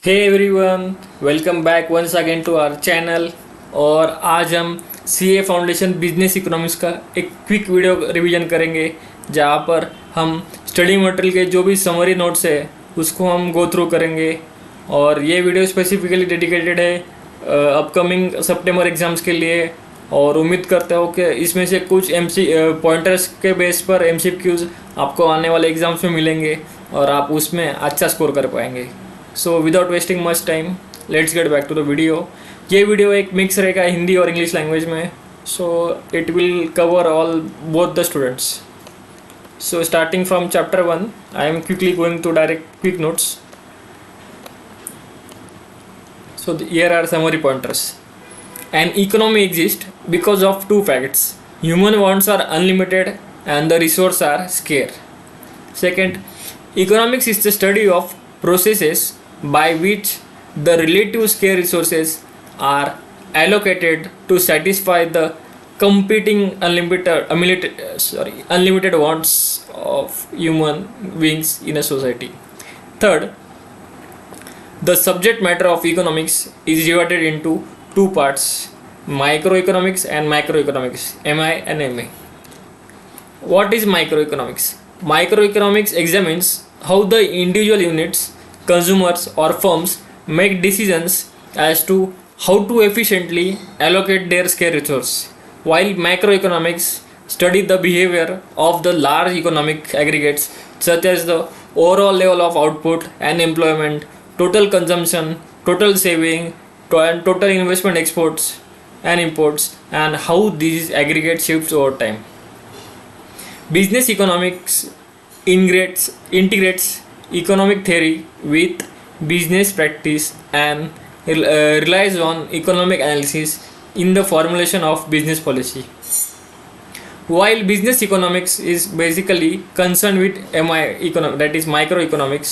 Hey everyone, welcome back once again to our channel. और आज हम सीए फाउंडेशन बिजनेस इकोनॉमिक्स का एक क्विक वीडियो रिवीजन करेंगे, जहाँ पर हम स्टडी मटेरियल के जो भी समरी नोट्स है उसको हम गो थ्रू करेंगे। और ये वीडियो स्पेसिफिकली डेडिकेटेड है अपकमिंग सितंबर एग्ज़ाम्स के लिए। और उम्मीद करता हूँ कि इसमें से कुछ पॉइंटर्स के बेस पर एमसीक्यूज आपको आने वाले एग्ज़ाम्स में मिलेंगे और आप उसमें अच्छा स्कोर कर पाएंगे। So without wasting much time, let's get back to the video. ये वीडियो एक मिक्स रहेगा हिंदी और इंग्लिश लैंग्वेज में, so it will cover all both the students. So starting from chapter 1, I am quickly going to direct quick notes. So here are summary pointers. An economy exists because of two facts. Human wants are unlimited and the resources are scarce. Second, economics is the study of processes by which the relative scarce resources are allocated to satisfy the competing unlimited wants of human beings in a society. Third, the subject matter of economics is divided into two parts: microeconomics and macroeconomics, MI and MA. What is microeconomics? Microeconomics examines how the individual units, consumers or firms make decisions as to how to efficiently allocate their scarce resources, while macroeconomics study the behavior of the large economic aggregates such as the overall level of output and employment, total consumption, total saving, and total investment exports and imports, and how these aggregates shifts over time. Business economics integrates economic theory with business practice and relies on economic analysis in the formulation of business policy. While business economics is basically concerned with that is microeconomics,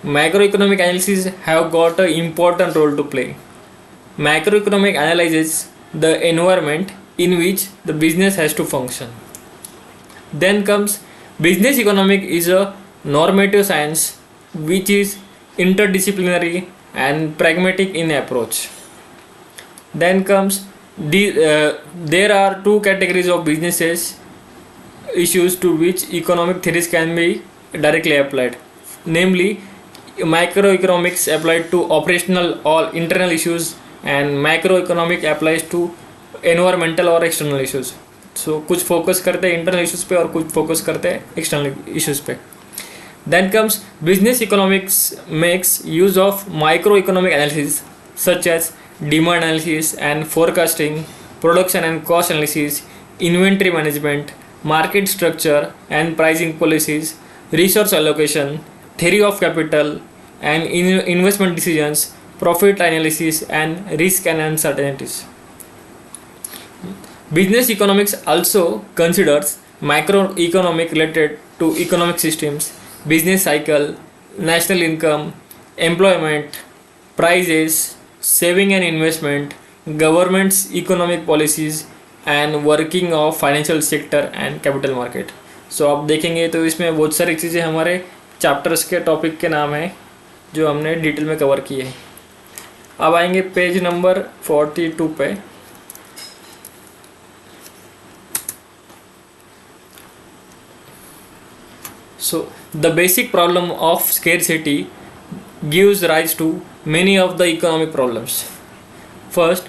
macroeconomic analysis have got an important role to play. Macroeconomic analyzes the environment in which the business has to function. Then comes business economics is a normative science which is interdisciplinary and pragmatic in approach. Then comes there are two categories of businesses issues to which economic theories can be directly applied, namely microeconomics applied to operational or internal issues and macroeconomic applies to environmental और external issues. So कुछ focus करते हैं internal issues पे और कुछ focus करते हैं external issues पे. Then comes business economics makes use of microeconomic analysis such as demand analysis and forecasting, production and cost analysis, inventory management, market structure and pricing policies, resource allocation, theory of capital and investment decisions, profit analysis and risk and uncertainties. Business economics also considers macroeconomic related to economic systems, business cycle, national income, employment, prices, saving and investment, government's economic policies and working of financial sector and capital market. So आप देखेंगे तो इसमें बहुत सारी चीज़ें हमारे chapters के topic के नाम हैं जो हमने डिटेल में कवर किए हैं. अब आएंगे पेज नंबर 42 पे. So the basic problem of scarcity gives rise to many of the economic problems. First,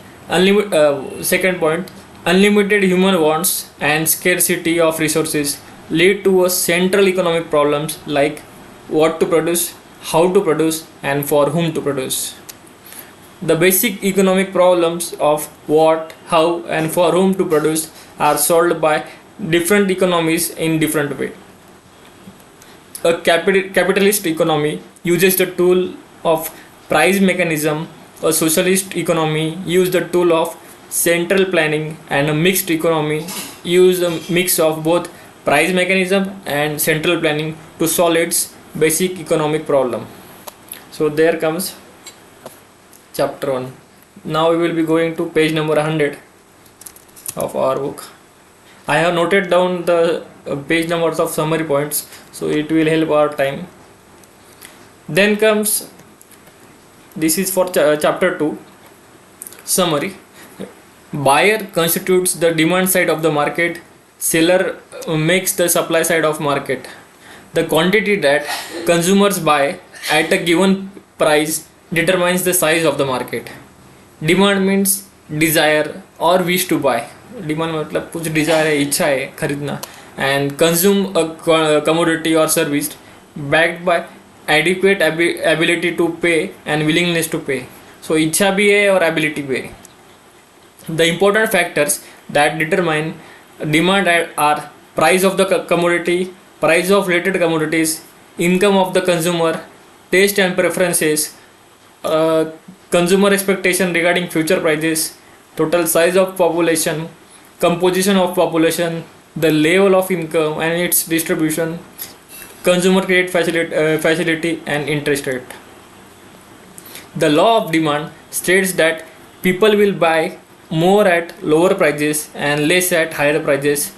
second point, unlimited human wants and scarcity of resources lead to a central economic problems like what to produce, how to produce and for whom to produce. The basic economic problems of what, how and for whom to produce are solved by different economies in different way. A capitalist economy uses the tool of price mechanism, a socialist economy uses the tool of central planning, and a mixed economy uses a mix of both price mechanism and central planning to solve its basic economic problem. So there comes chapter 1. Now we will be going to page number 100 of our book. I have noted down the page numbers of summary points, so it will help our time. Then comes this is for chapter 2 summary. Buyer constitutes the demand side of the market, seller makes the supply side of market. The quantity that consumers buy at a given price determines the size of the market. Demand means desire or wish to buy. Demand मतलब कुछ desire है, इच्छा है खरीदना. And consume a commodity or service backed by adequate ability to pay and willingness to pay. So इच्छा भी है और ability भी है. The important factors that determine demand are price of the commodity, price of related commodities, income of the consumer, taste and preferences, consumer expectation regarding future prices, total size of population, composition of population, the level of income and its distribution, consumer credit facility and interest rate. The law of demand states that people will buy more at lower prices and less at higher prices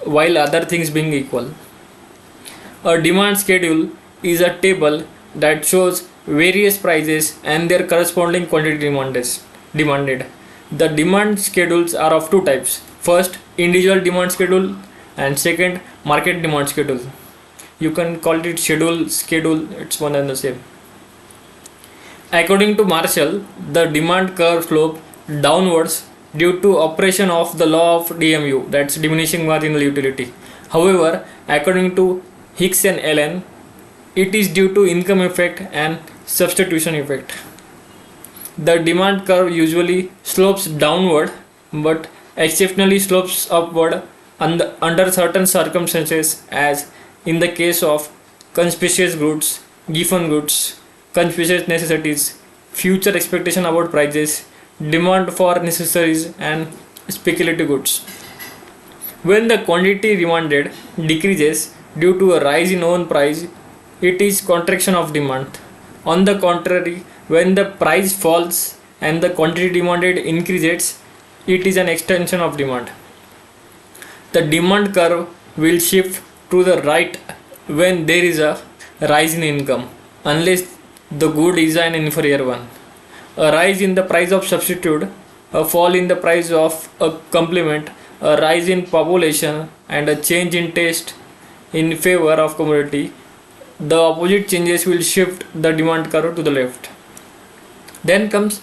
while other things being equal. A demand schedule is a table that shows various prices and their corresponding quantity demanded. The demand schedules are of two types. First, individual demand schedule, and second, market demand schedule. You can call it schedule, it's one and the same. According to Marshall, the demand curve slope downwards due to operation of the law of DMU, that's diminishing marginal utility. However, according to Hicks and Allen, it is due to income effect and substitution effect. The demand curve usually slopes downward but exceptionally slopes upward under certain circumstances, as in the case of conspicuous goods, given goods, conspicuous necessities, future expectation about prices, demand for necessaries and speculative goods. When the quantity demanded decreases due to a rise in own price, it is contraction of demand. On the contrary, when the price falls and the quantity demanded increases, it is an extension of demand. The demand curve will shift to the right when there is a rise in income, unless the good is an inferior one. A rise in the price of substitute, a fall in the price of a complement, a rise in population, and a change in taste in favor of commodity, the opposite changes will shift the demand curve to the left. Then comes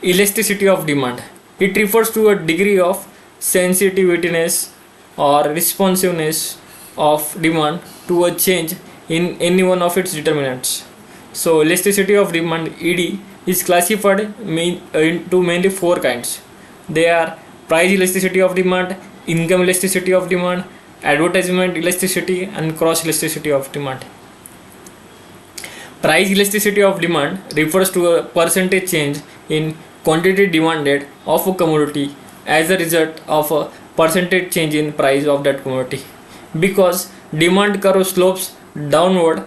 elasticity of demand. It refers to a degree of sensitiveness or responsiveness of demand to a change in any one of its determinants. So elasticity of demand ED is classified into mainly four kinds. They are price elasticity of demand, income elasticity of demand, advertisement elasticity, and cross elasticity of demand. Price elasticity of demand refers to a percentage change in quantity demanded of a commodity as a result of a percentage change in price of that commodity. Because demand curve slopes downward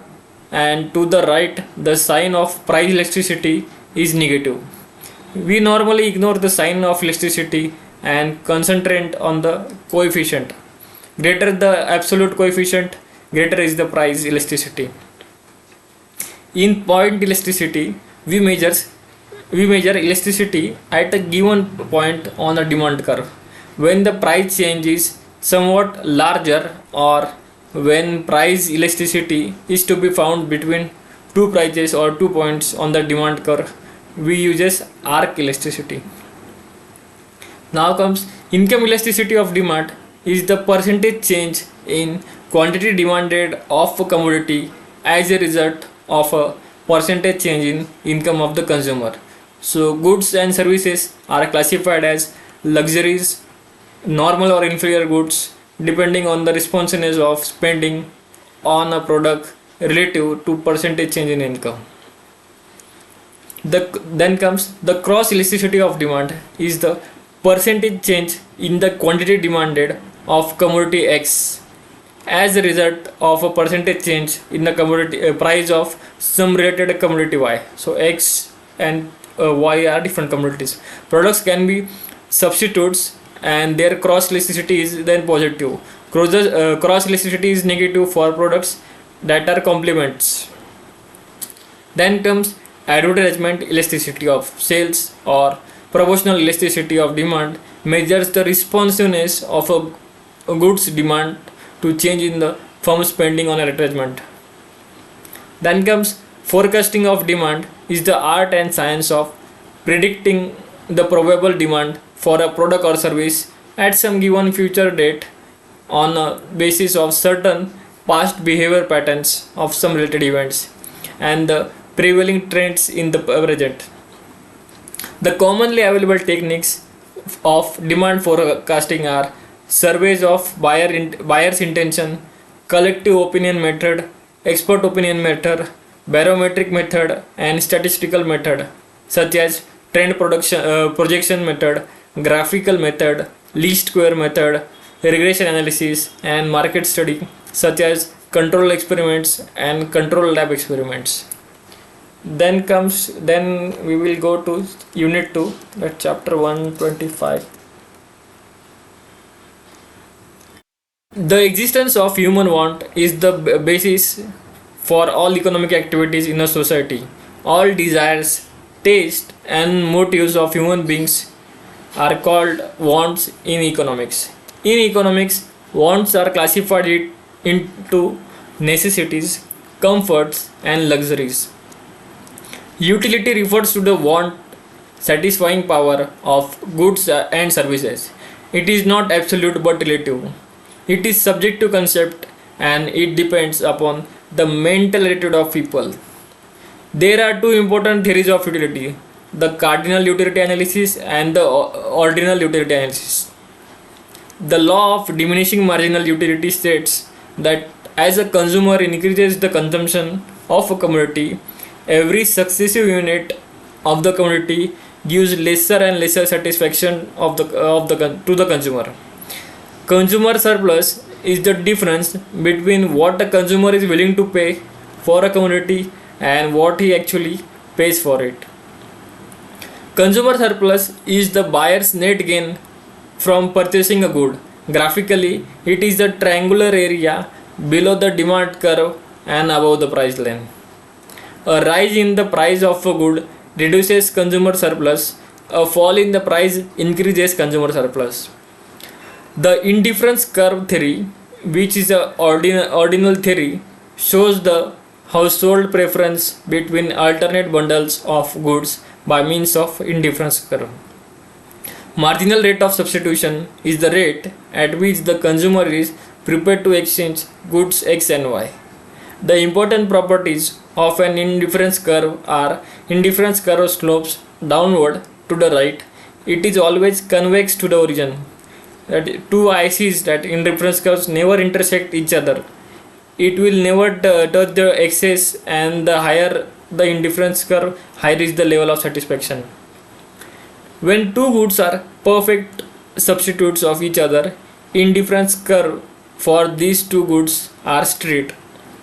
and to the right, the sign of price elasticity is negative. We normally ignore the sign of elasticity and concentrate on the coefficient. Greater the absolute coefficient, greater is the price elasticity. In point elasticity, we measure elasticity at a given point on a demand curve. When the price change is somewhat larger, or when price elasticity is to be found between two prices or 2 points on the demand curve, we use arc elasticity. Now comes income elasticity of demand is the percentage change in quantity demanded of a commodity as a result of a percentage change in income of the consumer. So goods and services are classified as luxuries, normal or inferior goods, depending on the responsiveness of spending on a product relative to percentage change in income. Then comes the cross elasticity of demand is the percentage change in the quantity demanded of commodity X as a result of a percentage change in the commodity price of some related commodity Y. So X and Y are different commodities. Products can be substitutes and their cross elasticity is then positive. Cross elasticity is negative for products that are complements. Then comes advertisement elasticity of sales or proportional elasticity of demand measures the responsiveness of a goods demand to change in the firm spending on advertisement. Then comes forecasting of demand is the art and science of predicting the probable demand for a product or service at some given future date on a basis of certain past behavior patterns of some related events and the prevailing trends in the present. The commonly available techniques of demand forecasting are surveys of buyer's intention, collective opinion method, expert opinion method, barometric method, and statistical method such as projection method, graphical method, least square method, regression analysis, and market study such as control experiments and control lab experiments. Then we will go to unit 2, that chapter 125. The existence of human want is the basis for all economic activities in a society. All desires, taste, and motives of human beings are called wants in economics. In economics, wants are classified into necessities, comforts, and luxuries. Utility refers to the want satisfying power of goods and services. It is not absolute but relative. It is subject to concept and it depends upon the mental attitude of people. There are two important theories of utility: the cardinal utility analysis and the ordinal utility analysis. The law of diminishing marginal utility states that as a consumer increases the consumption of a commodity, every successive unit of the commodity gives lesser and lesser satisfaction to the consumer. Consumer surplus is the difference between what a consumer is willing to pay for a commodity and what he actually pays for it. Consumer surplus is the buyer's net gain from purchasing a good. Graphically, it is the triangular area below the demand curve and above the price line. A rise in the price of a good reduces consumer surplus. A fall in the price increases consumer surplus. The indifference curve theory, which is a ordinal theory, shows the household preference between alternate bundles of goods by means of indifference curve. Marginal rate of substitution is the rate at which the consumer is prepared to exchange goods X and Y. The important properties of an indifference curve are: indifference curve slopes downward to the right, it is always convex to the origin. That two axes that indifference curves never intersect each other. It will never touch the axis, and the higher the indifference curve, higher is the level of satisfaction. When two goods are perfect substitutes of each other, indifference curve for these two goods are straight,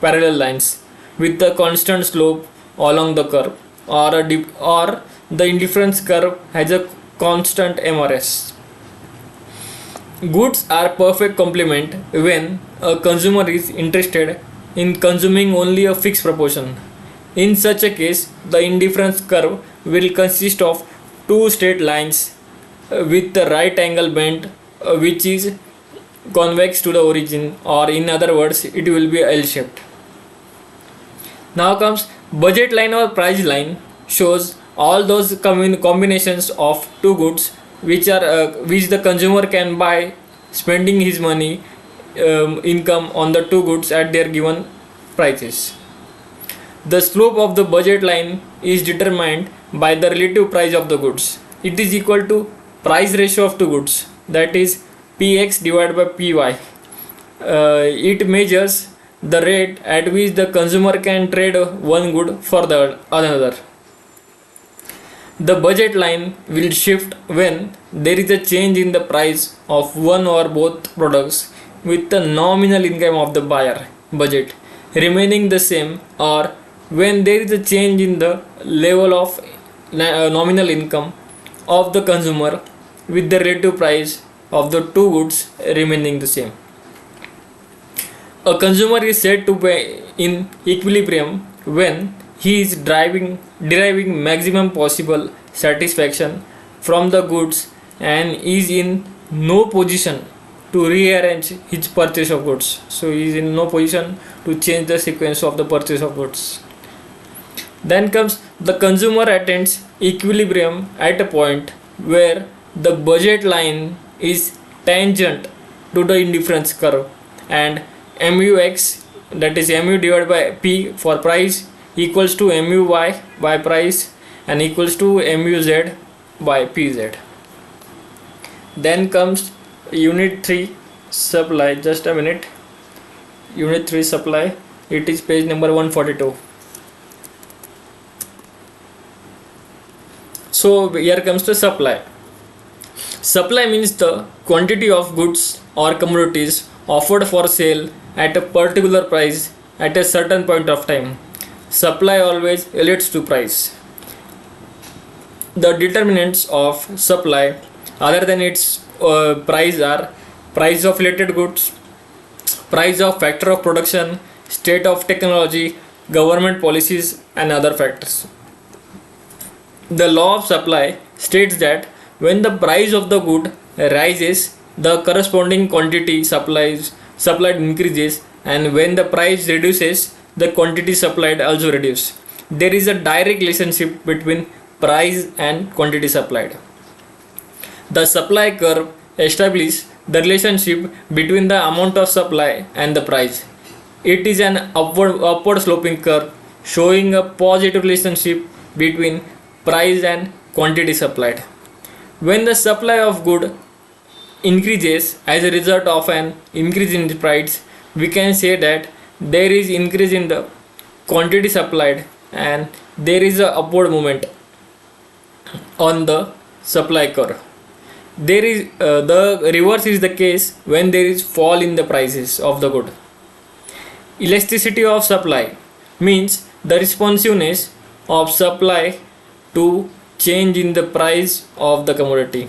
parallel lines with a constant slope along the curve, or the indifference curve has a constant MRS. Goods are perfect complement when a consumer is interested in consuming only a fixed proportion. In such a case, the indifference curve will consist of two straight lines with the right angle bend, which is convex to the origin, or in other words, it will be L-shaped. Now comes budget line or price line, shows all those combinations of two goods which the consumer can buy, spending his money income on the two goods at their given prices. The slope of the budget line is determined by the relative price of the goods. It is equal to price ratio of two goods, that is Px divided by Py. It measures the rate at which the consumer can trade one good for the another. The budget line will shift when there is a change in the price of one or both products, with the nominal income of the buyer budget remaining the same, or when there is a change in the level of nominal income of the consumer with the relative price of the two goods remaining the same. A consumer is said to be in equilibrium when he is deriving maximum possible satisfaction from the goods and is in no position to rearrange his purchase of goods. So he is in no position to change the sequence of the purchase of goods. Then comes the consumer attains equilibrium at a point where the budget line is tangent to the indifference curve, and MUX, that is mu divided by p for price, equals to MUY by price and equals to MUZ by PZ. Then comes unit 3 supply. Just a minute. Unit 3 supply, it is page number 142. So here comes the supply. Supply means the quantity of goods or commodities offered for sale at a particular price at a certain point of time. Supply always relates to price. The determinants of supply other than its price are price of related goods, price of factor of production, state of technology, government policies, and other factors. The law of supply states that when the price of the good rises, the corresponding quantity supplied increases, and when the price reduces, the quantity supplied also reduces. There is a direct relationship between price and quantity supplied. The supply curve establishes the relationship between the amount of supply and the price. It is an upward sloping curve showing a positive relationship between price and quantity supplied. When the supply of good increases as a result of an increase in the price, we can say that there is increase in the quantity supplied and there is a upward movement on the supply curve. There is the reverse is the case when there is fall in the prices of the good. Elasticity of supply means the responsiveness of supply to change in the price of the commodity.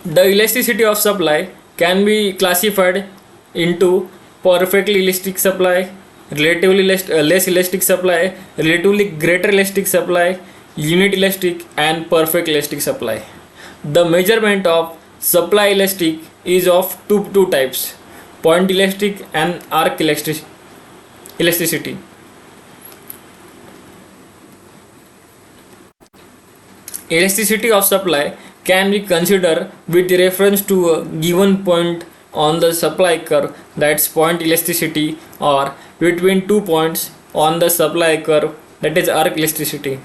The elasticity of supply can be classified into perfectly elastic supply, relatively less elastic supply, relatively greater elastic supply, unit elastic, and perfect elastic supply. The measurement of supply elastic is of two types: point elastic and arc elasticity. Elasticity of supply can be considered with reference to a given point on the supply curve, that's point elasticity, or between 2 points on the supply curve, that is arc elasticity.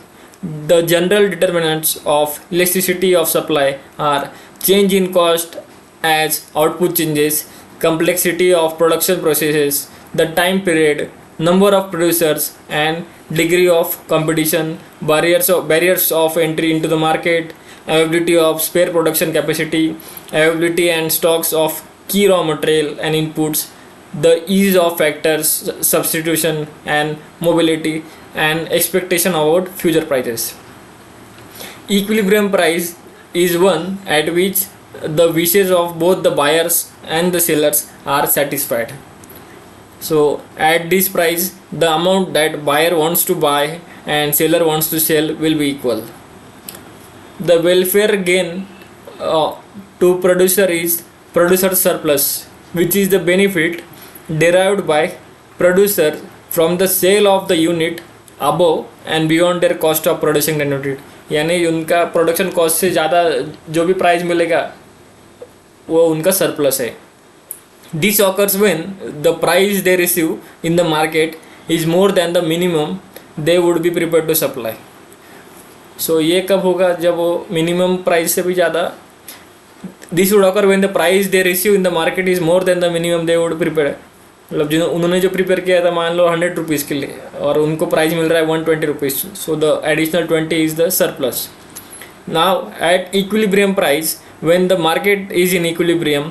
The general determinants of elasticity of supply are change in cost as output changes, complexity of production processes, the time period, number of producers, and degree of competition, barriers of entry into the market, availability of spare production capacity, availability and stocks of key raw material and inputs, the ease of factors substitution and mobility, and expectation about future prices. Equilibrium price is one at which the wishes of both the buyers and the sellers are satisfied. So at this price, the amount that buyer wants to buy and seller wants to sell will be equal. The welfare gain to producer is producer surplus, which is the benefit derived by producer from the sale of the unit above and beyond their cost of producing the unit. यानी उनका production cost से ज़्यादा जो भी price मिलेगा वो उनका surplus है. This occurs when the price they receive in the market is more than the minimum they would be prepared to supply. So ये कब होगा? जब वो minimum price से भी ज़्यादा. This would occur when the price they receive in the market is more than the minimum they would prepare. मतलब जिन्होंने उन्होंने जो प्रिपेयर किया था मान लो 100 रुपीज़ के लिए और उनको प्राइस मिल रहा है 120 rupees. So the additional 20 is the surplus. Now at equilibrium price when the market is in equilibrium,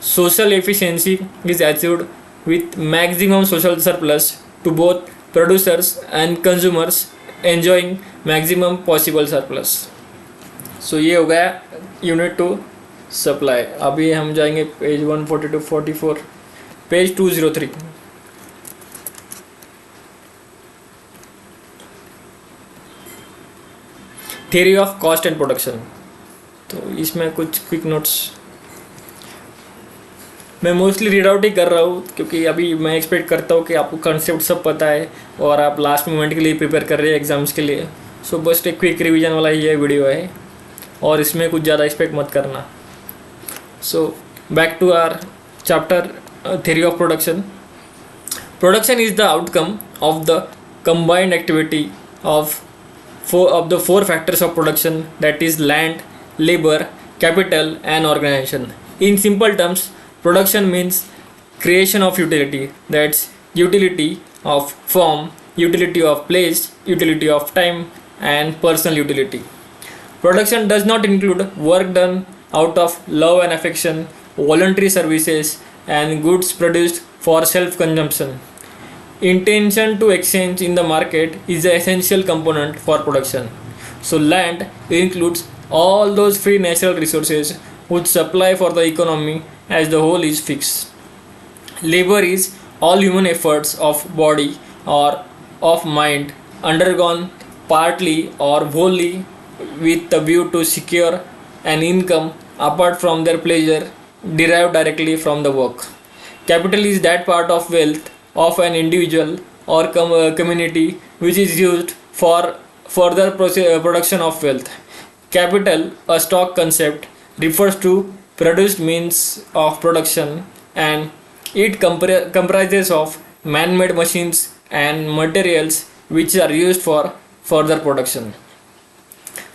social efficiency is achieved with maximum social surplus to both producers and consumers enjoying maximum possible surplus. So ये हो गया unit 2 supply. अभी हम जाएंगे page 142-44, page 203. theory of cost and production. तो इसमें कुछ quick notes मैं मोस्टली रीड आउट ही कर रहा हूँ, क्योंकि अभी मैं एक्सपेक्ट करता हूँ कि आपको कंसेप्ट सब पता है और आप लास्ट मोमेंट के लिए प्रिपेयर कर रहे हैं एग्जाम्स के लिए. सो बस एक क्विक रिवीजन वाला ये वीडियो है और इसमें कुछ ज़्यादा एक्सपेक्ट मत करना. So back to our chapter theory of production. Production is the outcome of the combined activity of the four factors of production, that is land, labor, capital and organization. In simple terms, production means creation of utility, that's utility of form, utility of place, utility of time and personal utility. Production does not include work done out of love and affection, voluntary services and goods produced for self-consumption. Intention to exchange in the market is the essential component for production. So land includes all those free natural resources which supply for the economy as the whole is fixed. Labor is all human efforts of body or of mind undergone partly or wholly with the view to secure an income apart from their pleasure derived directly from the work. Capital is that part of wealth of an individual or community which is used for further production of wealth. Capital, a stock concept, refers to produced means of production and it comprises of man-made machines and materials which are used for further production.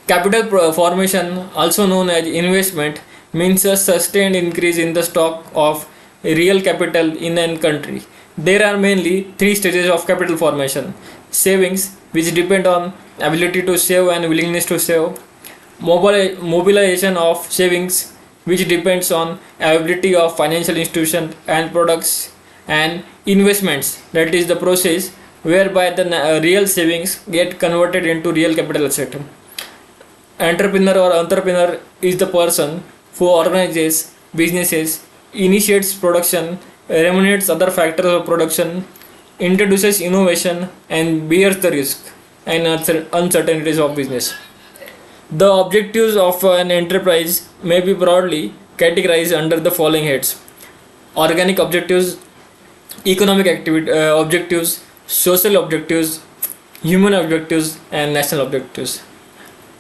Capital formation, also known as investment, means a sustained increase in the stock of real capital in a country. There are mainly three stages of capital formation: savings, which depend on ability to save and willingness to save; mobilization of savings, which depends on ability of financial institutions and products; and investments, that is the process whereby the real savings get converted into real capital asset. Entrepreneur is the person who organizes businesses, initiates production, remunerates other factors of production, introduces innovation and bears the risk and uncertainties of business. The objectives of an enterprise may be broadly categorized under the following heads: organic objectives, economic objectives, social objectives, human objectives and national objectives.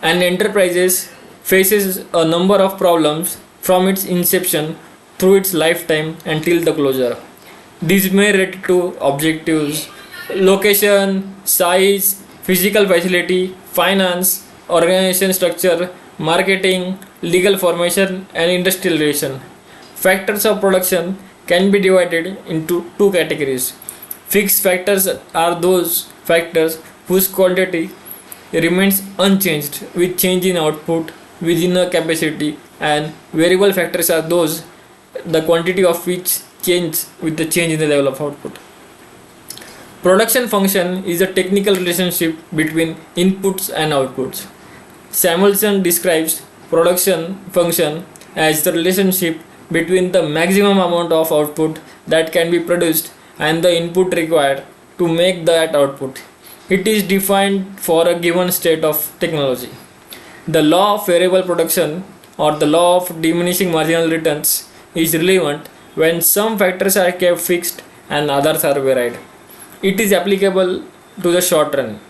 An enterprise faces a number of problems from its inception through its lifetime until the closure. These may relate to objectives, location, size, physical facility, finance, organization structure, marketing, legal formation and industrial relation. Factors of production can be divided into two categories. Fixed factors are those factors whose quantity remains unchanged with change in output within a capacity, and variable factors are those the quantity of which change with the change in the level of output. Production function is a technical relationship between inputs and outputs. Samuelson describes production function as the relationship between the maximum amount of output that can be produced and the input required to make that output. It is defined for a given state of technology. The law of variable production or the law of diminishing marginal returns is relevant when some factors are kept fixed and others are varied. It is applicable to the short run.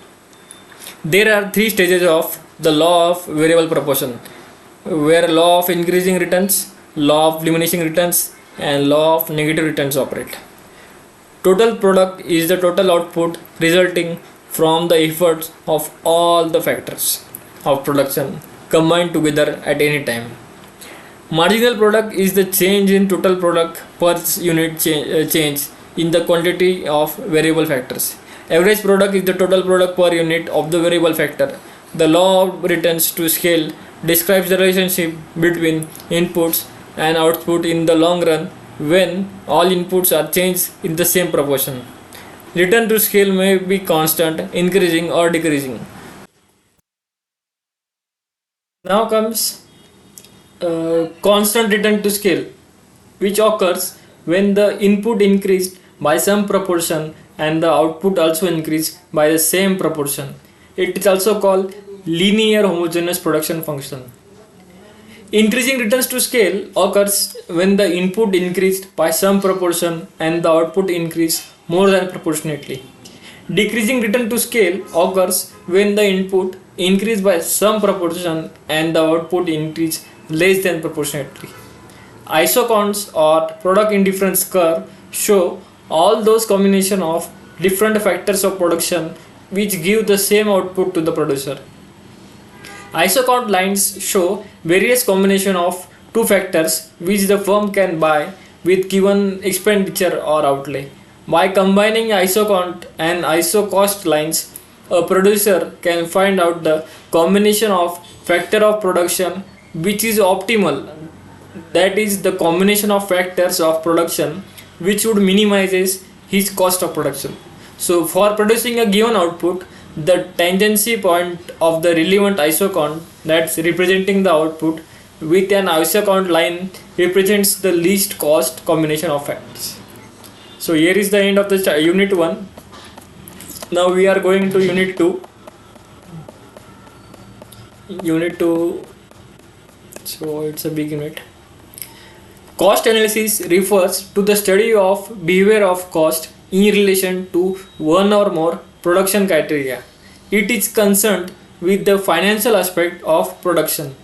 There are three stages of the law of variable proportion, where law of increasing returns, law of diminishing returns and law of negative returns operate. Total product is the total output resulting from the efforts of all the factors of production combined together at any time. Marginal product is the change in total product per unit change in the quantity of variable factors. Average product is the total product per unit of the variable factor. The law of returns to scale describes the relationship between inputs and output in the long run when all inputs are changed in the same proportion. Return to scale may be constant, increasing or decreasing. Now comes constant return to scale, which occurs when the input increased by some proportion and the output also increased by the same proportion. It is also called linear homogeneous production function. Increasing returns to scale occurs when the input increased by some proportion and the output increased more than proportionately. Decreasing return to scale occurs when the input increased by some proportion and the output increased less than proportionately. Isochronous or product indifference curve show all those combination of different factors of production which give the same output to the producer. Isochronous lines show various combination of two factors which the firm can buy with given expenditure or outlay. By combining isochronous and isocost lines, a producer can find out the combination of factor of production which is optimal, that is the combination of factors of production which would minimizes his cost of production. So for producing a given output, the tangency point of the relevant isochron, that's representing the output, with an isochron line represents the least cost combination of factors. So here is the end of the unit 1. Now we are going to unit 2. Unit 2, so it's a big unit. Cost analysis refers to the study of behavior of cost in relation to one or more production criteria. It is concerned with the financial aspect of production.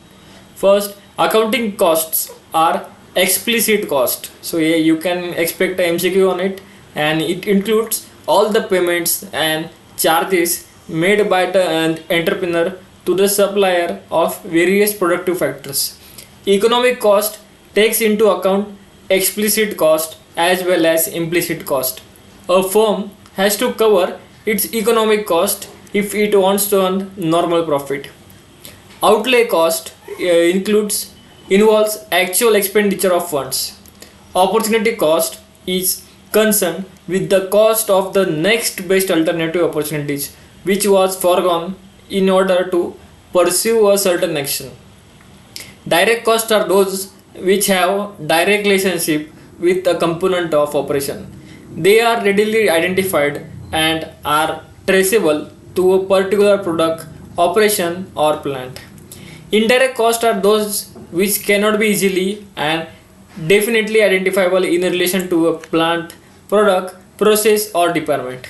First, accounting costs are explicit cost. So yeah, you can expect a MCQ on it, and it includes all the payments and charges made by the entrepreneur to the supplier of various productive factors. Economic cost takes into account explicit cost as well as implicit cost. A firm has to cover its economic cost if it wants to earn normal profit. Outlay cost involves actual expenditure of funds. Opportunity cost is concerned with the cost of the next best alternative opportunities which was foregone in order to pursue a certain action. Direct costs are those which have direct relationship with a component of operation. They are readily identified and are traceable to a particular product, operation or plant. Indirect costs are those which cannot be easily and definitely identifiable in relation to a plant, product, process or department.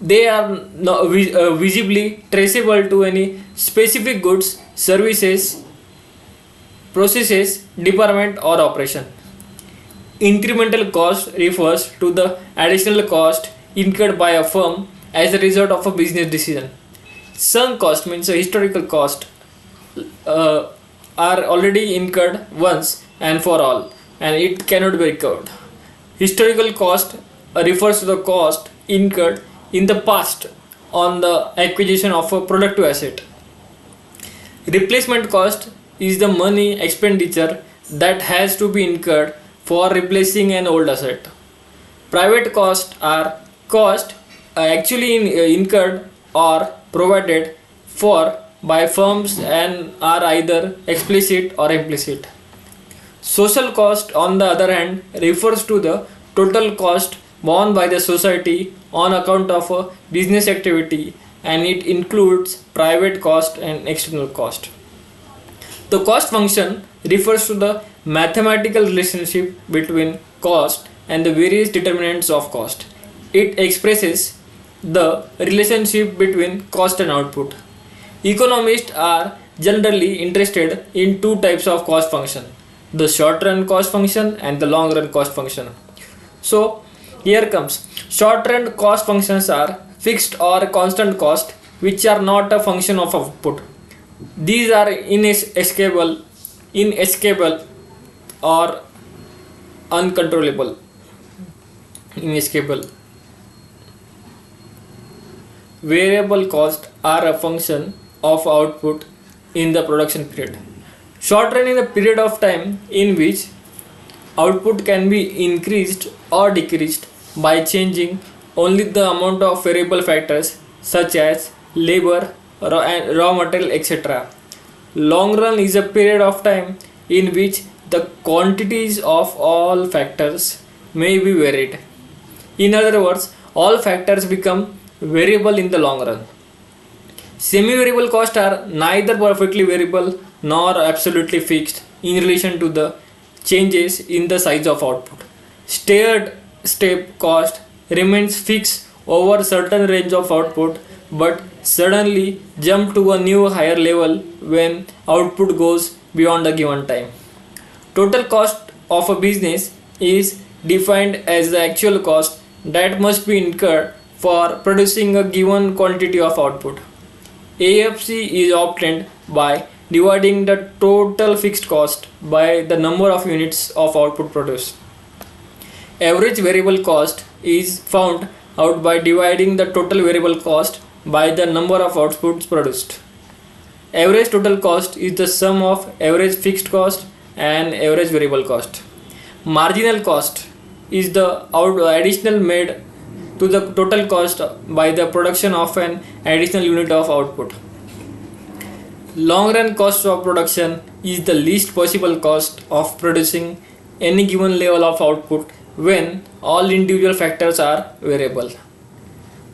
They are not visibly traceable to any specific goods, services, processes, department or operation. Incremental cost refers to the additional cost incurred by a firm as a result of a business decision. Sunk cost means a historical cost are already incurred once and for all, and it cannot be recovered. Historical cost refers to the cost incurred in the past on the acquisition of a productive asset. Replacement cost is the money expenditure that has to be incurred for replacing an old asset. Private costs are costs actually incurred or provided for by firms and are either explicit or implicit. Social cost, on the other hand, refers to the total cost borne by the society on account of a business activity, and it includes private cost and external cost. The cost function refers to the mathematical relationship between cost and the various determinants of cost. It expresses the relationship between cost and output. Economists are generally interested in two types of cost function: the short run cost function and the long run cost function. So here comes. Short run cost functions are fixed or constant cost which are not a function of output. These are inescapable or uncontrollable. Inescapable. Variable costs are a function of output in the production period. Short run is a period of time in which output can be increased or decreased by changing only the amount of variable factors such as labor, raw material, etc. Long run is a period of time in which the quantities of all factors may be varied. In other words, all factors become variable in the long run. Semi-variable costs are neither perfectly variable nor absolutely fixed in relation to the changes in the size of output. Stair step cost remains fixed over certain range of output but suddenly jump to a new higher level when output goes beyond a given time. Total cost of a business is defined as the actual cost that must be incurred for producing a given quantity of output. AFC is obtained by dividing the total fixed cost by the number of units of output produced. Average variable cost is found out by dividing the total variable cost by the number of outputs produced. Average total cost is the sum of average fixed cost and average variable cost. Marginal cost is the additional made to the total cost by the production of an additional unit of output. Long run cost of production is the least possible cost of producing any given level of output when all individual factors are variable.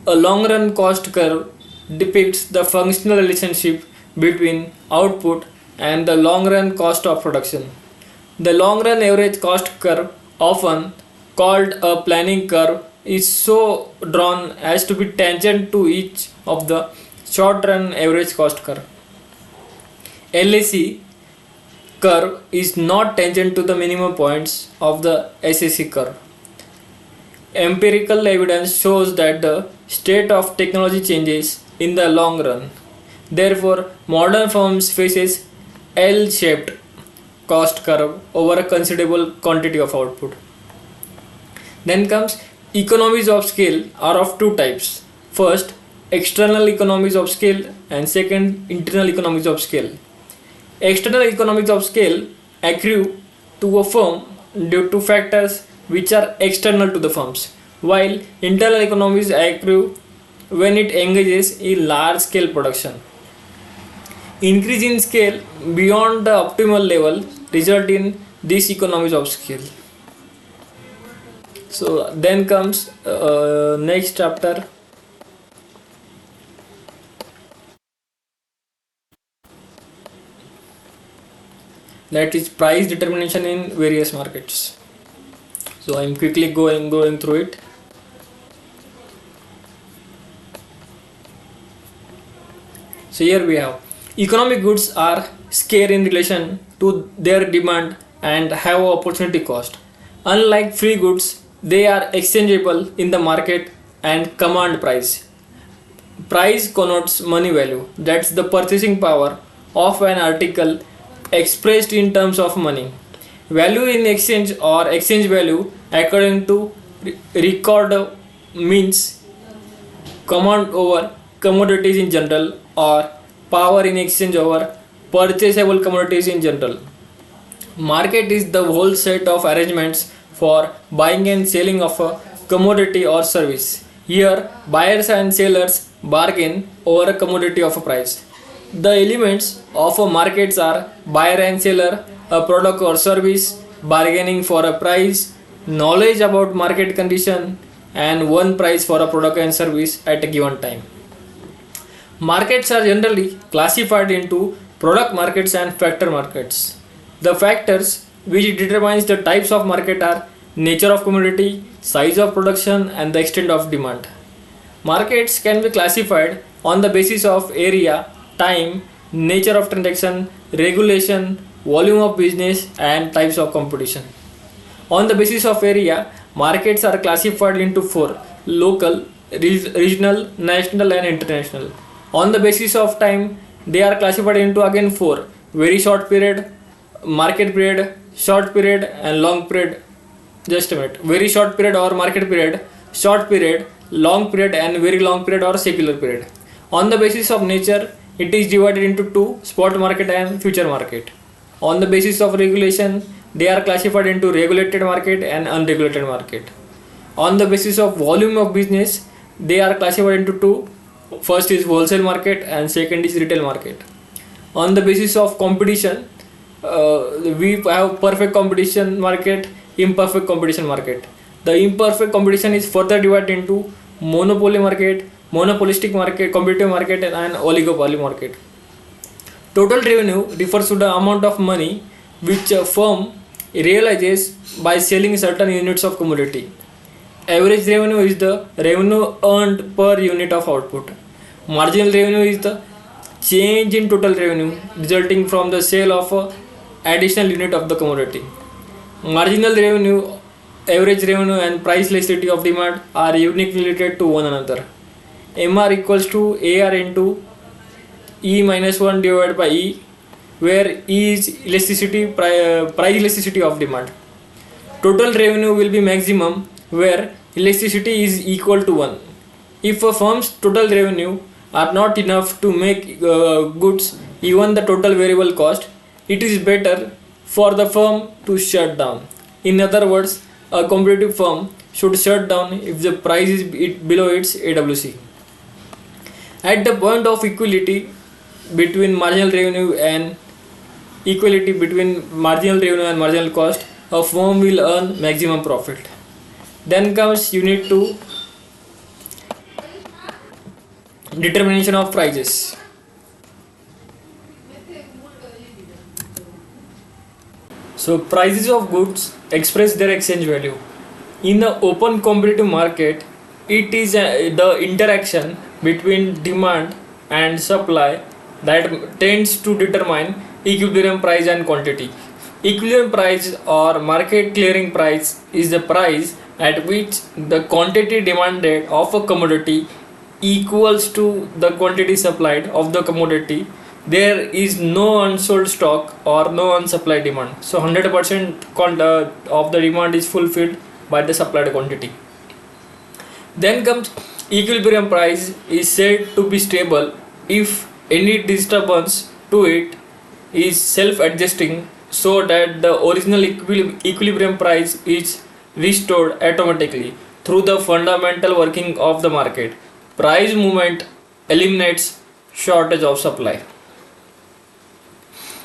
A long run cost curve depicts the functional relationship between output and the long run cost of production. The long run average cost curve, often called a planning curve, is so drawn as to be tangent to each of the short run average cost curve. LAC curve is not tangent to the minimum points of the SAC curve. Empirical evidence shows that the state of technology changes in the long run. Therefore, modern firms faces L-shaped cost curve over a considerable quantity of output. Then comes economies of scale are of two types. First, external economies of scale, and second, internal economies of scale. External economies of scale accrue to a firm due to factors which are external to the firms, while internal economies accrue when it engages in large scale production. Increase in scale beyond the optimal level result in these economies of scale. So then comes next chapter, that is price determination in various markets. So I am quickly going through it. So here we have economic goods are scarce in relation to their demand and have opportunity cost. Unlike free goods, they are exchangeable in the market and command price. Price connotes money value, that's the purchasing power of an article expressed in terms of money. Value in exchange or exchange value according to record means command over commodities in general or power in exchange over purchasable commodities in general. Market is the whole set of arrangements for buying and selling of a commodity or service. Here, buyers and sellers bargain over a commodity of a price. The elements of a market are buyer and seller, a product or service, bargaining for a price, knowledge about market condition, and one price for a product and service at a given time. Markets are generally classified into product markets and factor markets. The factors which determines the types of market are nature of commodity, size of production, and the extent of demand. Markets can be classified on the basis of area, time, nature of transaction, regulation, volume of business, and types of competition. On the basis of area, markets are classified into four: local, regional, national, and international. On the basis of time, they are classified into again four: very short period, market period, short period, and long period. Just a minute. Very short period or market period, short period, long period, and very long period or secular period. On the basis of nature, it is divided into two: spot market and future market. On the basis of regulation, they are classified into regulated market and unregulated market. On the basis of volume of business, they are classified into two: first is wholesale market and second is retail market. On the basis of competition, we have perfect competition market, imperfect competition market. The imperfect competition is further divided into monopoly market, monopolistic market, competitive market, and oligopoly market. Total revenue refers to the amount of money which a firm realizes by selling certain units of commodity. Average revenue is the revenue earned per unit of output. Marginal revenue is the change in total revenue resulting from the sale of a additional unit of the commodity. Marginal revenue, average revenue, and price elasticity of demand are uniquely related to one another. MR equals to AR into E minus 1 divided by E, where E is elasticity, price elasticity of demand. Total revenue will be maximum where elasticity is equal to 1. If a firm's total revenue are not enough to make goods even the total variable cost, it is better for the firm to shut down. In other words, a competitive firm should shut down if the price is below its AWC. At the point of equality between marginal revenue and marginal cost, a firm will earn maximum profit. Then comes unit 2, determination of prices. So prices of goods express their exchange value. In the open competitive market, it is the interaction between demand and supply that tends to determine equilibrium price and quantity. Equilibrium price or market clearing price is the price at which the quantity demanded of a commodity equals to the quantity supplied of the commodity. There is no unsold stock or no unsupplied demand. So 100% of the demand is fulfilled by the supplied quantity. Then comes equilibrium price is said to be stable if any disturbance to it is self-adjusting so that the original equilibrium price is restored automatically through the fundamental working of the market. Price movement eliminates shortage of supply.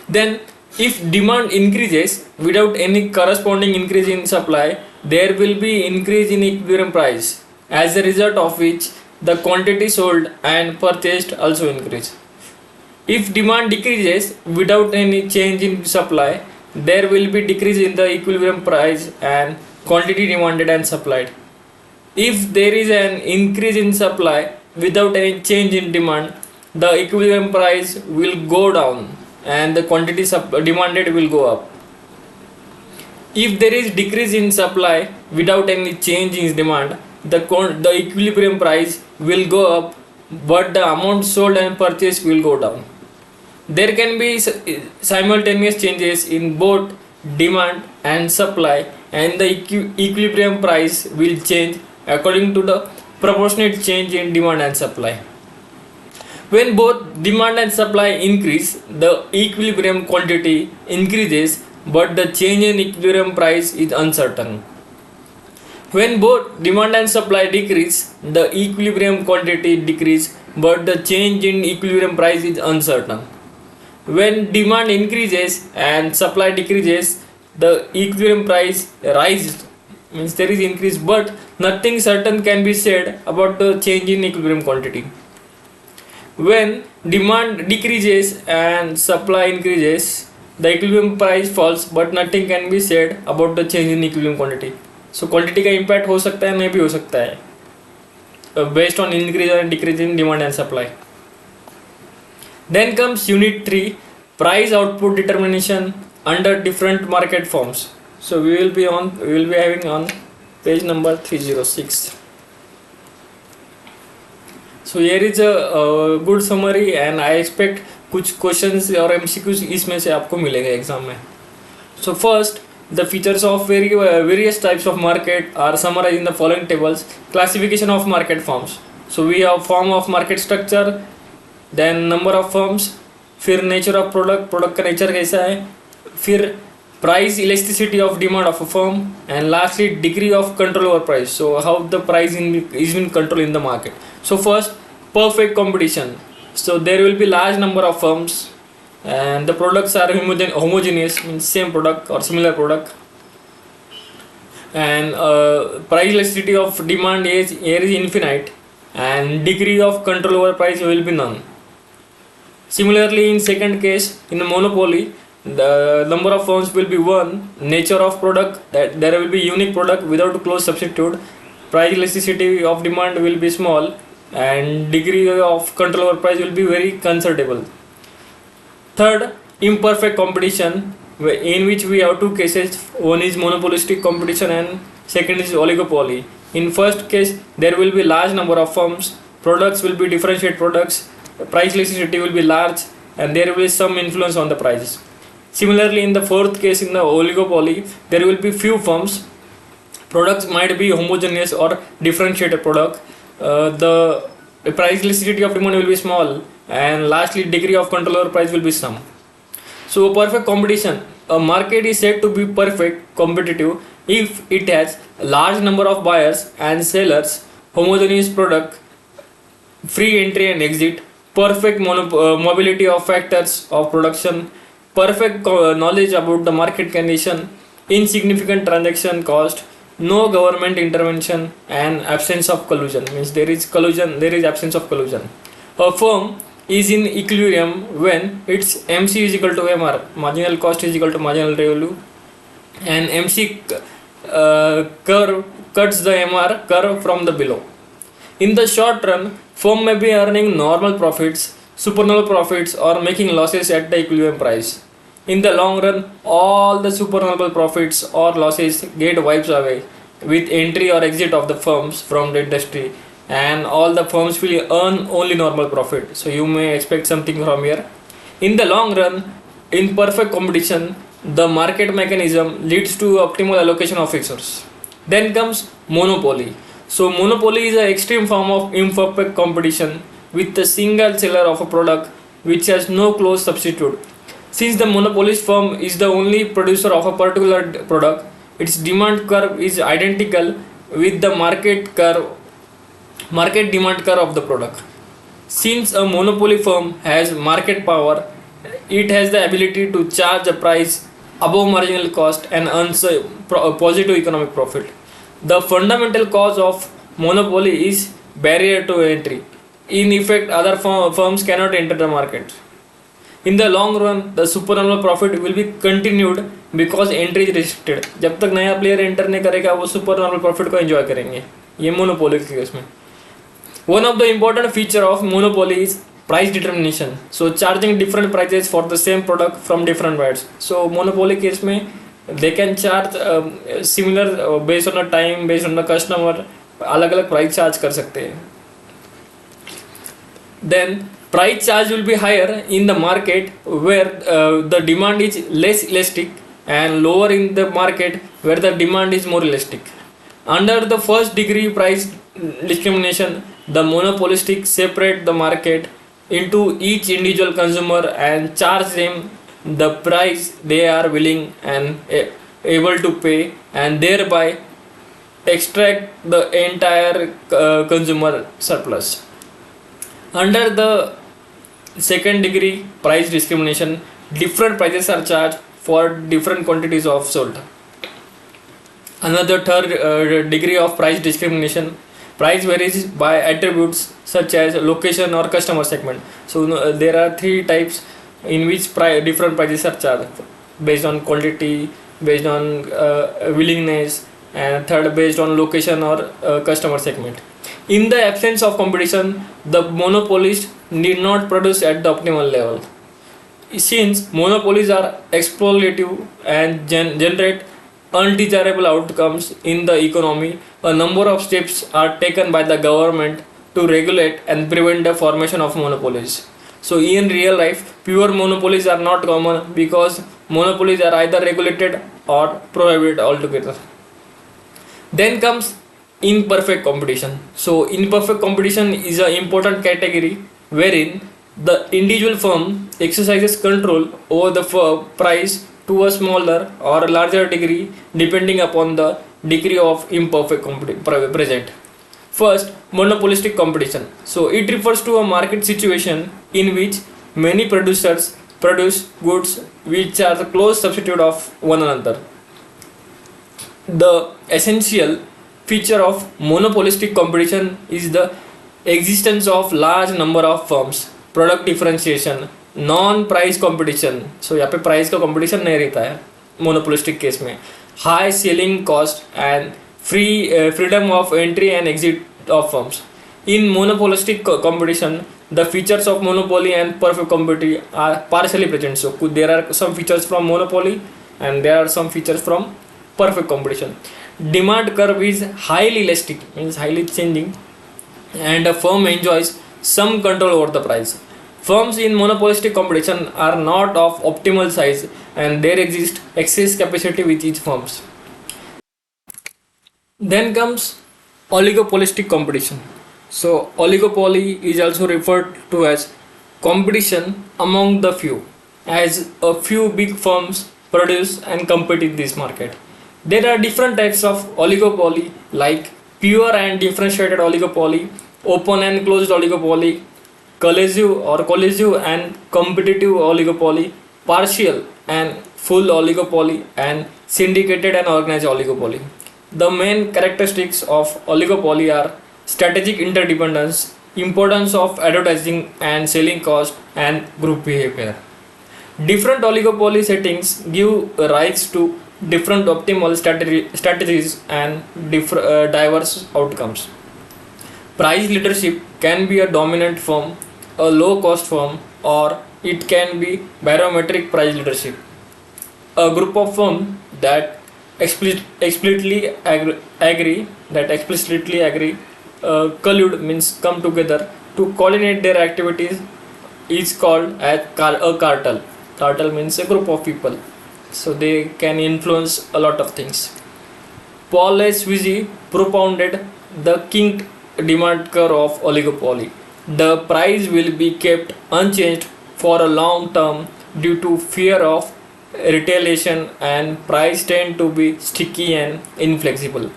Then if demand increases without any corresponding increase in supply, there will be increase in equilibrium price, as a result of which the quantity sold and purchased also increase. If demand decreases without any change in supply, there will be decrease in the equilibrium price and quantity demanded and supplied. If there is an increase in supply without any change in demand, the equilibrium price will go down and the quantity demanded will go up. If there is decrease in supply without any change in demand, the equilibrium price will go up, but the amount sold and purchased will go down. There can be simultaneous changes in both demand and supply, and the equilibrium price will change according to the proportionate change in demand and supply. When both demand and supply increase, the equilibrium quantity increases, but the change in equilibrium price is uncertain. When both demand and supply decrease, the equilibrium quantity decrease, but the change in equilibrium price is uncertain. When demand increases and supply decreases, the equilibrium price rises, means there is increase, but nothing certain can be said about the change in equilibrium quantity. When demand decreases and supply increases, the equilibrium price falls, but nothing can be said about the change in equilibrium quantity. So quantity का impact हो सकता है, नहीं भी हो सकता है, based on increase and decrease in demand and supply. Then comes unit 3, price output determination under different market forms. So we will be having on page number 306. So here is a good summary and I expect कुछ questions और MCQs इसमें से आपको मिलेंगे exam में. So first, the features of various types of market are summarized in the following tables. Classification of market forms. So we have form of market structure, then number of firms, फिर nature of product का nature कैसा है, फिर price elasticity of demand of a firm, and lastly degree of control over price. So how the price is in control in the market. So first, perfect competition. So there will be large number of firms and the products are homogeneous, means same product or similar product, and price elasticity of demand is here is infinite, and degree of control over price will be none. Similarly, in second case, in a monopoly, the number of firms will be one, nature of product, that there will be unique product without close substitute, price elasticity of demand will be small, and degree of control over price will be very considerable. Third, imperfect competition, in which we have two cases. One is monopolistic competition and second is oligopoly. In first case, there will be large number of firms, products will be differentiated products, price elasticity will be large, and there will be some influence on the prices. Similarly, in the fourth case, in the oligopoly, there will be few firms, products might be homogeneous or differentiated product, the price elasticity of demand will be small, and lastly degree of control over price will be some. So perfect competition, a market is said to be perfect competitive if it has large number of buyers and sellers, homogeneous product, free entry and exit, perfect mobility of factors of production, perfect knowledge about the market condition, insignificant transaction cost, no government intervention, and absence of collusion. Means there is collusion, there is absence of collusion. A firm is in equilibrium when its MC is equal to MR, marginal cost is equal to marginal revenue, and MC curve cuts the MR curve from the below. In the short run, firm may be earning normal profits, supernormal profits, or making losses at the equilibrium price. In the long run, all the supernormal profits or losses get wiped away with entry or exit of the firms from the industry, and all the firms will earn only normal profit. So you may expect something from here. In the long run, in perfect competition, the market mechanism leads to optimal allocation of resources. Then comes monopoly. So monopoly is an extreme form of imperfect competition with a single seller of a product which has no close substitute. Since the monopolist firm is the only producer of a particular product, its demand curve is identical with the market demand curve of the product. Since a monopoly firm has market power, it has the ability to charge a price above marginal cost and earns a positive economic profit. The fundamental cause of monopoly is barrier to entry. In effect, other firms cannot enter the market. In the long run, the supernormal profit will be continued because entry is restricted. जब तक नया player enter नहीं करेगा वो सुपरनॉर्मल profit को enjoy करेंगे. ये monopoly के केस में. One of the important feature of monopoly is price determination. So charging different prices for the same product from different buyers. So monopoly case में they can charge similar based on the time, based on the customer, अलग अलग price charge कर सकते हैं. Then price charge will be higher in the market where the demand is less elastic, and lower in the market where the demand is more elastic. Under the first degree price discrimination, the monopolistic separate the market into each individual consumer and charge them the price they are willing and able to pay, and thereby extract the entire consumer surplus. Under the second degree price discrimination, different prices are charged for different quantities of sold. Another third degree of price discrimination, price varies by attributes such as location or customer segment. So there are three types in which different prices are charged, based on quantity, based on willingness, and third based on location or customer segment. In the absence of competition, the monopolist need not produce at the optimal level. Since monopolies are exploitative and generate undesirable outcomes in the economy, a number of steps are taken by the government to regulate and prevent the formation of monopolies. So in real life, pure monopolies are not common because monopolies are either regulated or prohibited altogether. Then comes imperfect competition. So imperfect competition is an important category wherein the individual firm exercises control over the price to a smaller or larger degree depending upon the degree of imperfect present. First, monopolistic competition. So it refers to a market situation in which many producers produce goods which are the close substitute of one another. The essential feature of monopolistic competition is the existence of large number of firms, product differentiation, non price competition, so यहाँ पे price का competition नहीं रहता है monopolistic case में, high selling cost and freedom of entry and exit of firms. In monopolistic competition, the features of monopoly and perfect competition are partially present. So there are some features from monopoly and there are some features from perfect competition. Demand curve is highly elastic, means highly changing, and a firm enjoys some control over the price. Firms in monopolistic competition are not of optimal size and there exists excess capacity with each firms. Then comes oligopolistic competition. So oligopoly is also referred to as competition among the few, as a few big firms produce and compete in this market. There are different types of oligopoly like pure and differentiated oligopoly, open and closed oligopoly, collusive and competitive oligopoly, partial and full oligopoly, and syndicated and organized oligopoly. The main characteristics of oligopoly are strategic interdependence, importance of advertising and selling cost, and group behavior. Different oligopoly settings give rise to different optimal strategies and diverse outcomes. Price leadership can be a dominant firm, a low cost firm, or it can be barometric price leadership. A group of firms that explicitly agree collude means come together to coordinate their activities is called as a cartel. Cartel means a group of people, so they can influence a lot of things. Paul S. Vizzi propounded the kinked demand curve of oligopoly. The price will be kept unchanged for a long term due to fear of retaliation, and price tend to be sticky and inflexible.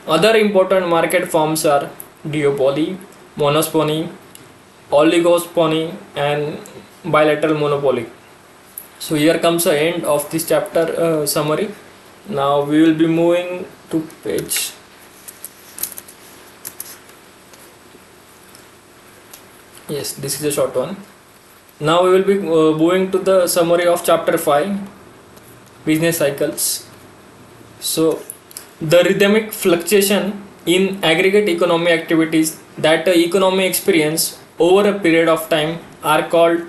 Other important market forms are duopoly, monopoly, oligopoly, and bilateral monopoly. So here comes the end of this chapter summary. Now we will be moving to page. Yes, this is a short one. Now we will be moving to the summary of chapter 5, business cycles. So the rhythmic fluctuation in aggregate economy activities that the economy experience over a period of time are called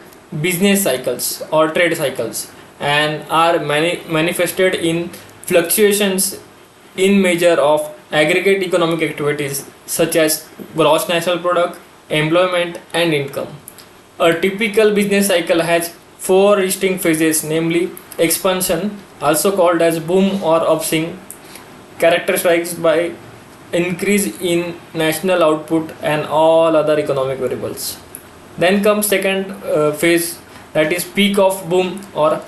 business cycles or trade cycles, and are manifested in fluctuations in measure of aggregate economic activities such as gross national product, employment, and income. A typical business cycle has four distinct phases, namely expansion, also called as boom or upswing, characterized by increase in national output and all other economic variables. Then comes second phase, that is peak of boom or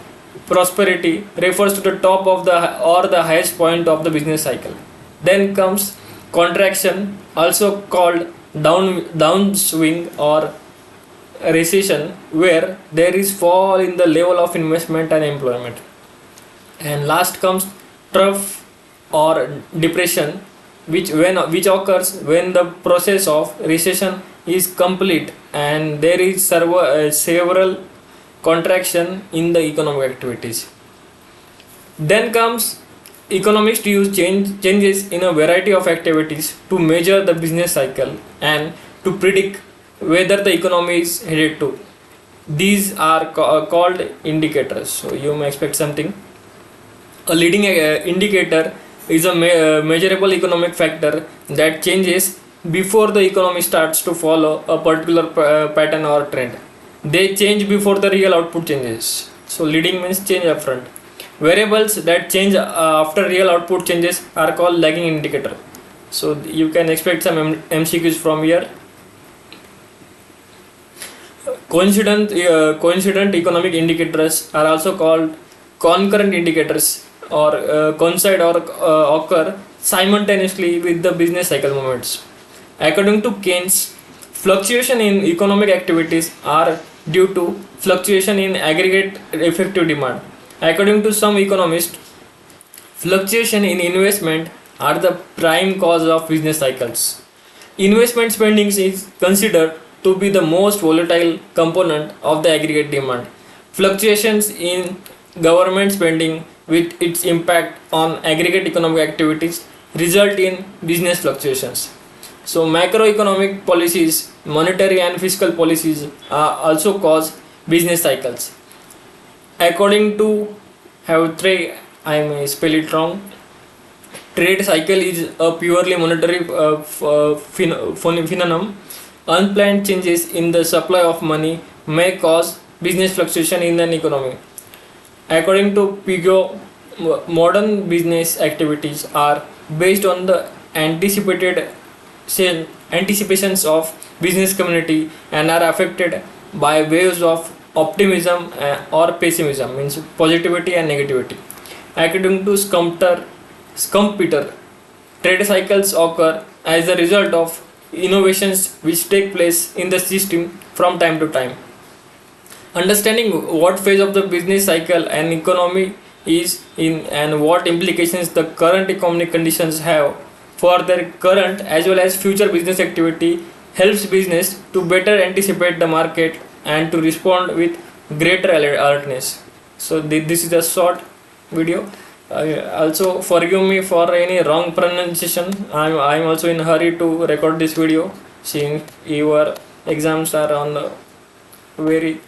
prosperity, refers to the top of the highest point of the business cycle. Then comes contraction, also called downswing or recession, where there is fall in the level of investment and employment. And last comes trough or depression, which occurs when the process of recession is complete and there is several contraction in the economic activities. Then comes economists use changes in a variety of activities to measure the business cycle and to predict whether the economy is headed to. These are called indicators. So you may expect something. A leading indicator is a measurable economic factor that changes before the economy starts to follow a particular pattern or trend. They change before the real output changes. So leading means change upfront. Variables that change after real output changes are called lagging indicator. So you can expect some MCQs from here. Coincident economic indicators are also called concurrent indicators, or coincide or occur simultaneously with the business cycle movements. According to Keynes, fluctuation in economic activities are due to fluctuation in aggregate effective demand. According to some economists, fluctuation in investment are the prime cause of business cycles. Investment spending is considered to be the most volatile component of the aggregate demand. Fluctuations in government spending with its impact on aggregate economic activities result in business fluctuations. So macroeconomic policies, monetary and fiscal policies also cause business cycles. According to have three, I may spell it wrong. Trade cycle is a purely monetary phenomenon. Unplanned changes in the supply of money may cause business fluctuation in an economy. According to Pigo, modern business activities are based on the anticipations of business community and are affected by waves of optimism or pessimism, means positivity and negativity. According to Schumpeter, trade cycles occur as a result of innovations which take place in the system from time to time. Understanding what phase of the business cycle an economy is in and what implications the current economic conditions have for their current as well as future business activity helps business to better anticipate the market and to respond with greater alertness. So this is a short video. Also forgive me for any wrong pronunciation. I'm also in a hurry to record this video, seeing your exams are on the very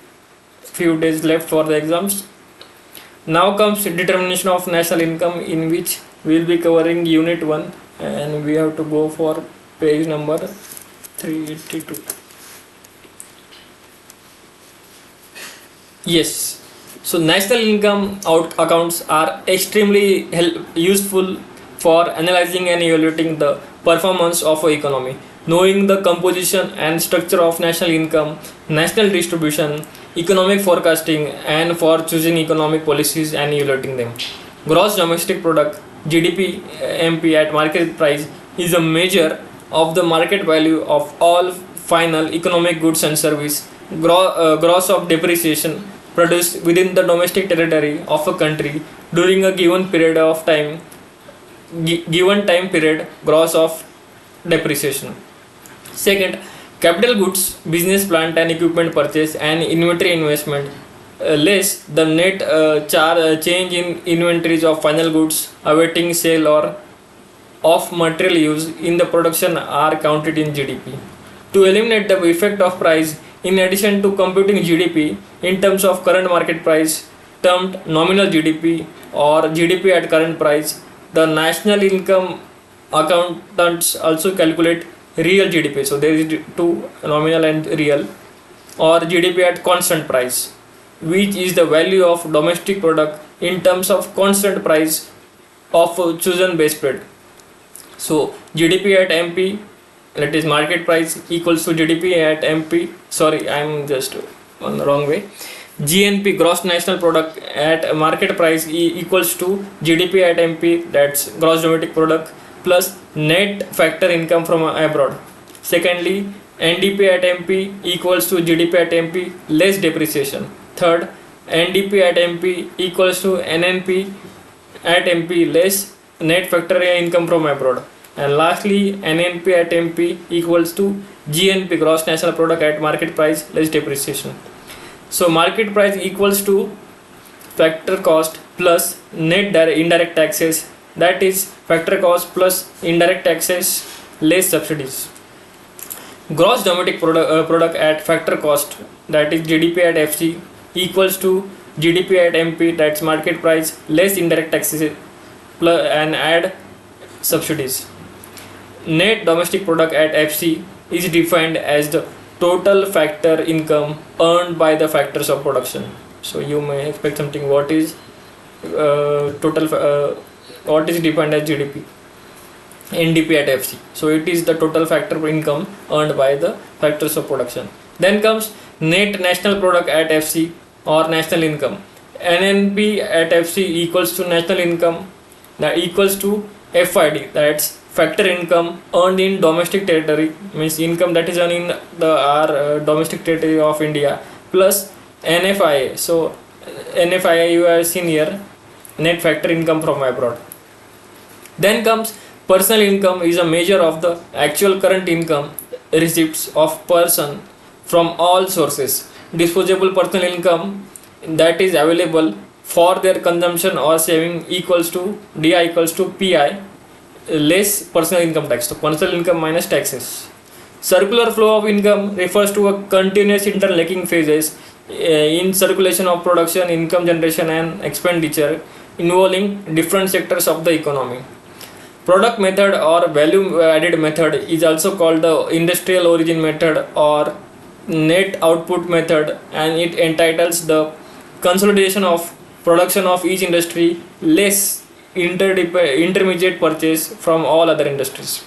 few days left for the exams. Now comes determination of national income, in which we will be covering unit 1, and we have to go for page number 382. Yes, so national income accounts are extremely useful for analyzing and evaluating the performance of an economy. Knowing the composition and structure of national income, national distribution, economic forecasting, and for choosing economic policies and evaluating them. Gross domestic product (GDP) MP at market price is a measure of the market value of all final economic goods and service. Gross of depreciation produced within the domestic territory of a country during a given period of time. Given time period, gross of depreciation. Second, capital goods, business plant and equipment purchase and inventory investment less the net change in inventories of final goods awaiting sale or of material use in the production are counted in GDP. To eliminate the effect of price, in addition to computing GDP in terms of current market price, termed nominal GDP or GDP at current price, the national income accountants also calculate real GDP. So there is two, nominal and real, or GDP at constant price, which is the value of domestic product in terms of constant price of chosen base period. So GDP at MP, that is market price, equals to GDP at MP. Sorry, I'm just on the wrong way. GNP, gross national product at market price, equals to GDP at MP, that's gross domestic product, plus net factor income from abroad. Secondly, NDP at MP equals to GDP at MP less depreciation. Third, NDP at MP equals to NNP at MP less net factor income from abroad. And lastly, NNP at MP equals to GNP, gross national product at market price less depreciation. So market price equals to factor cost plus net indirect taxes, that is factor cost plus indirect taxes less subsidies. Gross domestic product at factor cost, that is GDP at FC, equals to GDP at MP, that's market price less indirect taxes plus and add subsidies. Net domestic product at FC is defined as the total factor income earned by the factors of production. So you may expect something, what is what is defined as GDP? NDP at FC. So it is the total factor income earned by the factors of production. Then comes net national product at FC or national income. NNP at FC equals to national income, that equals to FID, that's factor income earned in domestic territory, means income that is earned in our domestic territory of India, plus NFIA. So NFIA you have seen here, net factor income from abroad. Then comes Personal income is a measure of the actual current income receipts of person from all sources. Disposable personal income that is available for their consumption or saving equals to DI equals to PI less personal income tax. So personal income minus taxes. Circular flow of income refers to a continuous interlinking phases in circulation of production, income generation and expenditure involving different sectors of the economy. Product method or value added method is also called the industrial origin method or net output method, and it entitles the consolidation of production of each industry less intermediate purchase from all other industries.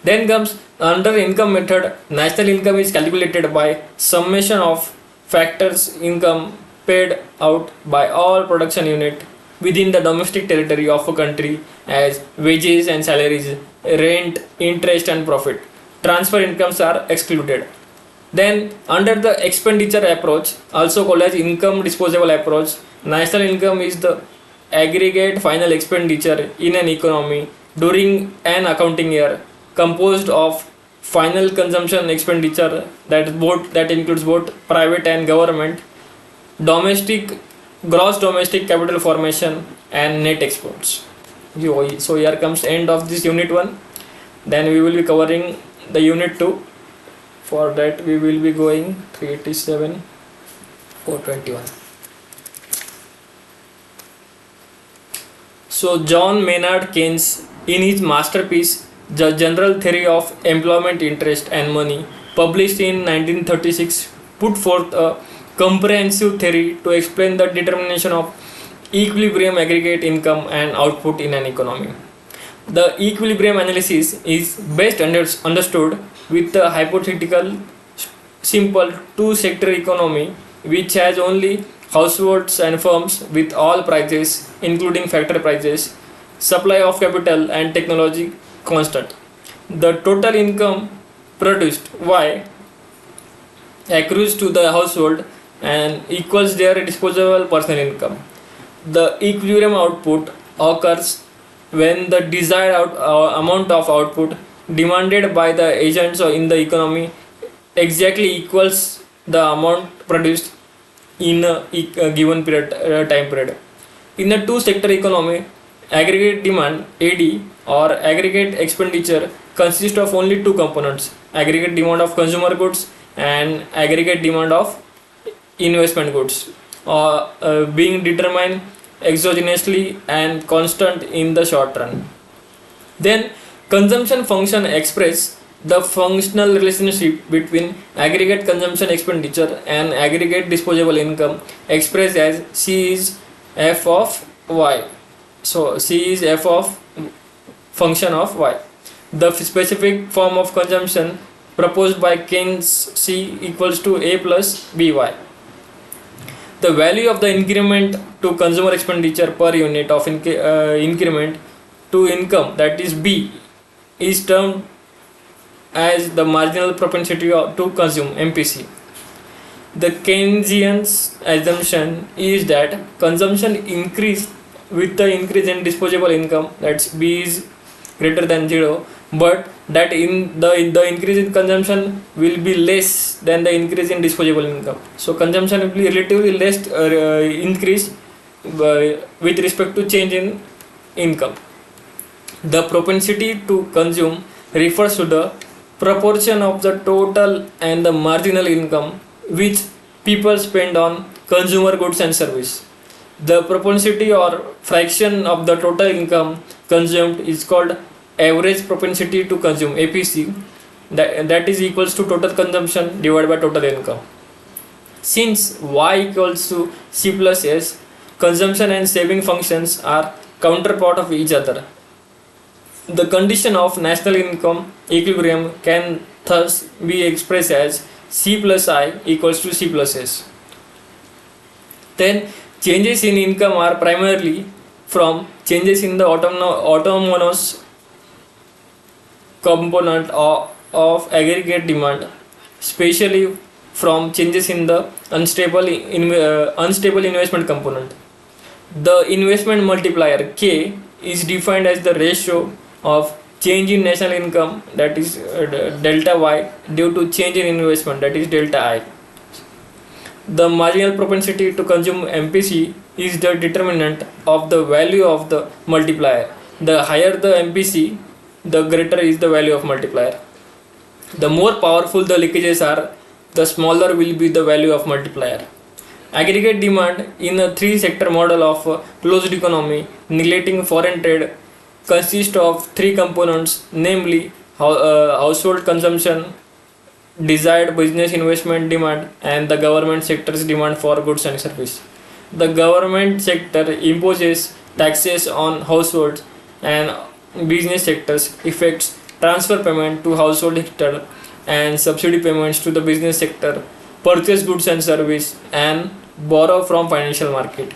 Then comes under income method, national income is calculated by summation of factors income paid out by all production unit within the domestic territory of a country as wages and salaries, rent, interest and profit. Transfer incomes are excluded. Then under the expenditure approach, also called as income disposable approach, national income is the aggregate final expenditure in an economy during an accounting year composed of final consumption expenditure that includes both private and government, domestic gross domestic capital formation and net exports. So here comes end of this unit 1. Then we will be covering the unit 2. For that we will be going 387 421. So John Maynard Keynes in his masterpiece The General Theory of Employment Interest and Money, published in 1936, put forth a comprehensive theory to explain the determination of equilibrium aggregate income and output in an economy. The equilibrium analysis is best understood with the hypothetical simple two-sector economy which has only households and firms with all prices including factor prices, supply of capital and technology constant. The total income produced Y accrues to the household and equals their disposable personal income. The equilibrium output occurs when the desired amount of output demanded by the agents in the economy exactly equals the amount produced in a given time period. In a two-sector economy, aggregate demand AD or aggregate expenditure consists of only two components: aggregate demand of consumer goods and aggregate demand of investment goods, being determined exogenously and constant in the short run. Then consumption function express the functional relationship between aggregate consumption expenditure and aggregate disposable income, expressed as C is f of y. So C is f of function of y. The specific form of consumption proposed by Keynes C equals to a plus by. The value of the increment to consumer expenditure per unit of increment to income, that is B, is termed as the marginal propensity to consume, MPC. The Keynesian assumption is that consumption increase with the increase in disposable income, that's B is greater than 0, but that in the increase in consumption will be less than the increase in disposable income. So consumption will be relatively less increase with respect to change in income. The propensity to consume refers to the proportion of the total and the marginal income which people spend on consumer goods and service. The propensity or fraction of the total income consumed is called average propensity to consume, APC, that is equals to total consumption divided by total income. Since Y equals to C plus S, consumption and saving functions are counterpart of each other. The condition of national income equilibrium can thus be expressed as C plus I equals to C plus S. Then changes in income are primarily from changes in the autonomous component of aggregate demand, especially from changes in the unstable investment component. The investment multiplier K is defined as the ratio of change in national income, that is delta Y, due to change in investment, that is delta I. The marginal propensity to consume MPC is the determinant of the value of the multiplier. The higher the MPC, the greater is the value of multiplier. The more powerful the leakages are, the smaller will be the value of multiplier. Aggregate demand in a three-sector model of closed economy, neglecting foreign trade, consists of three components, namely household consumption, desired business investment demand, and the government sector's demand for goods and services. The government sector imposes taxes on households, and business sectors effects transfer payment to household sector and subsidy payments to the business sector, purchase goods and service, and borrow from financial market.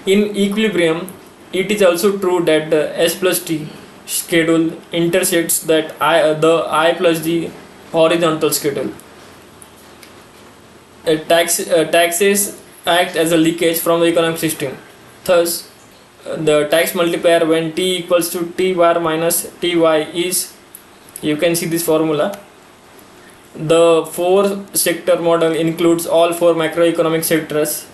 In equilibrium, it is also true that the S plus T schedule intersects the I plus D horizontal schedule. Taxes act as a leakage from the economic system. Thus, the tax multiplier when T equals to T bar minus Ty is, you can see this formula. The four sector model includes all four macroeconomic sectors: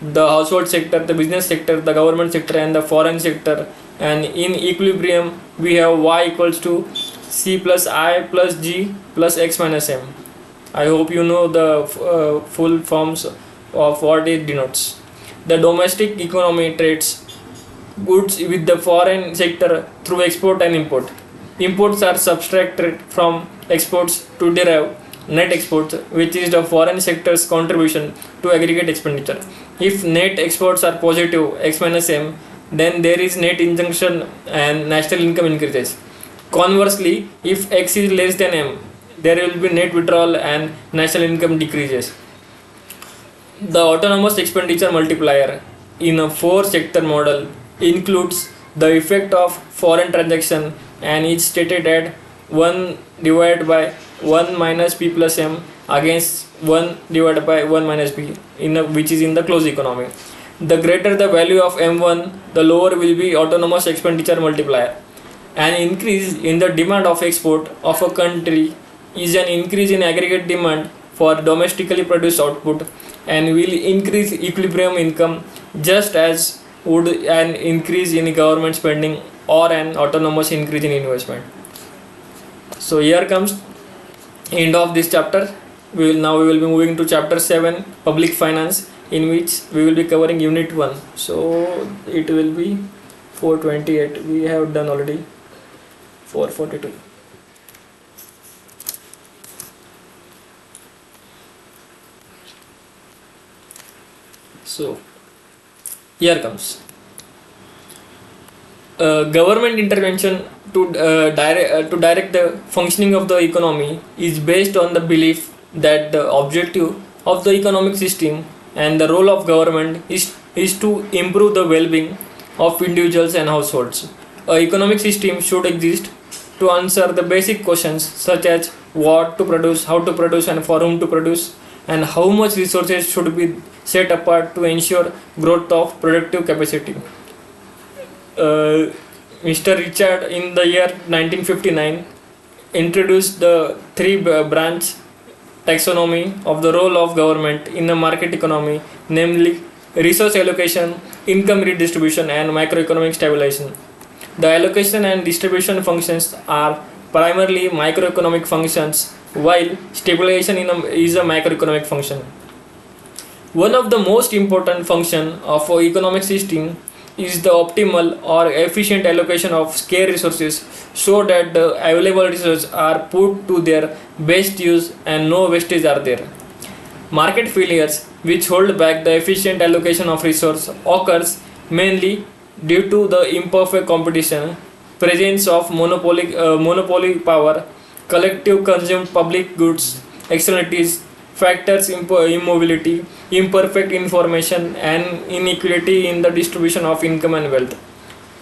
the household sector, the business sector, the government sector, and the foreign sector. And in equilibrium, we have Y equals to C plus I plus G plus X minus M. I hope you know the full forms of what it denotes. The domestic economy trades goods with the foreign sector through export and import. Imports are subtracted from exports to derive net exports, which is the foreign sector's contribution to aggregate expenditure. If net exports are positive, X minus M, then there is net injunction and national income increases. Conversely, if X is less than M, there will be net withdrawal and national income decreases. The autonomous expenditure multiplier in a four sector model includes the effect of foreign transaction and is stated at 1 divided by 1 minus P plus M against 1 divided by 1 minus P, which is in the closed economy. The greater the value of M1, the lower will be autonomous expenditure multiplier. An increase in the demand of export of a country is an increase in aggregate demand for domestically produced output and will increase equilibrium income, just as would an increase in government spending or an autonomous increase in investment. So here comes end of this chapter. We will be moving to chapter 7, public finance, in which we will be covering unit 1. So it will be 428. We have done already 442. So here comes government intervention to direct the functioning of the economy is based on the belief that the objective of the economic system and the role of government is to improve the well-being of individuals and households. An economic system should exist to answer the basic questions such as what to produce, how to produce, and for whom to produce, and how much resources should be set apart to ensure growth of productive capacity. Mr. Richard in the year 1959 introduced the three-branch taxonomy of the role of government in a market economy, namely resource allocation, income redistribution, and macroeconomic stabilization. The allocation and distribution functions are primarily microeconomic functions, while stabilization is a macroeconomic function. One of the most important functions of an economic system is the optimal or efficient allocation of scarce resources so that the available resources are put to their best use and no wastage are there. Market failures which hold back the efficient allocation of resource occurs mainly due to the imperfect competition, presence of monopoly power, collective consumed public goods, externalities, factors immobility, imperfect information, and inequality in the distribution of income and wealth.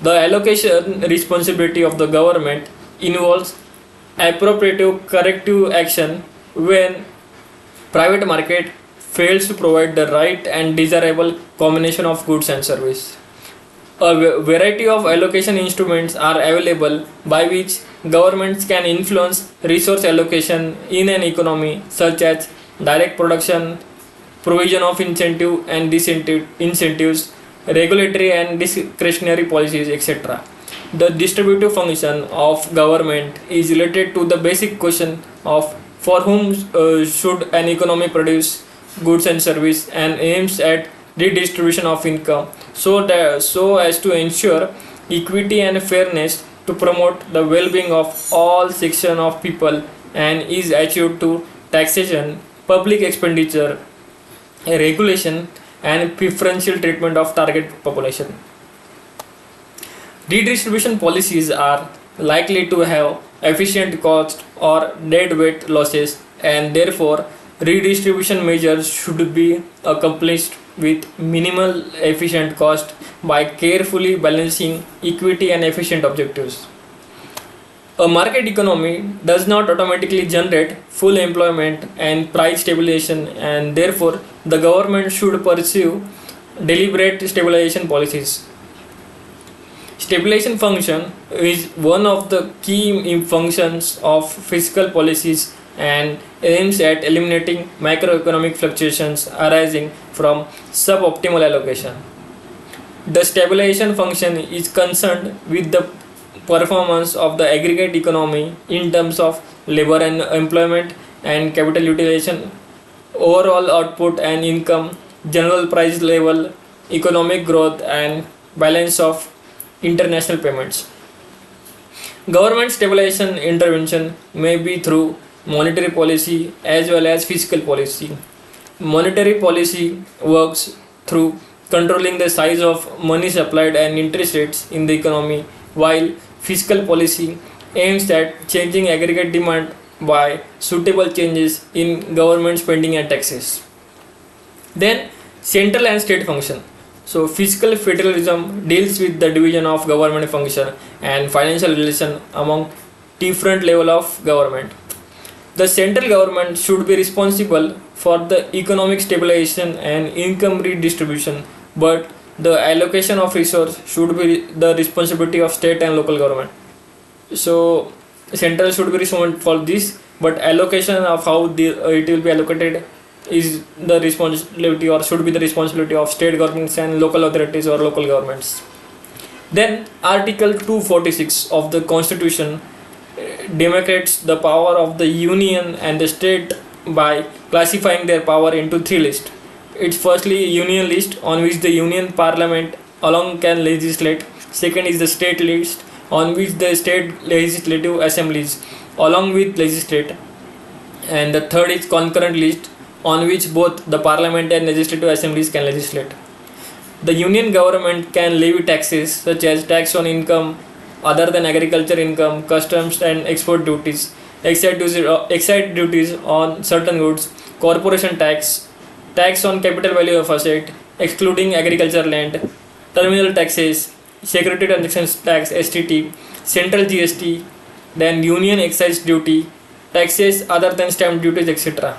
The allocation responsibility of the government involves appropriate corrective action when private market fails to provide the right and desirable combination of goods and service. A variety of allocation instruments are available by which governments can influence resource allocation in an economy, such as direct production, provision of incentive and incentives, regulatory and discretionary policies, etc. The distributive function of government is related to the basic question of for whom should an economy produce goods and service, and aims at redistribution of income so as to ensure equity and fairness, to promote the well-being of all sections of people, and is achieved to taxation, public expenditure, regulation, and preferential treatment of target population. Redistribution policies are likely to have efficient cost or deadweight losses, and therefore redistribution measures should be accomplished with minimal efficient cost by carefully balancing equity and efficient objectives. A market economy does not automatically generate full employment and price stabilization, and therefore the government should pursue deliberate stabilization policies. Stabilization function is one of the key functions of fiscal policies and aims at eliminating macroeconomic fluctuations arising from suboptimal allocation. The stabilization function is concerned with the performance of the aggregate economy in terms of labor and employment and capital utilization, overall output and income, general price level, economic growth, and balance of international payments. Government stabilization intervention may be through monetary policy as well as fiscal policy. Monetary policy works through controlling the size of money supplied and interest rates in the economy, while fiscal policy aims at changing aggregate demand by suitable changes in government spending and taxes. Then, central and state function. So, fiscal federalism deals with the division of government function and financial relation among different level of government. The central government should be responsible for the economic stabilization and income redistribution, but the allocation of resource should be the responsibility of state and local government. So, central should be responsible for this, but allocation of how it will be allocated is the responsibility or should be the responsibility of state governments and local authorities or local governments. Then Article 246 of the Constitution demarcates the power of the union and the state by classifying their power into three lists. It's firstly union list, on which the union parliament alone can legislate. Second is the state list, on which the state legislative assemblies along with legislate. And the third is concurrent list, on which both the parliament and legislative assemblies can legislate. The union government can levy taxes such as tax on income other than agriculture income, customs and export duties, excise duties on certain goods, corporation tax, tax on capital value of asset, excluding agriculture land, terminal taxes, security transaction tax (STT), central GST, then union excise duty, taxes other than stamp duties, etc.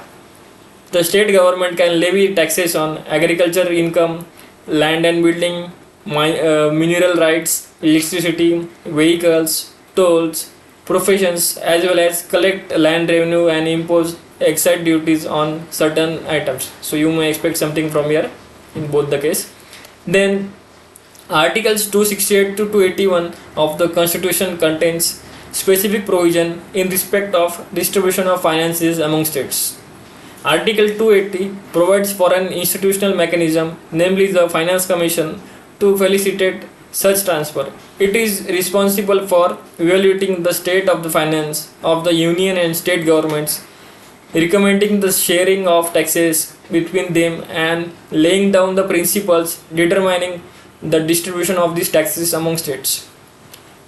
The state government can levy taxes on agriculture income, land and building, mineral rights, electricity, vehicles, tolls, professions, as well as collect land revenue and impose excise duties on certain items. So you may expect something from here in both the case. Then Articles 268 to 281 of the Constitution contains specific provision in respect of distribution of finances among states. Article 280 provides for an institutional mechanism, namely the Finance Commission, to facilitate such transfer. It is responsible for evaluating the state of the finance of the union and state governments, recommending the sharing of taxes between them, and laying down the principles determining the distribution of these taxes among states.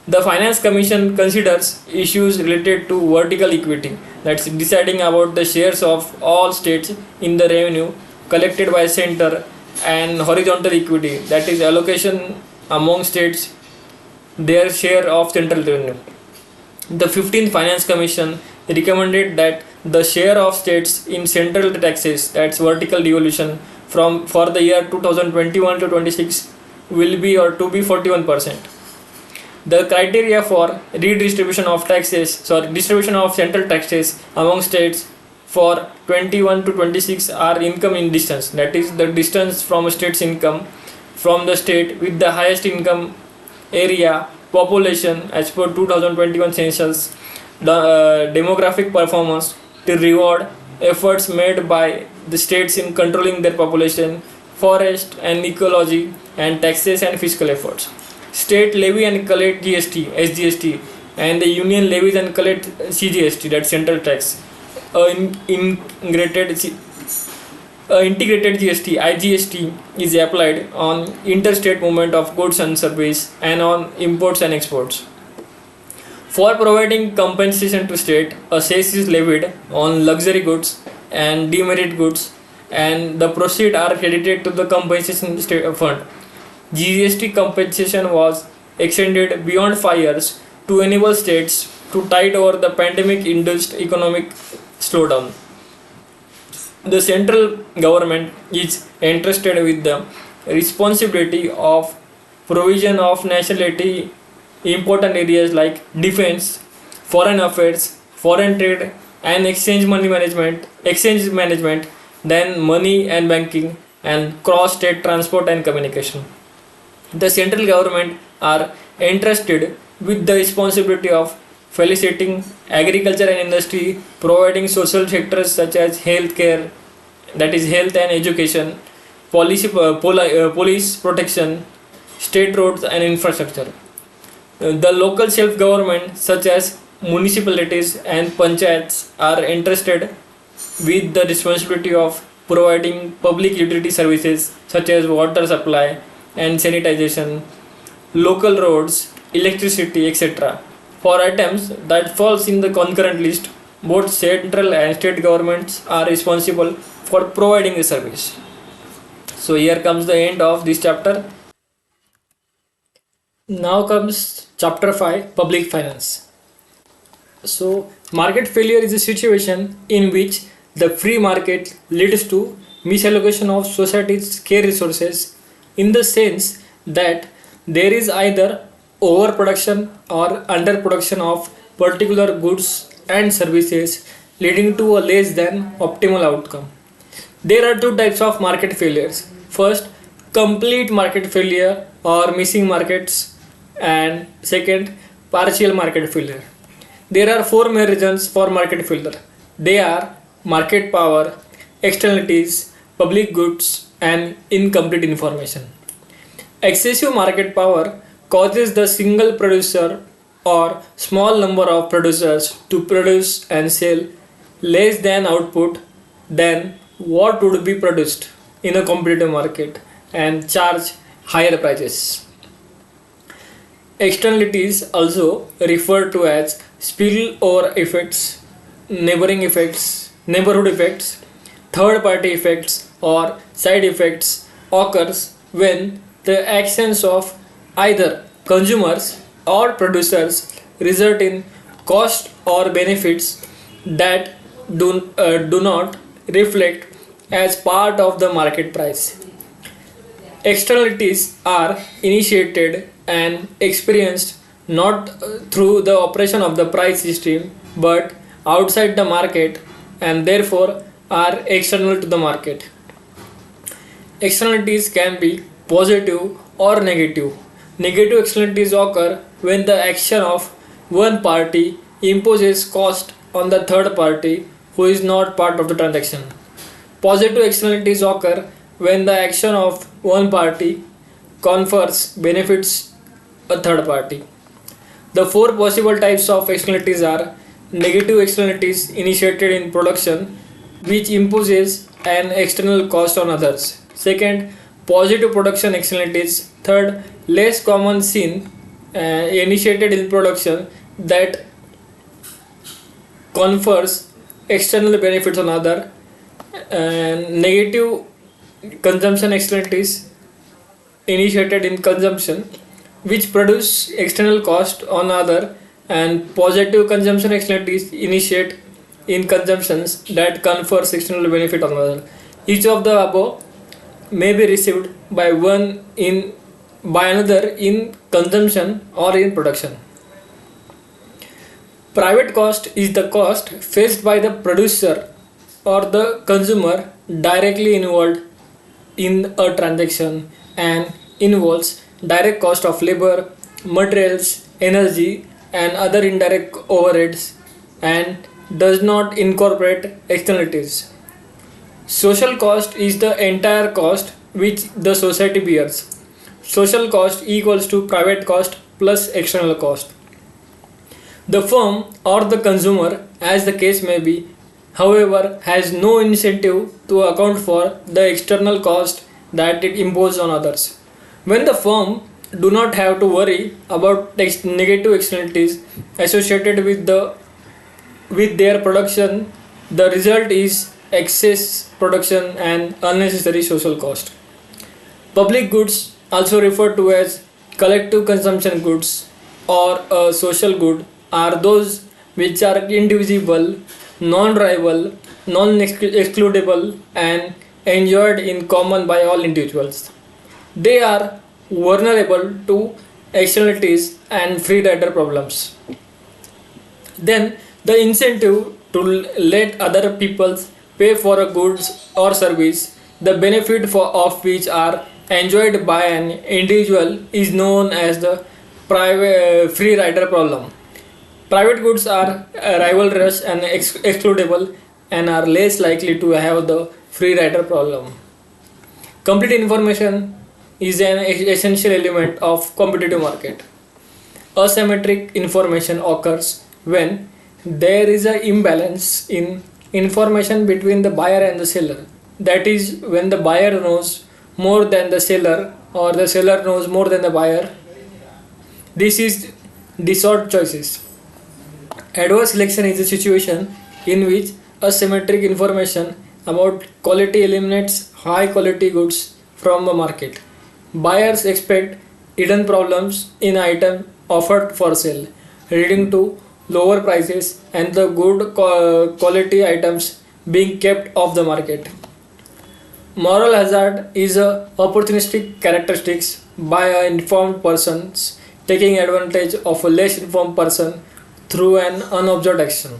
The Finance Commission considers issues related to vertical equity, that's deciding about the shares of all states in the revenue collected by center, and horizontal equity, that is allocation among states their share of central revenue. The 15th Finance Commission recommended that the share of states in central taxes, that's vertical devolution, for the year 2021 to 26 will be or to be 41%. The criteria for redistribution of distribution of central taxes among states for 21 to 26 are income in distance, that is the distance from a state's income from the state with the highest income area population as per 2021 census, the demographic performance to reward efforts made by the states in controlling their population, forest and ecology, and taxes and fiscal efforts. State levy and collect GST, SGST, and the union levies and collect CGST, that's central tax. Integrated GST, IGST, is applied on interstate movement of goods and service and on imports and exports. For providing compensation to state, a cess is levied on luxury goods and demerit goods, and the proceeds are credited to the compensation fund. GST compensation was extended beyond 5 years to enable states to tide over the pandemic-induced economic slowdown. The central government is entrusted with the responsibility of provision of nationality important areas like defense, foreign affairs, foreign trade, and exchange management, then money and banking, and cross-state transport and communication. The central government are entrusted with the responsibility of facilitating agriculture and industry, providing social sectors such as healthcare, that is health and education, police protection, state roads and infrastructure. The local self-government such as municipalities and panchayats are entrusted with the responsibility of providing public utility services such as water supply and sanitization, local roads, electricity, etc. For items that falls in the concurrent list, both central and state governments are responsible for providing the service. So here comes the end of this chapter. Now comes chapter 5, public finance. So market failure is a situation in which the free market leads to misallocation of society's scarce resources, in the sense that there is either overproduction or underproduction of particular goods and services, leading to a less than optimal outcome. There are two types of market failures. First, complete market failure or missing markets, and second, partial market failure. There are four main reasons for market failure. They are market power, externalities, public goods, and incomplete information. Excessive market power causes the single producer or small number of producers to produce and sell less than output than what would be produced in a competitive market and charge higher prices. Externalities, also referred to as spillover effects, neighborhood effects, third party effects, or side effects, occurs when the actions of either consumers or producers result in cost or benefits that do not reflect as part of the market price. Externalities are initiated and experienced not through the operation of the price system but outside the market, and therefore are external to the market. Externalities can be positive or negative. Negative externalities occur when the action of one party imposes cost on the third party who is not part of the transaction. Positive externalities occur when the action of one party confers benefits a third party. The four possible types of externalities are: negative externalities initiated in production, which imposes an external cost on others. Second, positive production externalities. Third, less common seen initiated in production that confers external benefits on other. And negative consumption externalities initiated in consumption, which produce external cost on other, and positive consumption externalities initiate in consumptions that confers external benefit on other. Each of the above may be received by one in by another in consumption or in production. Private cost is the cost faced by the producer or the consumer directly involved in a transaction and involves direct cost of labor, materials, energy, and other indirect overheads and does not incorporate externalities. Social cost is the entire cost which the society bears. Social cost equals to private cost plus external cost. The firm or the consumer, as the case may be, however, has no incentive to account for the external cost that it imposes on others. When the firm do not have to worry about negative externalities associated with their production, the result is excess production and unnecessary social cost. Public goods, also referred to as collective consumption goods or a social good, are those which are indivisible, non-rival, non-excludable, and enjoyed in common by all individuals. They are vulnerable to externalities and free rider problems. Then the incentive to let other people pay for a goods or service, the benefit of which are enjoyed by an individual, is known as the private free rider problem. Private goods are rivalrous and excludable and are less likely to have the free rider problem. Complete information is an essential element of competitive market. Asymmetric information occurs when there is an imbalance in information between the buyer and the seller. That is, when the buyer knows more than the seller or the seller knows more than the buyer. This is dishonest choices. Adverse selection is a situation in which asymmetric information about quality eliminates high quality goods from the market. Buyers expect hidden problems in item offered for sale, leading to lower prices and the good quality items being kept off the market. Moral hazard is a opportunistic characteristics by informed persons taking advantage of a less informed person through an unobserved action.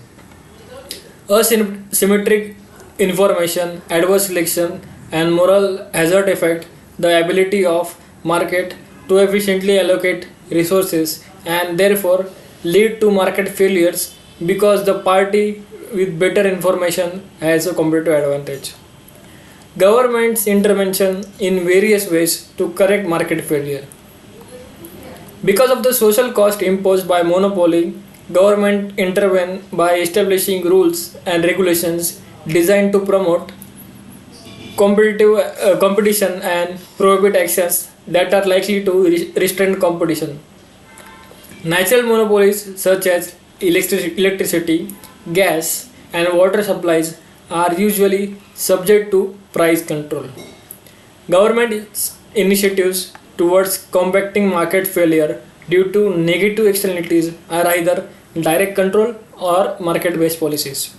Asymmetric information, adverse selection, and moral hazard affect the ability of market to efficiently allocate resources and therefore lead to market failures because the party with better information has a competitive advantage. Government's intervention in various ways to correct market failure. Because of the social cost imposed by monopoly, government intervene by establishing rules and regulations designed to promote competition and prohibit actions that are likely to restrain competition. Natural monopolies such as electricity, gas, and water supplies are usually subject to price control. Government initiatives towards combating market failure due to negative externalities are either direct control or market based policies.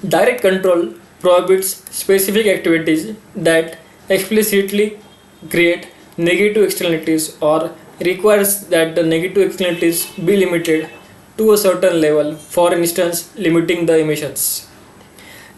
Direct control prohibits specific activities that explicitly create negative externalities or requires that the negative externalities be limited to a certain level, for instance, limiting the emissions.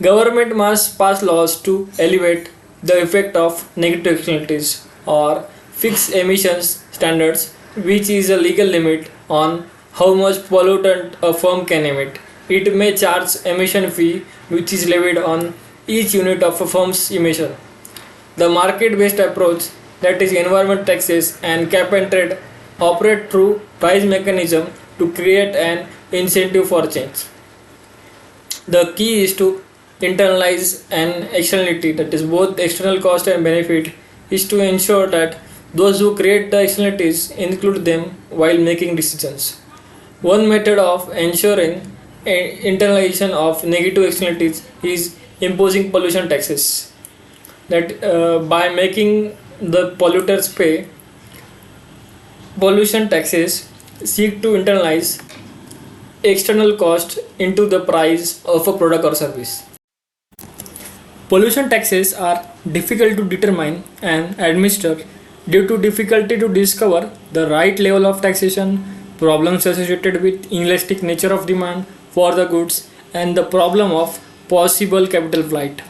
Government must pass laws to elevate the effect of negative externalities or fix emissions standards, which is a legal limit on how much pollutant a firm can emit. It may charge emission fee which is levied on each unit of a firm's emission. The market-based approach, that is environment taxes and cap and trade, operate through price mechanism to create an incentive for change. The key is to internalize an externality, that is both external cost and benefit, is to ensure that those who create the externalities include them while making decisions. One method of ensuring internalization of negative externalities is imposing pollution taxes. That by making the polluters pay, pollution taxes seek to internalize external cost into the price of a product or service. Pollution taxes are difficult to determine and administer due to difficulty to discover the right level of taxation, problems associated with inelastic nature of demand for the goods, and the problem of possible capital flight.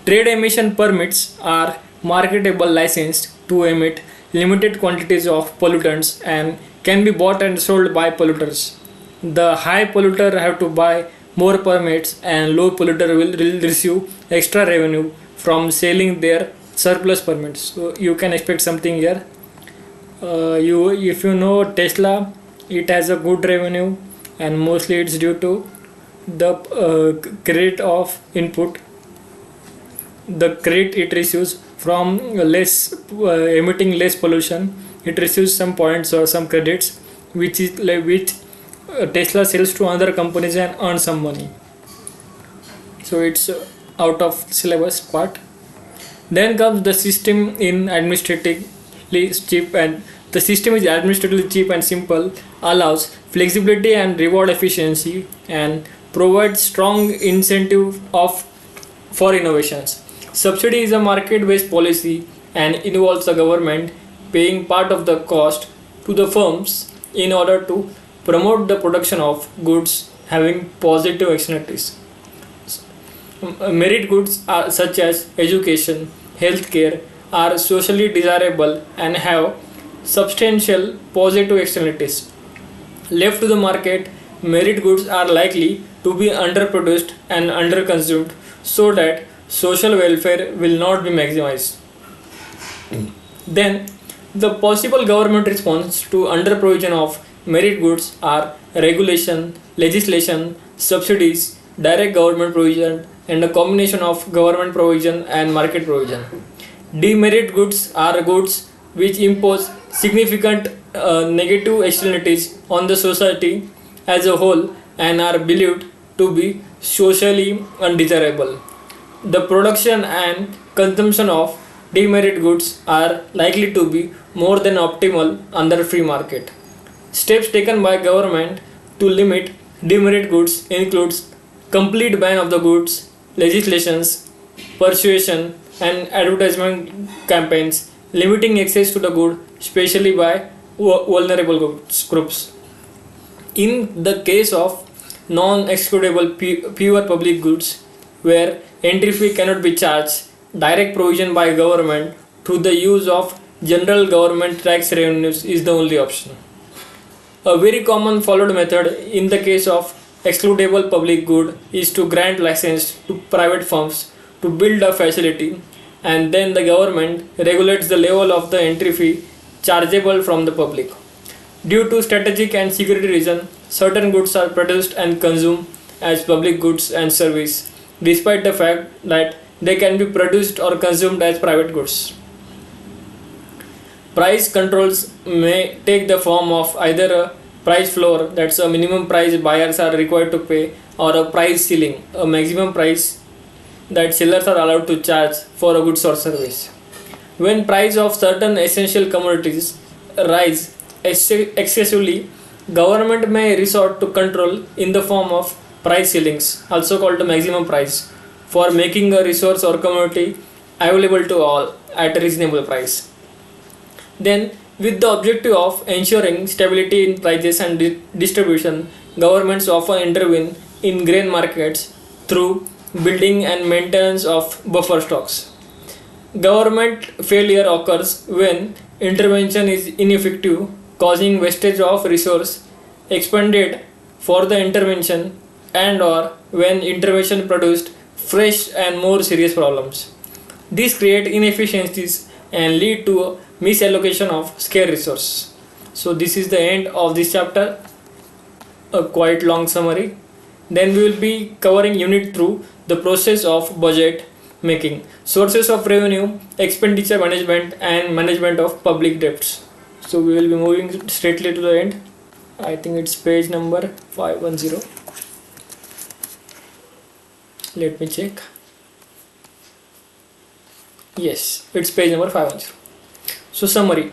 Trade emission permits are marketable licensed to emit limited quantities of pollutants and can be bought and sold by polluters. The high polluter have to buy more permits and low polluter will receive extra revenue from selling their surplus permits. So you can expect something here. You if you know Tesla, it has a good revenue and mostly it's due to the credit of input, the credit it receives from less emitting less pollution. It receives some points or some credits which is which Tesla sells to other companies and earn some money. So it's out of syllabus part. Then comes the system in administratively cheap, and the system is administratively cheap and simple, allows flexibility and reward efficiency, and provides strong incentive of for innovations. Subsidy is a market-based policy and involves the government paying part of the cost to the firms in order to promote the production of goods having positive externalities. Merit goods are such as education, healthcare are socially desirable and have substantial positive externalities. Left to the market, merit goods are likely to be underproduced and underconsumed so that social welfare will not be maximized. Then, the possible government response to underprovision of merit goods are regulation, legislation, subsidies, direct government provision, and a combination of government provision and market provision. Demerit goods are goods which impose significant negative externalities on the society as a whole and are believed to be socially undesirable. The production and consumption of demerit goods are likely to be more than optimal under free market. Steps taken by government to limit demerit goods includes complete ban of the goods, legislations, persuasion and advertisement campaigns limiting access to the good, especially by vulnerable groups. In the case of non-excludable pure public goods, where entry fee cannot be charged, direct provision by government through the use of general government tax revenues is the only option. A very common followed method in the case of excludable public good is to grant license to private firms to build a facility, and then the government regulates the level of the entry fee chargeable from the public. Due to strategic and security reasons, certain goods are produced and consumed as public goods and service, despite the fact that they can be produced or consumed as private goods. Price controls may take the form of either a price floor, that's a minimum price buyers are required to pay, or a price ceiling, a maximum price that sellers are allowed to charge for a goods or service. When price of certain essential commodities rise excessively, government may resort to control in the form of price ceilings, also called the maximum price, for making a resource or commodity available to all at a reasonable price. Then, with the objective of ensuring stability in prices and distribution, governments often intervene in grain markets through building and maintenance of buffer stocks. Government failure occurs when intervention is ineffective, causing wastage of resource expended for the intervention, and or when intervention produced fresh and more serious problems. These create inefficiencies and lead to misallocation of scarce resources. So this is the end of this chapter, a quite long summary. Then we will be covering unit through the process of budget making, sources of revenue, expenditure management and management of public debts. So we will be moving straightly to the end. I think it's page number 510. Let me check. Yes, it's page number 510. So summary.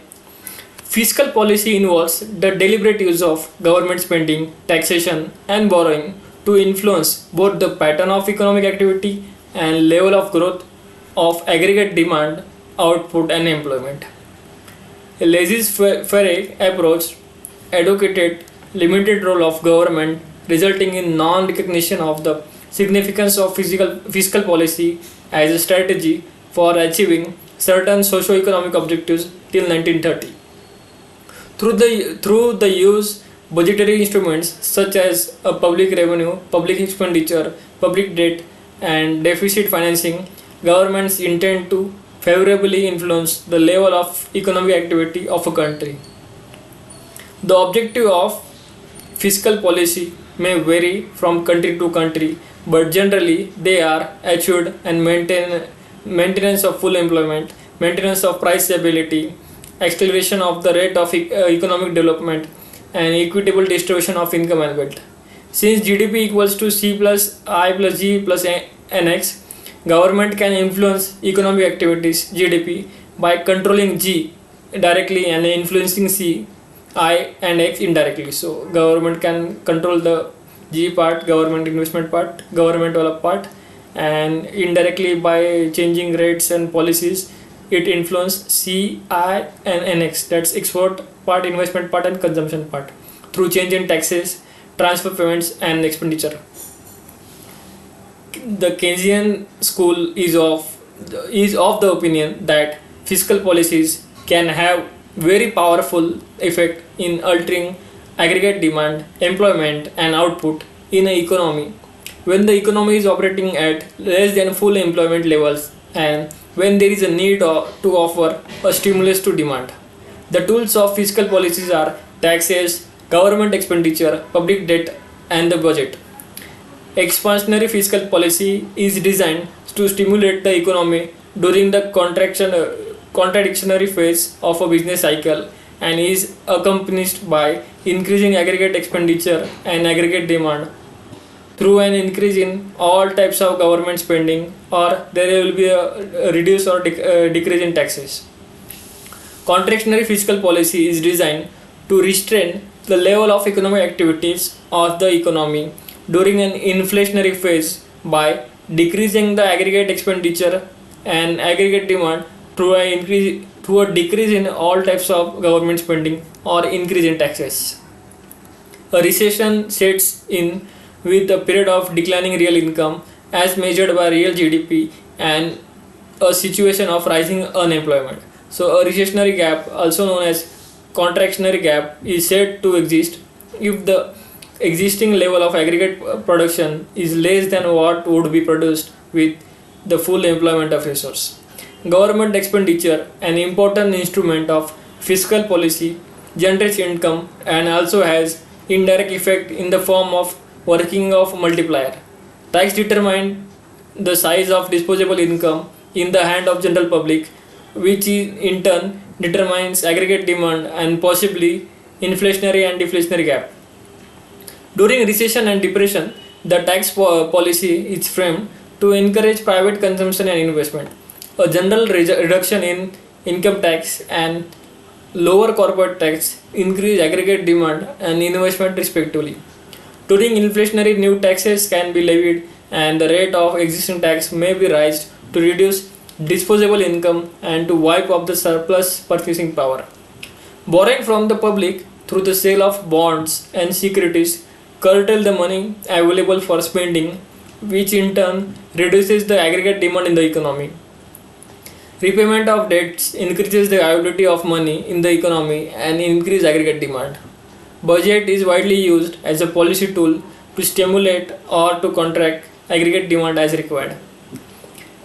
Fiscal policy involves the deliberate use of government spending, taxation and borrowing to influence both the pattern of economic activity and level of growth of aggregate demand, output and employment. A laissez-faire approach advocated limited role of government, resulting in non-recognition of the significance of fiscal policy as a strategy for achieving certain socio-economic objectives till 1930. Through the use budgetary instruments such as a public revenue, public expenditure, public debt, and deficit financing, governments intend to favorably influence the level of economic activity of a country. The objective of fiscal policy may vary from country to country, but generally they are achieved and maintenance of full employment, maintenance of price stability, acceleration of the rate of economic development, and equitable distribution of income and wealth. Since GDP equals to C plus I plus G plus NX, government can influence economic activities GDP by controlling G directly and influencing C, I and X indirectly. So government can control the G part, government investment part, government develop part, and indirectly by changing rates and policies it influence C, I and NX, that's export part, investment part and consumption part, through change in taxes, transfer payments and expenditure. The Keynesian school is of the opinion that fiscal policies can have very powerful effect in altering aggregate demand, employment and output in an economy when the economy is operating at less than full employment levels and when there is a need to offer a stimulus to demand. The tools of fiscal policies are taxes, government expenditure, public debt and the budget. Expansionary fiscal policy is designed to stimulate the economy during the contradictionary phase of a business cycle and is accompanied by increasing aggregate expenditure and aggregate demand through an increase in all types of government spending, or there will be a reduce or decrease in taxes. Contractionary fiscal policy is designed to restrain the level of economic activities of the economy during an inflationary phase by decreasing the aggregate expenditure and aggregate demand through a decrease in all types of government spending or increase in taxes. A recession sets in with a period of declining real income as measured by real GDP and a situation of rising unemployment. So a recessionary gap, also known as contractionary gap, is said to exist if the existing level of aggregate production is less than what would be produced with the full employment of resource. Government expenditure, an important instrument of fiscal policy, generates income and also has indirect effect in the form of working of multiplier. Tax determine the size of disposable income in the hand of general public, which in turn determines aggregate demand and possibly inflationary and deflationary gap. During recession and depression, the tax policy is framed to encourage private consumption and investment. A general reduction in income tax and lower corporate tax increase aggregate demand and investment respectively. During inflationary, new taxes can be levied and the rate of existing tax may be raised to reduce disposable income and to wipe up the surplus purchasing power. Borrowing from the public through the sale of bonds and securities curtail the money available for spending, which in turn reduces the aggregate demand in the economy. Repayment of debts increases the availability of money in the economy and increase aggregate demand. Budget is widely used as a policy tool to stimulate or to contract aggregate demand as required.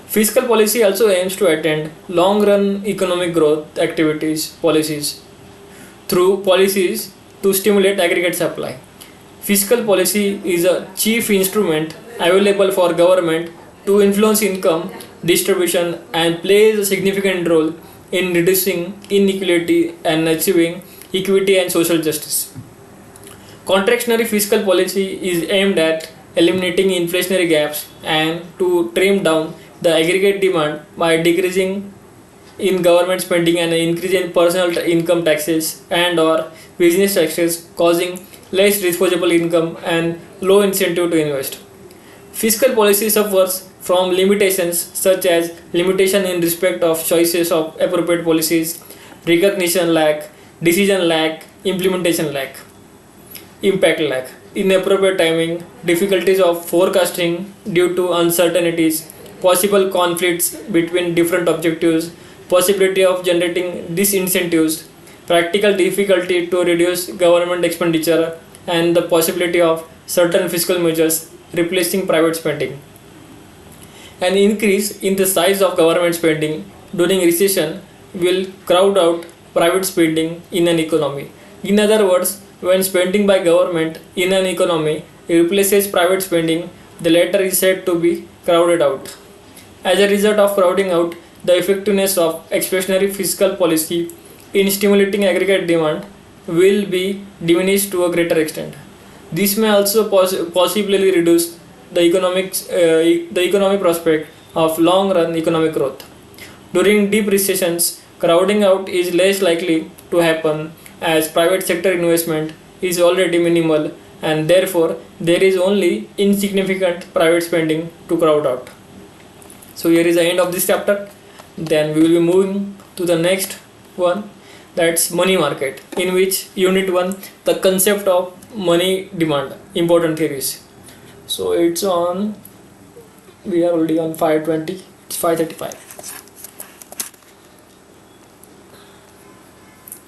Fiscal policy also aims to attend long-run economic growth activities policies through policies to stimulate aggregate supply. Fiscal policy is a chief instrument available for government to influence income distribution and plays a significant role in reducing inequality and achieving equity and social justice. Contractionary fiscal policy is aimed at eliminating inflationary gaps and to trim down the aggregate demand by decreasing in government spending and increase in personal income taxes and or business taxes, causing less disposable income and low incentive to invest. Fiscal policy suffers from limitations such as limitation in respect of choices of appropriate policies, recognition lack, decision lack, implementation lack, impact lack, inappropriate timing, difficulties of forecasting due to uncertainties, possible conflicts between different objectives, possibility of generating disincentives, practical difficulty to reduce government expenditure, and the possibility of certain fiscal measures replacing private spending. An increase in the size of government spending during recession will crowd out private spending in an economy. In other words, when spending by government in an economy replaces private spending, the latter is said to be crowded out. As a result of crowding out, the effectiveness of expansionary fiscal policy in stimulating aggregate demand will be diminished to a greater extent. This may also possibly reduce the economic prospect of long-run economic growth. During deep recessions, crowding out is less likely to happen as private sector investment is already minimal and therefore there is only insignificant private spending to crowd out. So here is the end of this chapter. Then we will be moving to the next one, that's money market, in which unit 1, the concept of money demand, important theories. So it's on, we are already on 520, it's 535.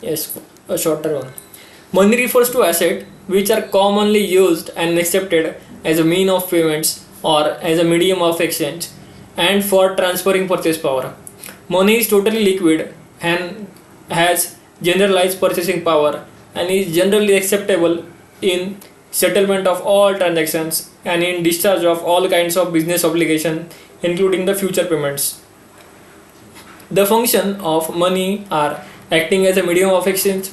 Yes, a shorter one. Money refers to assets which are commonly used and accepted as a mean of payments or as a medium of exchange and for transferring purchase power. Money is totally liquid and has generalized purchasing power and is generally acceptable in settlement of all transactions and in discharge of all kinds of business obligations, including the future payments. The function of money are acting as a medium of exchange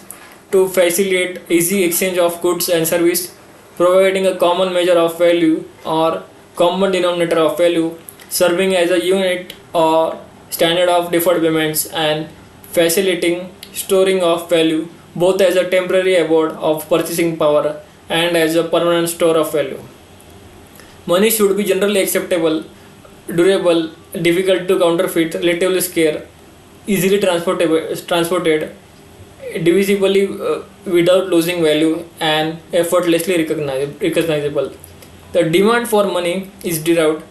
to facilitate easy exchange of goods and service, providing a common measure of value or common denominator of value, serving as a unit or standard of deferred payments, and facilitating storing of value both as a temporary abode of purchasing power and as a permanent store of value. Money should be generally acceptable, durable, difficult to counterfeit, relatively scarce, easily transported, divisibly without losing value, and effortlessly recognizable. The demand for money is derived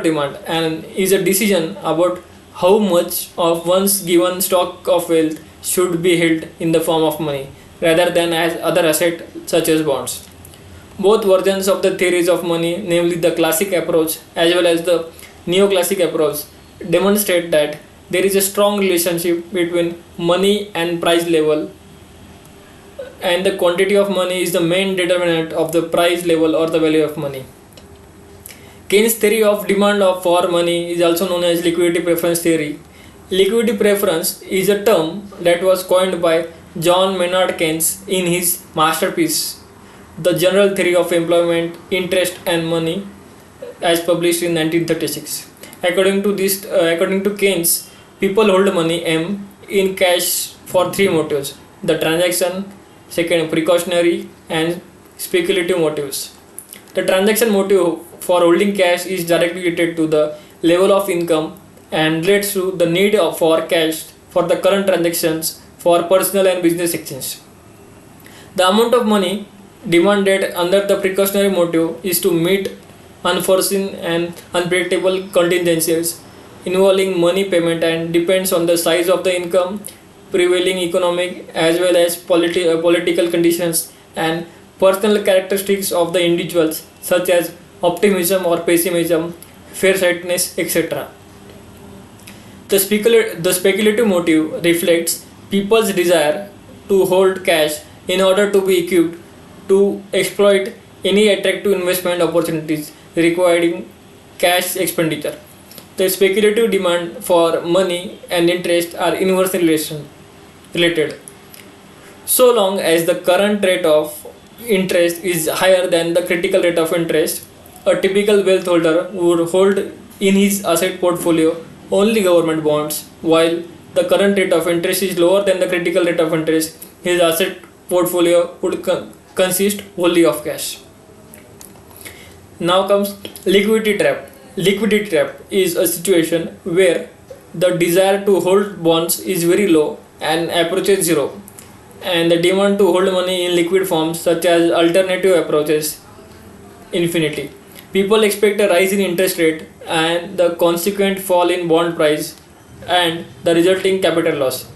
demand and is a decision about how much of one's given stock of wealth should be held in the form of money rather than as other asset such as bonds. Both versions of the theories of money, namely the classic approach as well as the neoclassic approach, demonstrate that there is a strong relationship between money and price level, and the quantity of money is the main determinant of the price level or the value of money. Keynes' theory of demand for money is also known as liquidity preference theory. Liquidity preference is a term that was coined by John Maynard Keynes in his masterpiece, The General Theory of Employment, Interest and Money, as published in 1936. According to Keynes, people hold money M in cash for three motives: the transaction, second precautionary, and speculative motives. The transaction motive for holding cash is directly related to the level of income and relates to the need for cash for the current transactions for personal and business exchange. The amount of money demanded under the precautionary motive is to meet unforeseen and unpredictable contingencies involving money payment and depends on the size of the income, prevailing economic as well as political conditions and personal characteristics of the individuals such as optimism or pessimism, farsightedness, etc. The speculative motive reflects people's desire to hold cash in order to be equipped to exploit any attractive investment opportunities requiring cash expenditure. The speculative demand for money and interest are inversely related. So long as the current rate of interest is higher than the critical rate of interest, a typical wealth holder would hold in his asset portfolio only government bonds, while the current rate of interest is lower than the critical rate of interest, his asset portfolio would consist wholly of cash. Now comes liquidity trap. Liquidity trap is a situation where the desire to hold bonds is very low and approaches zero, and the demand to hold money in liquid forms such as alternative approaches infinity. People expect a rise in interest rate and the consequent fall in bond price and the resulting capital loss.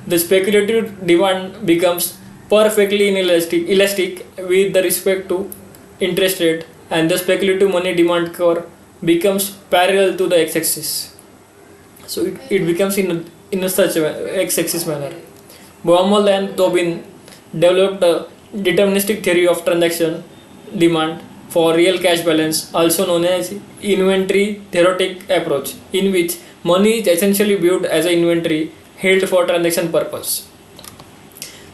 The speculative demand becomes perfectly elastic with the respect to interest rate, and the speculative money demand curve becomes parallel to the x-axis. So it becomes in a such a x-axis manner. Baumol and Tobin developed a deterministic theory of transaction demand for real cash balance, also known as inventory theoretic approach, in which money is essentially viewed as an inventory held for transaction purpose.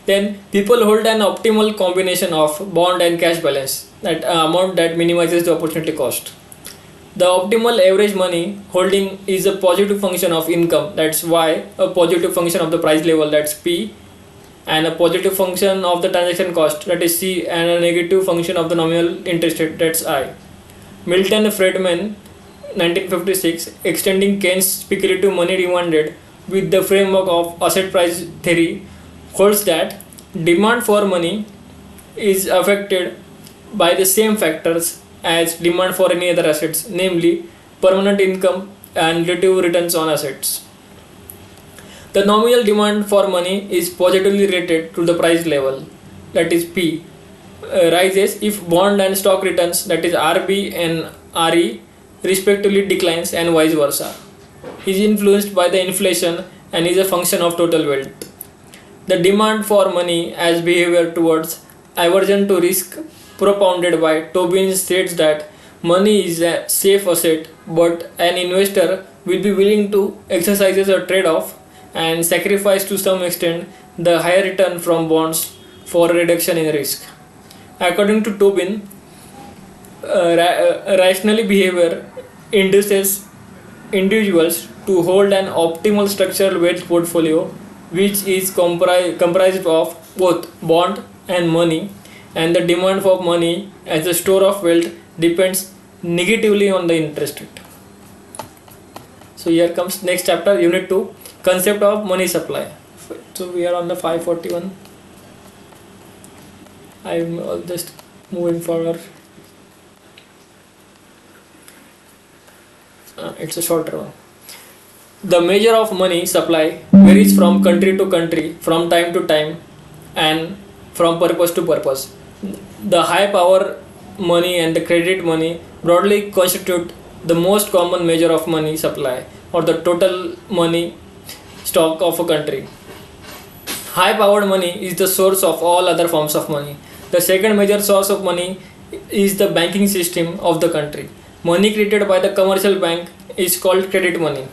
Then people hold an optimal combination of bond and cash balance, that amount that minimizes the opportunity cost. The optimal average money holding is a positive function of income, that's Y, a positive function of the price level, that's P, and a positive function of the transaction cost, that is C, and a negative function of the nominal interest rate, that's I. Milton Friedman, 1956, extending Keynes' speculative money demanded with the framework of asset price theory, holds that demand for money is affected by the same factors as demand for any other assets, namely permanent income and relative returns on assets. The nominal demand for money is positively related to the price level, that is P, rises if bond and stock returns, that is RB and RE, respectively declines, and vice versa. Is influenced by the inflation and is a function of total wealth. The demand for money as behavior towards aversion to risk propounded by Tobin states that money is a safe asset, but an investor will be willing to exercise a trade-off and sacrifice to some extent the higher return from bonds for a reduction in risk. According to Tobin, rationally behavior induces individuals to hold an optimal structural wealth portfolio which is comprised of both bond and money, and the demand for money as a store of wealth depends negatively on the interest rate. So here comes next chapter, unit 2, concept of money supply. So we are on the 541. I'm just moving forward. It's a shorter one. The measure of money supply varies from country to country, from time to time, and from purpose to purpose. The high power money and the credit money broadly constitute the most common measure of money supply, or the total money stock of a country. High powered money is the source of all other forms of money. The second major source of money is the banking system of the country. Money created by the commercial bank is called credit money.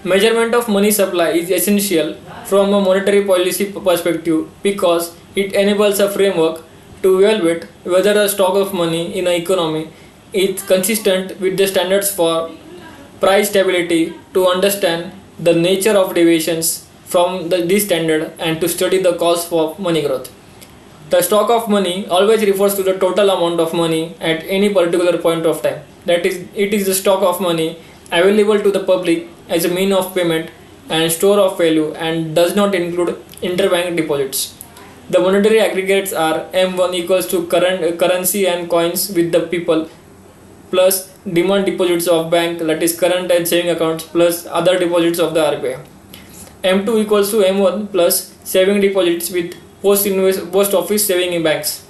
Measurement of money supply is essential from a monetary policy perspective because it enables a framework to evaluate whether a stock of money in an economy is consistent with the standards for price stability, to understand the nature of deviations from this standard, and to study the cause for money growth. The stock of money always refers to the total amount of money at any particular point of time. That is, it is the stock of money available to the public as a mean of payment and store of value, and does not include interbank deposits. The monetary aggregates are M1 equals to currency and coins with the people, plus demand deposits of bank, that is current and saving accounts, plus other deposits of the RBI. M2 equals to M1 plus saving deposits with post office saving in banks.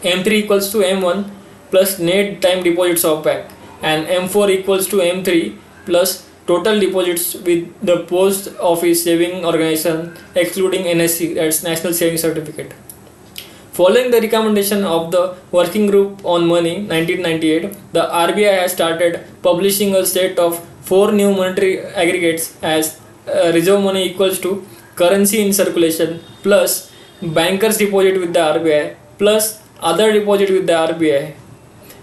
M3 equals to M1 plus net time deposits of bank, and M4 equals to M3 plus total deposits with the post office saving organization excluding NSC, that's National Savings Certificate. Following the recommendation of the Working Group on Money 1998, the RBI has started publishing a set of 4 new monetary aggregates as reserve money equals to currency in circulation plus bankers deposit with the RBI plus other deposit with the RBI.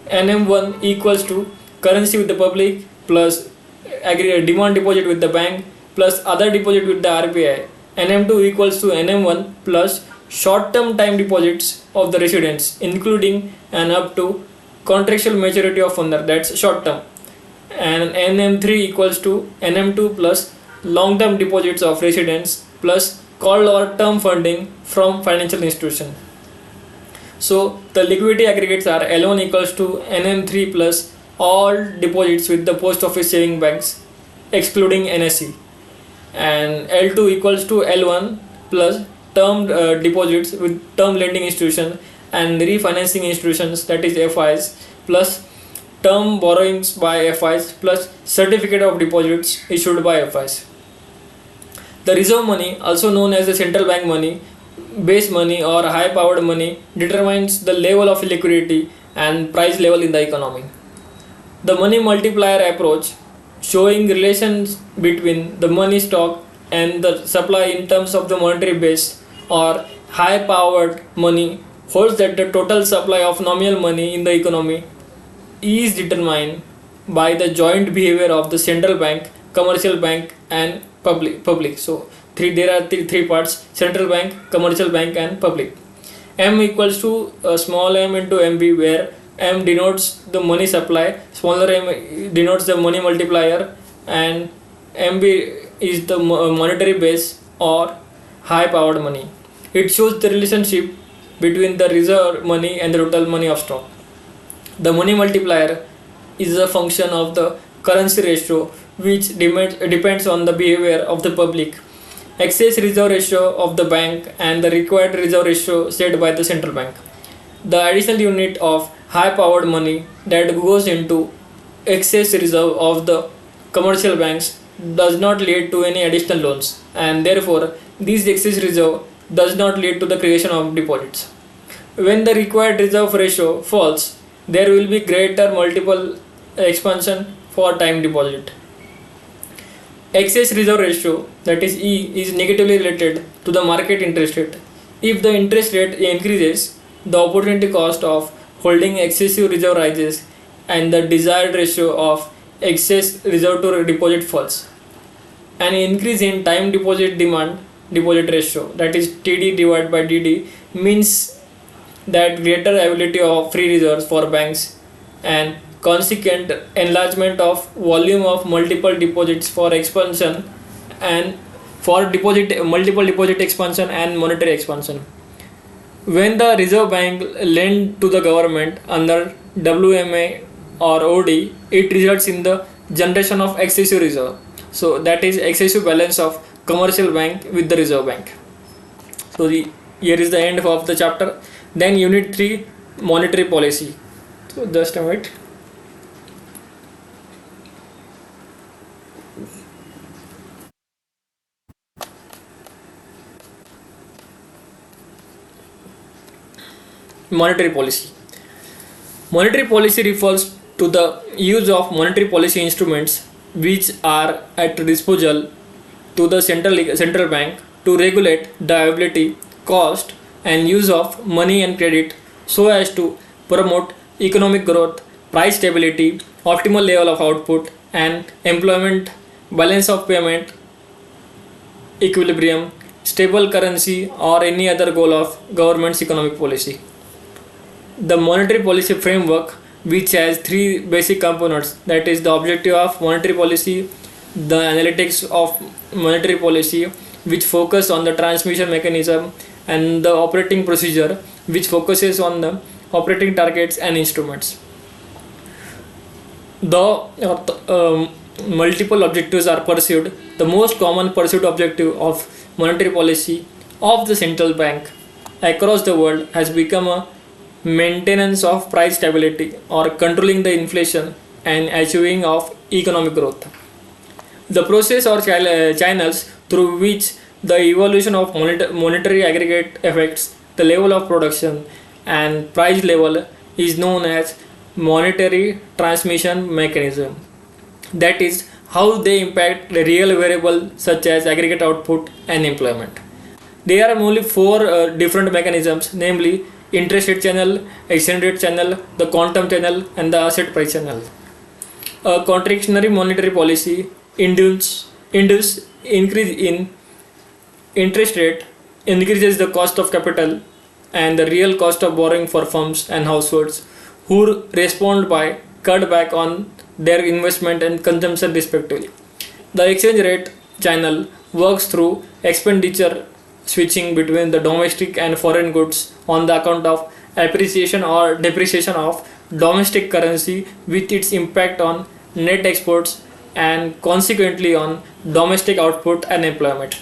NM1 equals to currency with the public plus demand deposit with the bank plus other deposit with the RBI. NM2 equals to NM1 plus short-term time deposits of the residents, including and up to contractual maturity of owner, that's short-term. and NM3 equals to NM2 plus long-term deposits of residents plus call or term funding from financial institution. So the liquidity aggregates are L1 equals to NM3 plus all deposits with the post office saving banks excluding NSE, and L2 equals to L1 plus term deposits with term lending institutions and refinancing institutions, that is FIs, plus term borrowings by FIs plus certificate of deposits issued by FIs. The reserve money, also known as the central bank money, base money or high powered money, determines the level of liquidity and price level in the economy. The money multiplier approach, showing relations between the money stock and the supply in terms of the monetary base or high powered money, holds that the total supply of nominal money in the economy is determined by the joint behavior of the central bank, commercial bank and public. So there are three parts: central bank, commercial bank and public. M equals to small m into MB, where M denotes the money supply, smaller m denotes the money multiplier, and MB is the monetary base or high powered money. It shows the relationship between the reserve money and the total money of stock. The money multiplier is a function of the currency ratio, which depends on the behavior of the public, excess reserve ratio of the bank and the required reserve ratio set by the central bank. The additional unit of high powered money that goes into excess reserve of the commercial banks does not lead to any additional loans, and therefore this excess reserve does not lead to the creation of deposits. When the required reserve ratio falls, there will be greater multiple expansion for time deposit. Excess reserve ratio, that is E, is negatively related to the market interest rate. If the interest rate increases, the opportunity cost of holding excessive reserve rises and the desired ratio of excess reserve to deposit falls. An increase in time deposit demand deposit ratio, that is TD divided by DD, means that greater availability of free reserves for banks and consequent enlargement of volume of multiple deposits for expansion and for multiple deposit expansion and monetary expansion. When the Reserve Bank lend to the government under WMA or OD, it results in the generation of excessive reserve. So that is excessive balance of commercial bank with the Reserve Bank. So here is the end of the chapter. Then unit 3, monetary policy. So just a minute. Monetary policy. Monetary policy refers to the use of monetary policy instruments which are at disposal to the central bank to regulate the availability, cost and use of money and credit so as to promote economic growth, price stability, optimal level of output and employment, balance of payment, equilibrium, stable currency or any other goal of government's economic policy. The monetary policy framework, which has three basic components, that is the objective of monetary policy, the analytics of monetary policy which focus on the transmission mechanism, and the operating procedure which focuses on the operating targets and instruments. The multiple objectives are pursued. The most common pursued objective of monetary policy of the central bank across the world has become a maintenance of price stability or controlling the inflation and achieving of economic growth. The process or channels through which the evolution of monetary aggregate affects the level of production and price level is known as monetary transmission mechanism. That is how they impact the real variable such as aggregate output and employment. There are only four different mechanisms, namely interest rate channel, exchange rate channel, the quantum channel and the asset price channel. A contractionary monetary policy induce increase in interest rate increases the cost of capital and the real cost of borrowing for firms and households who respond by cut back on their investment and consumption respectively. The exchange rate channel works through expenditure switching between the domestic and foreign goods on the account of appreciation or depreciation of domestic currency, with its impact on net exports and consequently on domestic output and employment.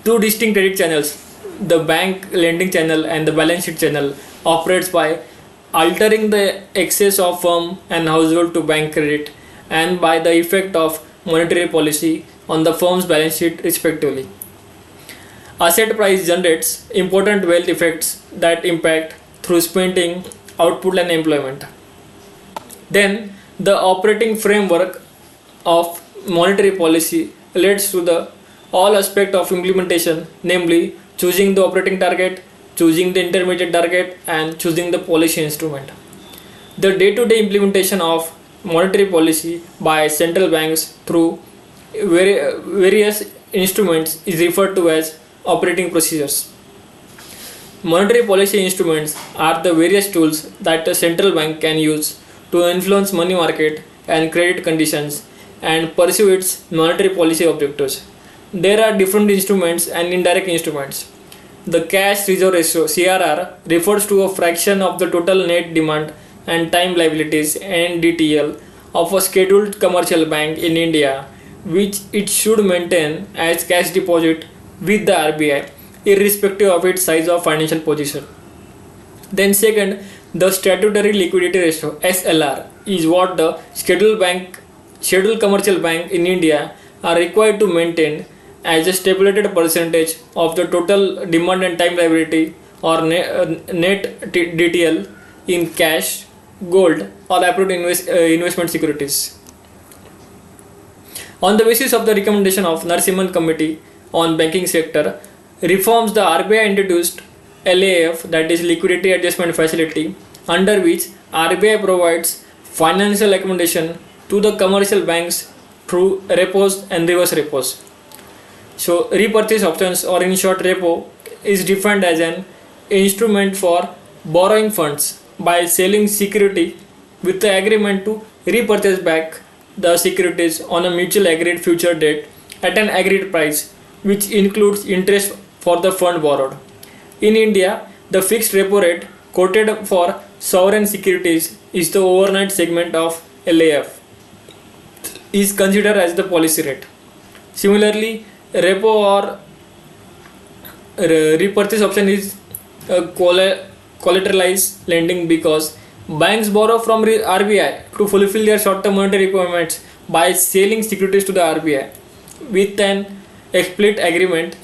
Two distinct credit channels, the bank lending channel and the balance sheet channel, operates by altering the access of firm and household to bank credit and by the effect of monetary policy on the firm's balance sheet respectively. Asset price generates important wealth effects that impact through spending, output and employment. Then the operating framework of monetary policy relates to the all aspect of implementation, namely choosing the operating target, choosing the intermediate target and choosing the policy instrument. The day-to-day implementation of monetary policy by central banks through various instruments is referred to as operating procedures. Monetary policy instruments are the various tools that a central bank can use to influence money market and credit conditions and pursue its monetary policy objectives. There are different instruments and indirect instruments. The cash reserve ratio (CRR) refers to a fraction of the total net demand and time liabilities (NDTL) of a scheduled commercial bank in India, which it should maintain as cash deposit with the RBI, irrespective of its size or financial position. Then second, the statutory liquidity ratio (SLR) is what the scheduled commercial bank in India are required to maintain as a stipulated percentage of the total demand and time liability or net DTL in cash, gold or approved investment securities. On the basis of the recommendation of Narasimhan Committee on Banking Sector reforms, the RBI introduced LAF, that is Liquidity Adjustment Facility, under which RBI provides financial accommodation to the commercial banks through repos and reverse repos. So repurchase options, or in short repo, is defined as an instrument for borrowing funds by selling security with the agreement to repurchase back the securities on a mutual agreed future date at an agreed price, which includes interest for the fund borrowed. In India, the fixed repo rate quoted for sovereign securities is the overnight segment of LAF is considered as the policy rate. Similarly, repo or repurchase option is collateralized lending because banks borrow from RBI to fulfill their short-term monetary requirements by selling securities to the RBI with an explicit agreement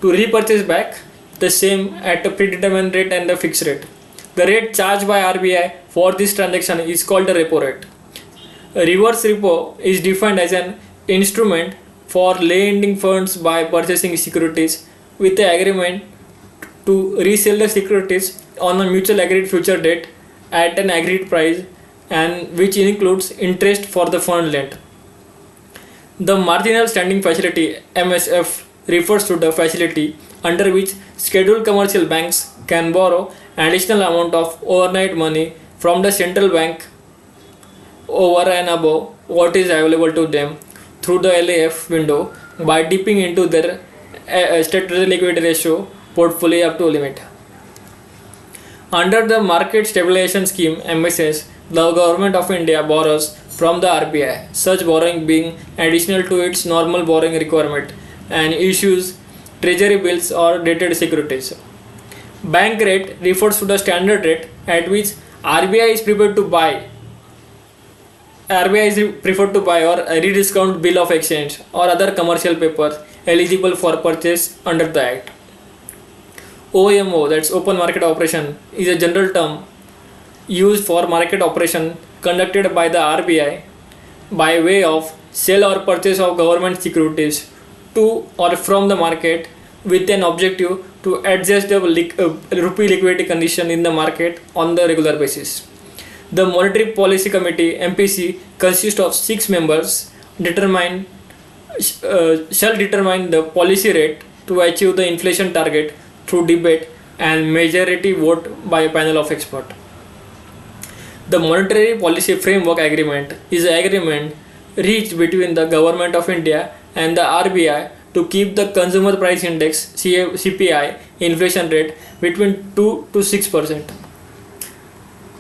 to repurchase back the same at a predetermined rate and a fixed rate. The rate charged by RBI for this transaction is called the repo rate. A reverse repo is defined as an instrument for lending funds by purchasing securities with the agreement to resell the securities on a mutual agreed future date at an agreed price, and which includes interest for the fund lent. The marginal standing facility (MSF) refers to the facility under which scheduled commercial banks can borrow additional amount of overnight money from the central bank over and above what is available to them through the LAF window by dipping into their statutory liquidity ratio portfolio up to a limit. Under the Market Stabilization Scheme (MSS), the Government of India borrows from the RBI, such borrowing being additional to its normal borrowing requirement, and issues treasury bills or dated securities. Bank rate refers to the standard rate at which RBI is preferred to buy or a rediscount bill of exchange or other commercial papers eligible for purchase under the Act. OMO, that's open market operation, is a general term used for market operation conducted by the RBI by way of sale or purchase of government securities to or from the market with an objective to adjust the rupee liquidity condition in the market on the regular basis. The Monetary Policy Committee (MPC) consists of 6 members shall determine the policy rate to achieve the inflation target through debate and majority vote by a panel of experts. The Monetary Policy Framework Agreement is an agreement reached between the Government of India and the RBI to keep the Consumer Price Index CPI inflation rate between 2 to 6%.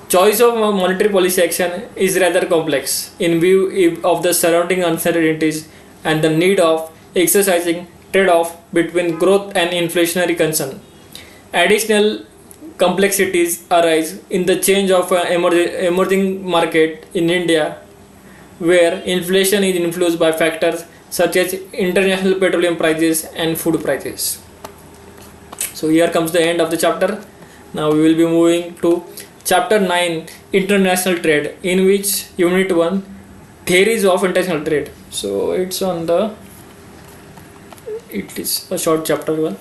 Choice of monetary policy action is rather complex in view of the surrounding uncertainties and the need of exercising trade-off between growth and inflationary concern. Additional complexities arise in the change of emerging market in India, where inflation is influenced by factors such as international petroleum prices and food prices. So here comes the end of the chapter. Now we will be moving to chapter 9, international trade, in which unit 1, theories of international trade. So it is a short chapter 1.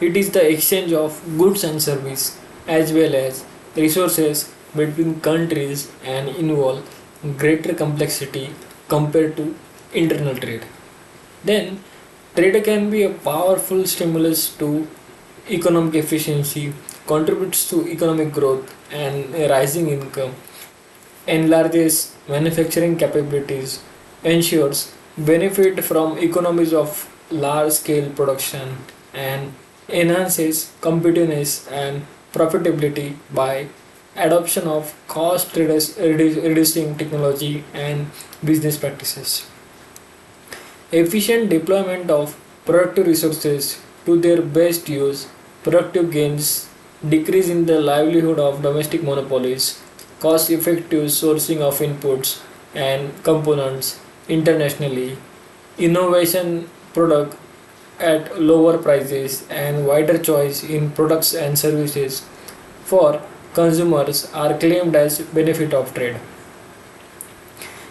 It is the exchange of goods and service as well as resources between countries and involve greater complexity compared to internal trade. Then trade can be a powerful stimulus to economic efficiency, contributes to economic growth and rising income, enlarges manufacturing capabilities, ensures benefit from economies of large scale production, and enhances competitiveness and profitability by adoption of cost reducing technology and business practices. Efficient deployment of productive resources to their best use, productive gains, decrease in the livelihood of domestic monopolies, cost effective sourcing of inputs and components internationally, innovation product at lower prices, and wider choice in products and services for consumers are claimed as benefit of trade.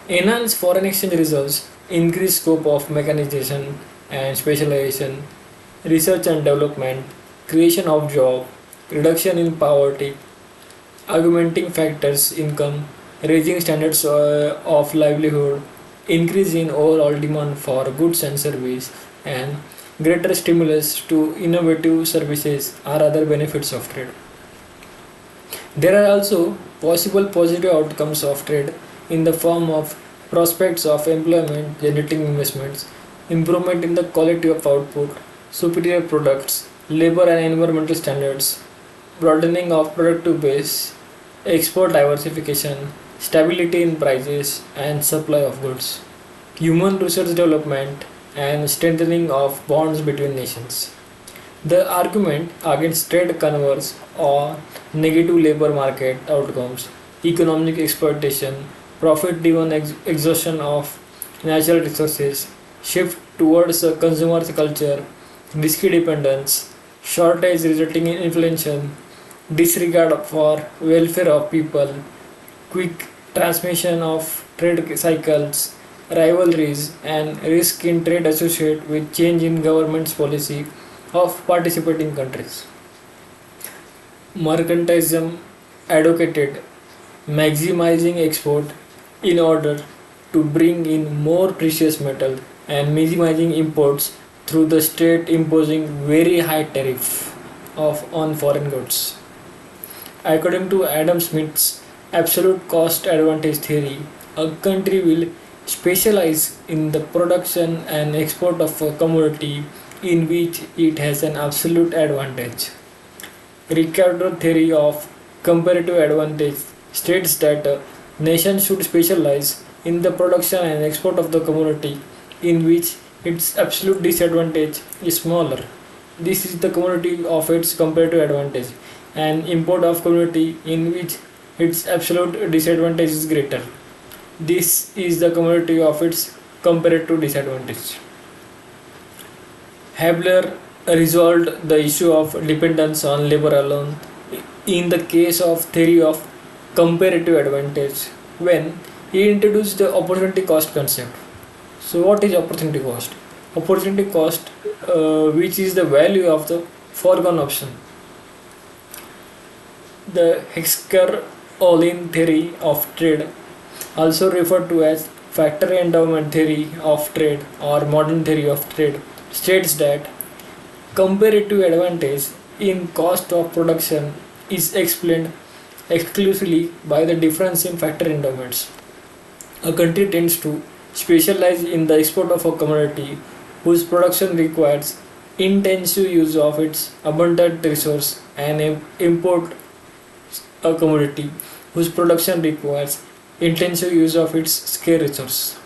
Enhance foreign exchange results, increase scope of mechanization and specialization, research and development, creation of job, reduction in poverty, augmenting factors income, raising standards of livelihood, increase in overall demand for goods and service, and greater stimulus to innovative services are other benefits of trade. There are also possible positive outcomes of trade in the form of prospects of employment generating investments, improvement in the quality of output, superior products, labor and environmental standards, broadening of productive base, export diversification, stability in prices and supply of goods, human resource development, and strengthening of bonds between nations. The argument against trade converges on negative labor market outcomes, economic exploitation, profit driven exhaustion of natural resources, shift towards a consumer culture, risky dependence, shortage resulting in inflation, disregard for welfare of people, quick transmission of trade cycles, rivalries, and risk in trade associated with change in government's policy of participating countries. Mercantilism advocated maximizing export in order to bring in more precious metal and minimizing imports through the state imposing very high tariff on foreign goods. According to Adam Smith's absolute cost advantage theory, a country will specialize in the production and export of a commodity in which it has an absolute advantage. Ricardo theory of comparative advantage states that a nation should specialize in the production and export of the commodity in which its absolute disadvantage is smaller. This is the commodity of its comparative advantage, and import of commodity in which its absolute disadvantage is greater. This is the commodity of its comparative disadvantage. Habler resolved the issue of dependence on labor alone in the case of theory of comparative advantage when he introduced the opportunity cost concept. So what is opportunity cost? Opportunity cost, which is the value of the foregone option. The Hexker-Ohlin theory of trade, also referred to as factory endowment theory of trade or modern theory of trade, states that comparative advantage in cost of production is explained exclusively by the difference in factor endowments. A country tends to specialize in the export of a commodity whose production requires intensive use of its abundant resource and import a commodity whose production requires intensive use of its scarce resource.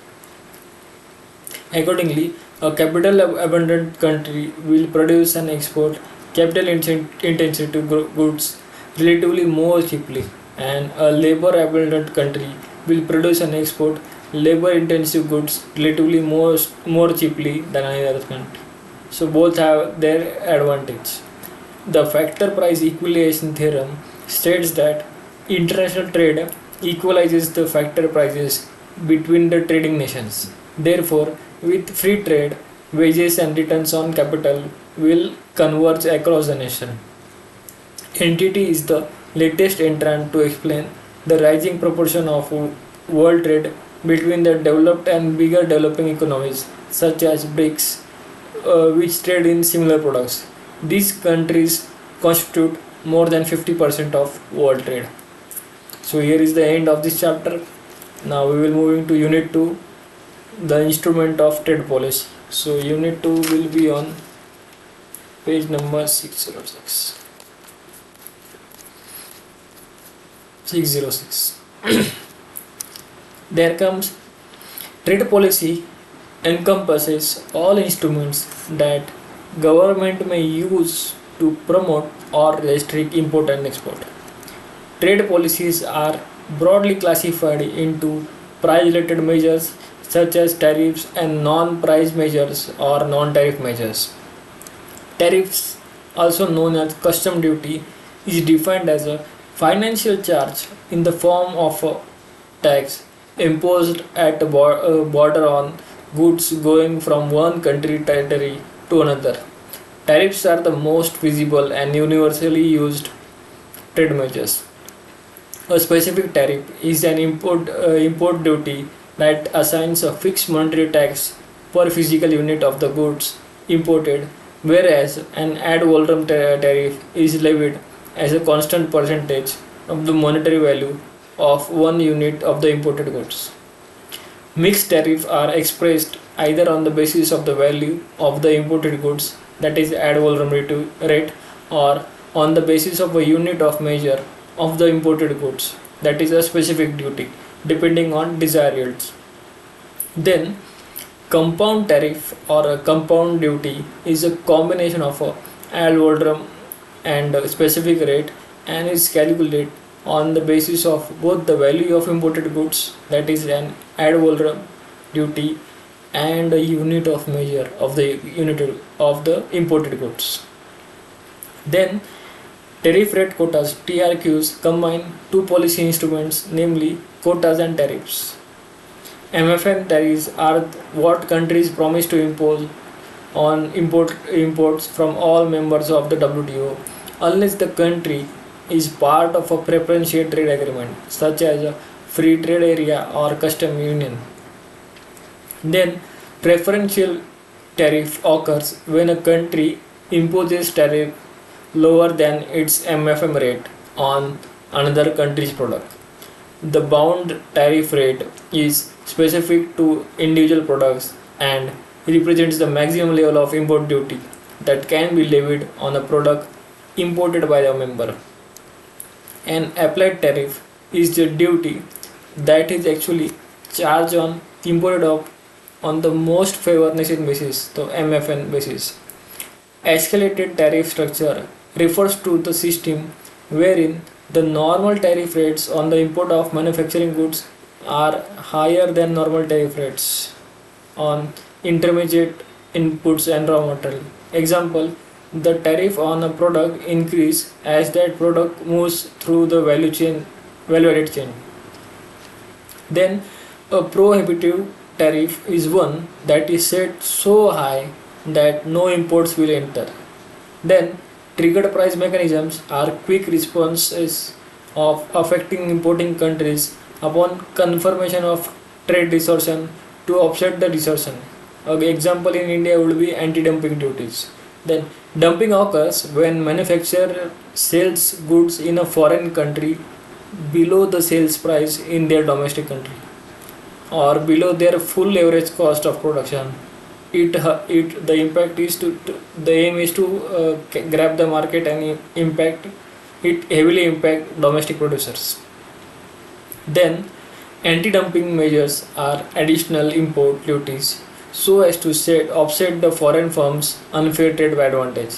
Accordingly, a capital abundant country will produce and export capital intensive goods relatively more cheaply, and a labor abundant country will produce and export labor intensive goods relatively more cheaply than any other country. So both have their advantage. The factor price equalization theorem states that international trade equalizes the factor prices between the trading nations. Therefore, with free trade, wages and returns on capital will converge across the nation. Entity is the latest entrant to explain the rising proportion of world trade between the developed and bigger developing economies such as BRICS, which trade in similar products. These countries constitute more than 50% of world trade. So here is the end of this chapter. Now we will move into unit 2, the instrument of trade policy. So unit 2 will be on page number 606. There comes trade policy encompasses all instruments that government may use to promote or restrict import and export. Trade policies are broadly classified into price-related measures such as tariffs and non-price measures or non-tariff measures. Tariffs, also known as custom duty, is defined as a financial charge in the form of a tax imposed at a border on goods going from one country territory to another. Tariffs are the most visible and universally used trade measures. A specific tariff is an import duty that assigns a fixed monetary tax per physical unit of the goods imported, whereas an ad valorem tariff is levied as a constant percentage of the monetary value of one unit of the imported goods. Mixed tariffs are expressed either on the basis of the value of the imported goods, that is ad valorem rate, or on the basis of a unit of measure of the imported goods, that is a specific duty, depending on desired yields. Then compound tariff or a compound duty is a combination of a ad valorem and a specific rate, and is calculated on the basis of both the value of imported goods, that is an ad valorem duty, and a unit of measure of the imported goods. Then tariff rate quotas, TRQs, combine two policy instruments, namely quotas and tariffs. MFN tariffs are what countries promise to impose on imports from all members of the WTO, unless the country is part of a preferential trade agreement such as a free trade area or custom union. Then preferential tariff occurs when a country imposes tariff lower than its MFN rate on another country's product. The bound tariff rate is specific to individual products and represents the maximum level of import duty that can be levied on a product imported by the member. An applied tariff is the duty that is actually charged on imported on the most favored nation basis, the MFN basis. Escalated tariff structure refers to the system wherein the normal tariff rates on the import of manufacturing goods are higher than normal tariff rates on intermediate inputs and raw material. Example, the tariff on a product increase as that product moves through the value-added chain. Then a prohibitive tariff is one that is set so high that no imports will enter. Then triggered price mechanisms are quick responses of affecting importing countries upon confirmation of trade distortion to offset the distortion. An example in India would be anti-dumping duties. Then dumping occurs when manufacturer sells goods in a foreign country below the sales price in their domestic country or below their full average cost of production. It the impact is to the aim is to grab the market and impact it heavily impact domestic producers. Then anti-dumping measures are additional import duties so as to offset the foreign firms' unfair trade advantage.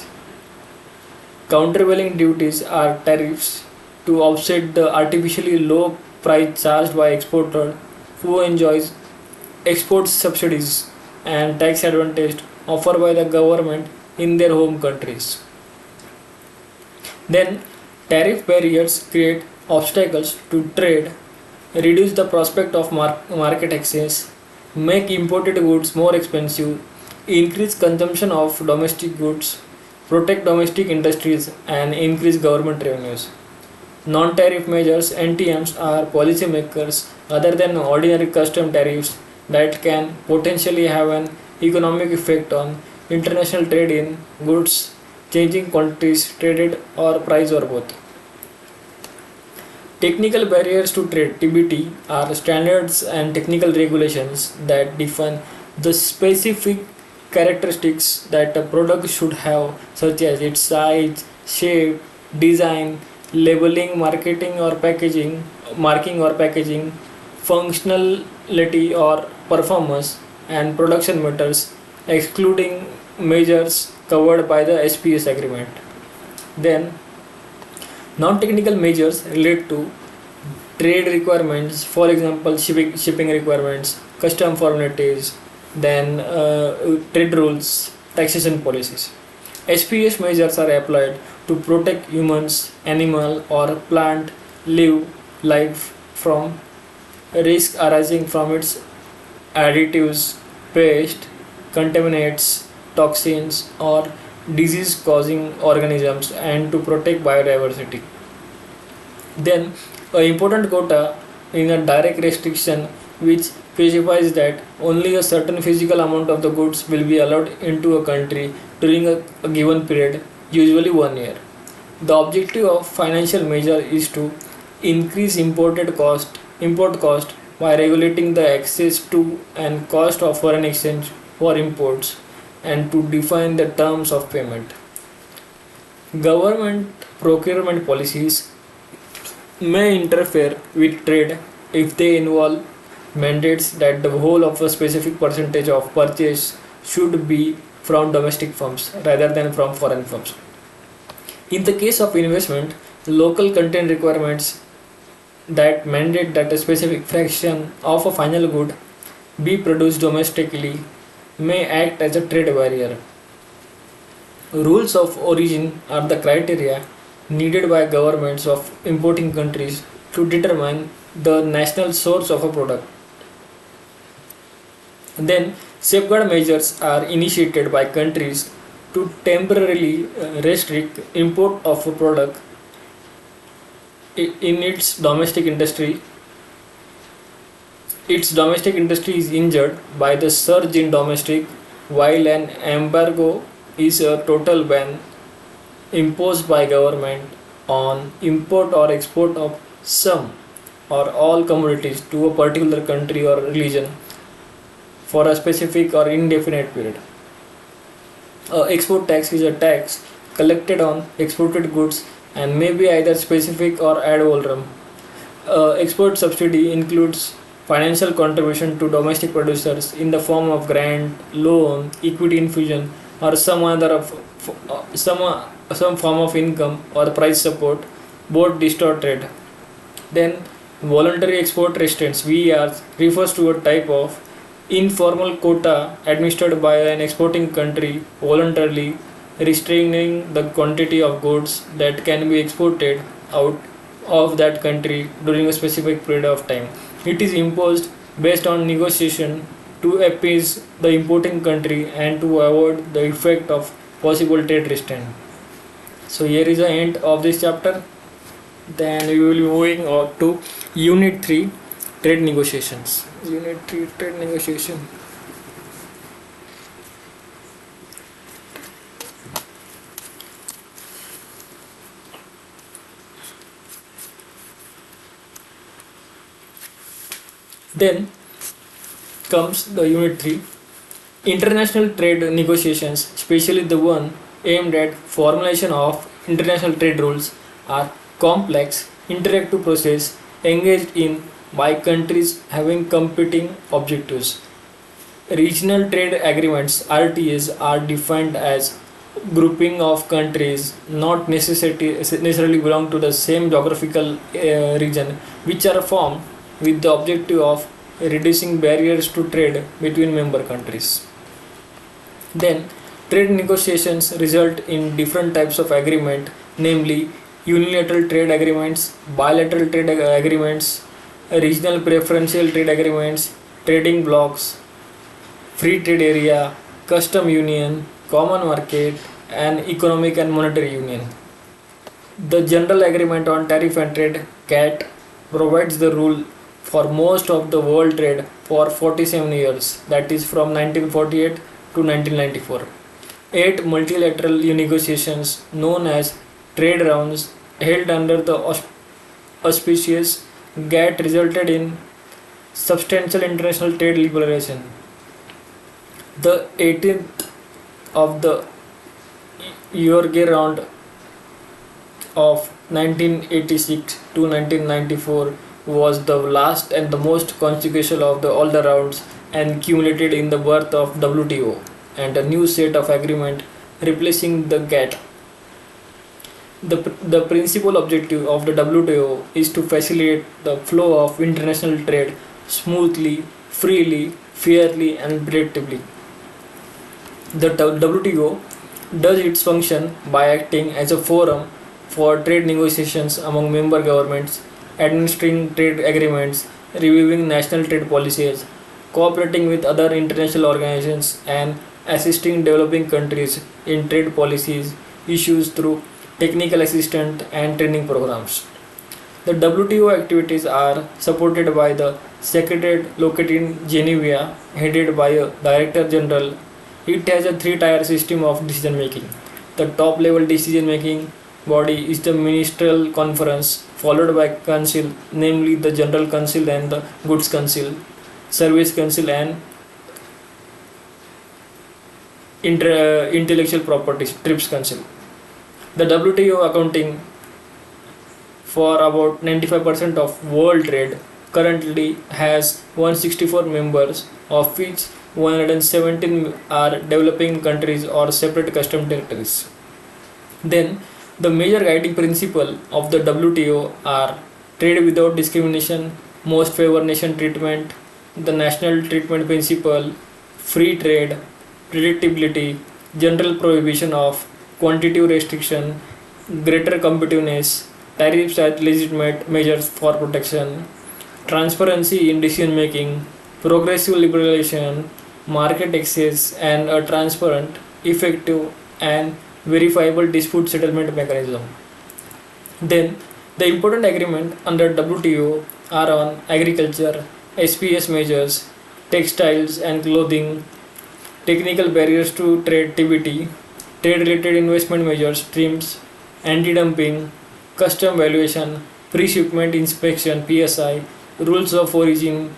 Countervailing duties are tariffs to offset the artificially low price charged by exporter who enjoys export subsidies and tax advantage offered by the government in their home countries. Then tariff barriers create obstacles to trade, reduce the prospect of market access, make imported goods more expensive, increase consumption of domestic goods, protect domestic industries, and increase government revenues. Non-tariff measures (NTMs) are policymakers other than ordinary custom tariffs that can potentially have an economic effect on international trade in goods, changing quantities traded or price or both. Technical barriers to trade (TBT) are standards and technical regulations that define the specific characteristics that a product should have, such as its size, shape, design, labeling, marking or packaging, functionality or performance, and production methods, excluding measures covered by the SPS agreement. Then non-technical measures relate to trade requirements, for example, shipping requirements, custom formalities, then trade rules, taxation policies. SPS measures are applied to protect humans, animal, or plant life from risk arising from its additives, paste, contaminants, toxins, or disease causing organisms, and to protect biodiversity. Then an important quota in a direct restriction which specifies that only a certain physical amount of the goods will be allowed into a country during a given period, usually 1 year. The objective of financial measure is to increase import cost by regulating the access to and cost of foreign exchange for imports and to define the terms of payment. Government procurement policies may interfere with trade if they involve mandates that the whole of a specific percentage of purchase should be from domestic firms rather than from foreign firms. In the case of investment, local content requirements that mandate that a specific fraction of a final good be produced domestically may act as a trade barrier. Rules of origin are the criteria needed by governments of importing countries to determine the national source of a product. Then, safeguard measures are initiated by countries to temporarily restrict import of a product in its domestic industry. Its domestic industry is injured by the surge in domestic, while an embargo is a total ban imposed by government on import or export of some or all commodities to a particular country or region for a specific or indefinite period. Export tax is a tax collected on exported goods and may be either specific or ad valorem. Export subsidy includes financial contribution to domestic producers in the form of grant, loan, equity infusion, or some form of income or price support, both distort trade. Then voluntary export restraints (VERs) refers to a type of informal quota administered by an exporting country voluntarily restraining the quantity of goods that can be exported out of that country during a specific period of time. It is imposed based on negotiation to appease the importing country and to avoid the effect of possible trade restraint. So here is the end of this chapter. Then we will be moving on to Unit 3, Trade Negotiations. Unit 3, Trade Negotiation. Then comes the unit 3. International trade negotiations, especially the one aimed at formulation of international trade rules, are complex, interactive process engaged in by countries having competing objectives. Regional trade agreements (RTAs) are defined as grouping of countries not necessarily belong to the same geographical region, which are formed with the objective of reducing barriers to trade between member countries. Then, trade negotiations result in different types of agreement, namely unilateral trade agreements, bilateral trade agreements, regional preferential trade agreements, trading blocks, free trade area, custom union, common market, and economic and monetary union. The General Agreement on Tariff and Trade (GATT) provides the rule for most of the world trade for 47 years, that is from 1948 to 1994. 8 multilateral negotiations known as trade rounds held under the auspicious GATT resulted in substantial international trade liberalization. The 18th of the Uruguay round of 1986 to 1994 was the last and the most consequential of all the rounds and culminated in the birth of WTO and a new set of agreement replacing the GATT. The principal objective of the WTO is to facilitate the flow of international trade smoothly, freely, fairly, and predictably. The WTO does its function by acting as a forum for trade negotiations among member governments, administering trade agreements, reviewing national trade policies, cooperating with other international organizations, and assisting developing countries in trade policies issues through technical assistance and training programs. The WTO activities are supported by the Secretariat located in Geneva, headed by a Director General. It has a 3-tier system of decision making. The top level decision making body is the Ministerial Conference, followed by Council, namely the General Council and the Goods Council, Service Council, and Intellectual Property TRIPS Council. The WTO accounting for about 95% of world trade currently has 164 members, of which 117 are developing countries or separate custom territories. Then, the major guiding principle of the WTO are trade without discrimination, most favored nation treatment, the national treatment principle, free trade, predictability, general prohibition of quantitative restriction, greater competitiveness, tariffs as legitimate measures for protection, transparency in decision making, progressive liberalization, market access, and a transparent, effective, and verifiable dispute settlement mechanism. Then, the important agreements under WTO are on agriculture, SPS measures, textiles and clothing, technical barriers to trade (TBT), trade-related investment measures (TRIMS), anti-dumping, custom valuation, pre-shipment inspection (PSI), rules of origin,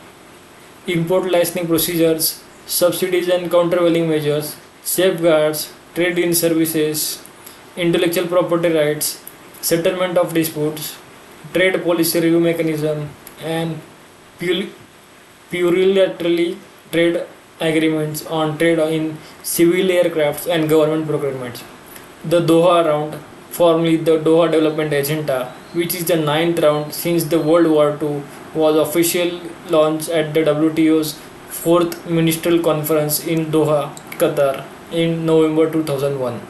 import licensing procedures, subsidies and countervailing measures, safeguards, trade in services, intellectual property rights, settlement of disputes, trade policy review mechanism, and plurilateral trade agreements on trade in civil aircrafts and government procurements. The Doha round, formerly the Doha Development Agenda, which is the 9th round since the World War II, was officially launched at the WTO's 4th Ministerial Conference in Doha, Qatar in November 2001.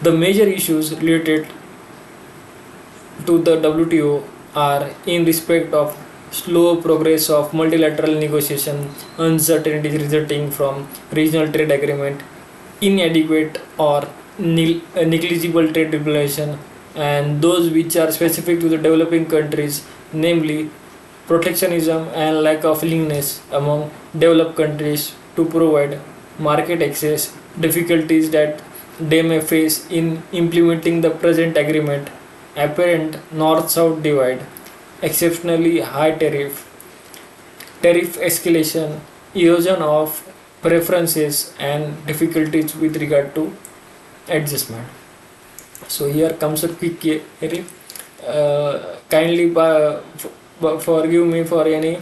The major issues related to the WTO are in respect of slow progress of multilateral negotiation, uncertainties resulting from regional trade agreement, inadequate or negligible trade regulation, and those which are specific to the developing countries, namely protectionism and lack of willingness among developed countries to provide market access, difficulties that they may face in implementing the present agreement, apparent north-south divide, exceptionally high tariff, tariff escalation, erosion of preferences, and difficulties with regard to adjustment. So here comes a quick query. Kindly forgive me for any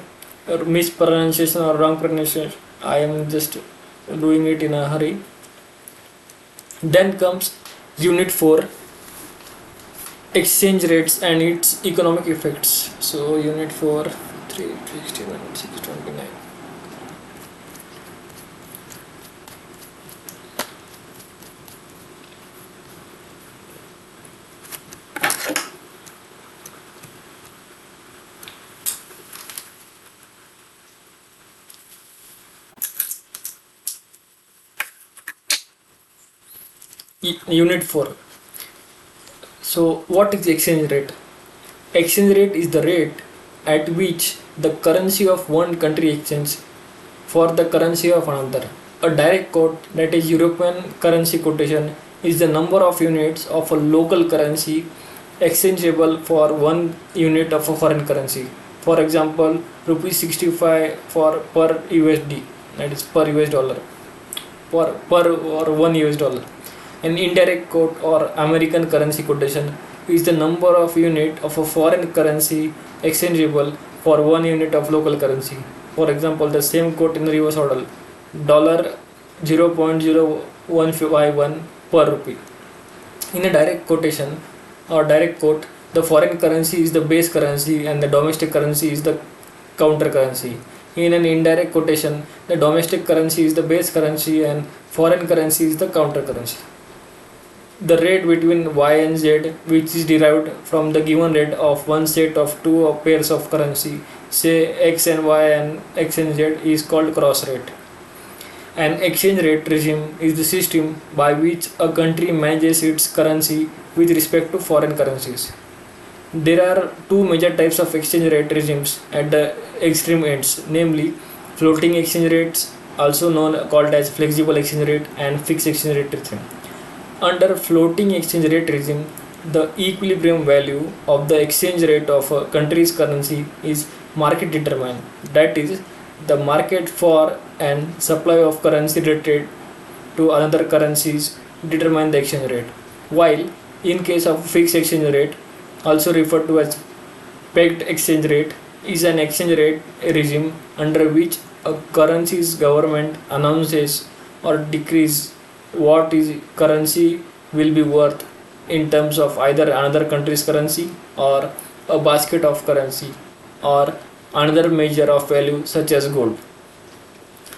mispronunciation or wrong pronunciation. I am just doing it in a hurry. Then comes Unit 4, exchange rates and its economic effects. So Unit 4, 361, 629. Unit 4. So what is exchange rate? Exchange rate is the rate at which the currency of one country exchanges for the currency of another. A direct quote, that is European currency quotation, is the number of units of a local currency exchangeable for one unit of a foreign currency. For example, rupees 65 for per USD, that is per US dollar, per or 1 US dollar. An indirect quote or American currency quotation is the number of unit of a foreign currency exchangeable for 1 unit of local currency. For example, the same quote in reverse order, dollar 0.0151 per rupee. In a direct quotation or direct quote, the foreign currency is the base currency and the domestic currency is the counter currency. In an indirect quotation, the domestic currency is the base currency and foreign currency is the counter currency. The rate between Y and Z, which is derived from the given rate of one set of two pairs of currency, say X and Y and X and Z, is called cross rate. An exchange rate regime is the system by which a country manages its currency with respect to foreign currencies. There are two major types of exchange rate regimes at the extreme ends, namely floating exchange rates, also called as flexible exchange rate, and fixed exchange rate regime. Under floating exchange rate regime, the equilibrium value of the exchange rate of a country's currency is market determined. That is, the market for and supply of currency related to another currencies determine the exchange rate. While in case of fixed exchange rate, also referred to as pegged exchange rate, is an exchange rate regime under which a currency's government announces or decrees what is currency will be worth in terms of either another country's currency or a basket of currency or another measure of value such as gold.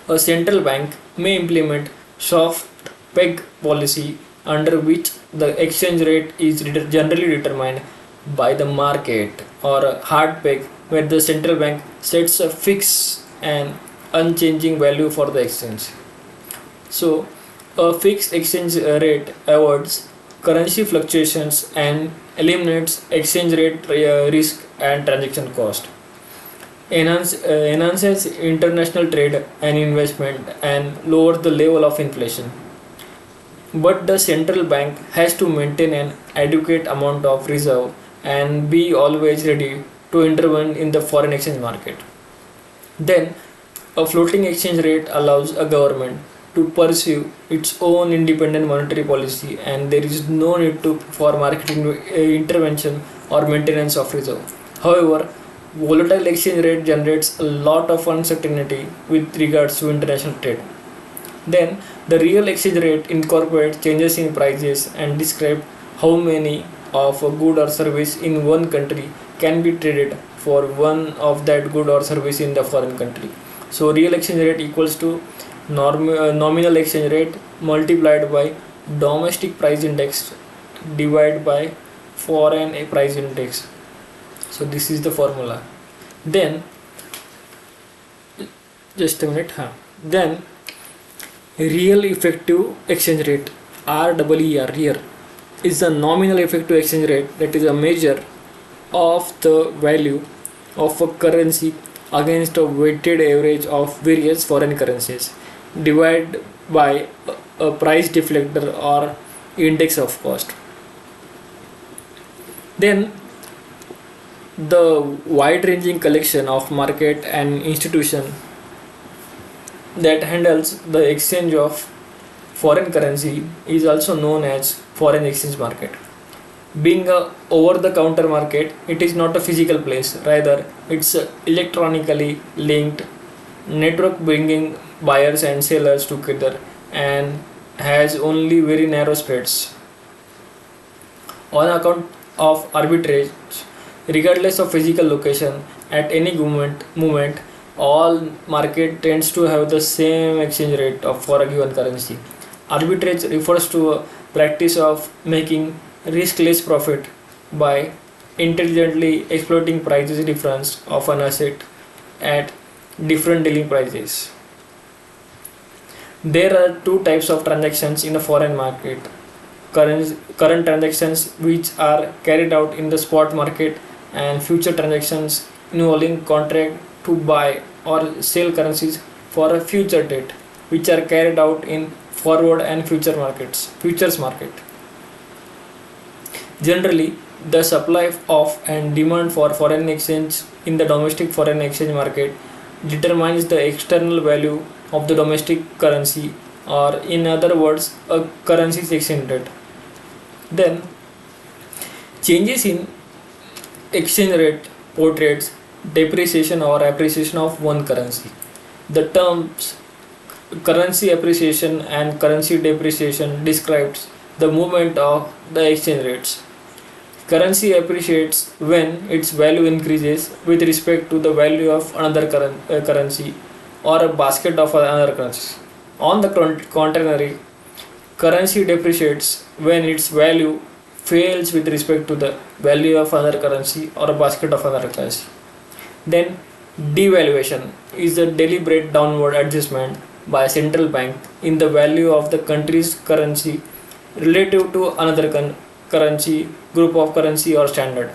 A central bank may implement soft peg policy under which the exchange rate is generally determined by the market, or a hard peg where the central bank sets a fixed and unchanging value for the exchange. So a fixed exchange rate avoids currency fluctuations and eliminates exchange rate risk and transaction cost, enhances international trade and investment, and lowers the level of inflation. But the central bank has to maintain an adequate amount of reserve and be always ready to intervene in the foreign exchange market. Then, a floating exchange rate allows a government to pursue its own independent monetary policy, and there is no need for market intervention or maintenance of reserve. However, volatile exchange rate generates a lot of uncertainty with regards to international trade. Then, the real exchange rate incorporates changes in prices and describes how many of a good or service in one country can be traded for one of that good or service in the foreign country. So, real exchange rate equals to nominal exchange rate multiplied by domestic price index divided by foreign price index. So this is the formula. Then just a minute. Then real effective exchange rate, REER, real, is the nominal effective exchange rate, that is a measure of the value of a currency against a weighted average of various foreign currencies divided by a price deflector or index of cost. Then The wide-ranging collection of market and institution that handles the exchange of foreign currency is also known as foreign exchange market. Being a over-the-counter market, it is not a physical place. Rather, it's a electronically linked network bringing buyers and sellers together and has only very narrow spreads. On account of arbitrage, regardless of physical location, at any moment, all market tends to have the same exchange rate for a given currency. Arbitrage refers to a practice of making riskless profit by intelligently exploiting prices difference of an asset at different dealing prices. There are two types of transactions in a foreign market: current transactions, which are carried out in the spot market, and future transactions involving contract to buy or sell currencies for a future date, which are carried out in forward and futures market. Generally, the supply of and demand for foreign exchange in the domestic foreign exchange market determines the external value of the domestic currency, or in other words, a currency's exchange rate. Then, changes in exchange rate portrays depreciation or appreciation of one currency. The terms currency appreciation and currency depreciation describes the movement of the exchange rates. Currency appreciates when its value increases with respect to the value of another currency or a basket of another currencies. On the contrary, currency depreciates when its value fails with respect to the value of another currency or a basket of another currency. Then, devaluation is a deliberate downward adjustment by a central bank in the value of the country's currency relative to another currency, group of currency, or standard.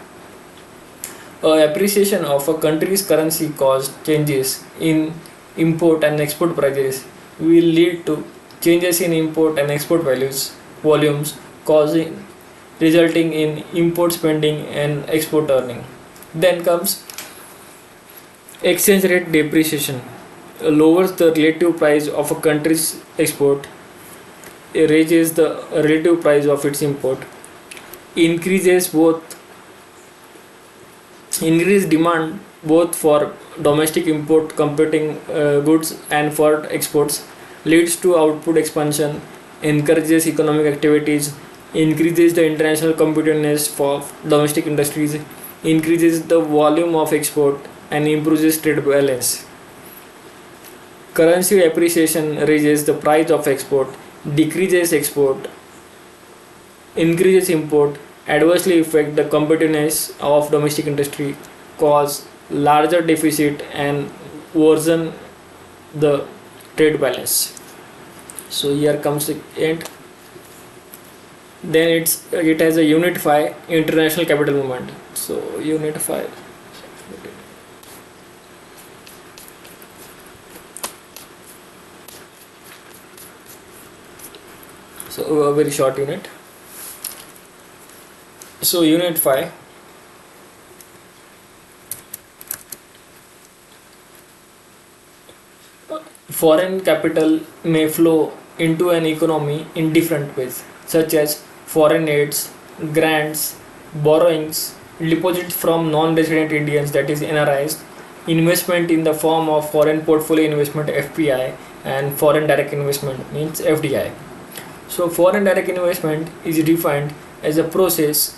Appreciation of a country's currency cause changes in import and export prices will lead to changes in import and export volumes, causing resulting in import spending and export earning. Then comes exchange rate depreciation. Lowers the relative price of a country's export, raises the relative price of its import, increase demand both for domestic import competing goods and for exports, leads to output expansion, encourages economic activities, increases the international competitiveness for domestic industries, increases the volume of export, and improves trade balance. Currency appreciation raises the price of export, decreases export, increases import, adversely affect the competitiveness of domestic industry, cause larger deficit, and worsen the trade balance. So here comes the end. Then it has a unit 5 international capital movement. So unit 5. So a very short unit. So unit 5. Foreign capital may flow into an economy in different ways, such as foreign aids, grants, borrowings, deposits from non-resident Indians, that is NRIs, investment in the form of foreign portfolio investment FPI, and foreign direct investment means FDI. So foreign direct investment is defined as a process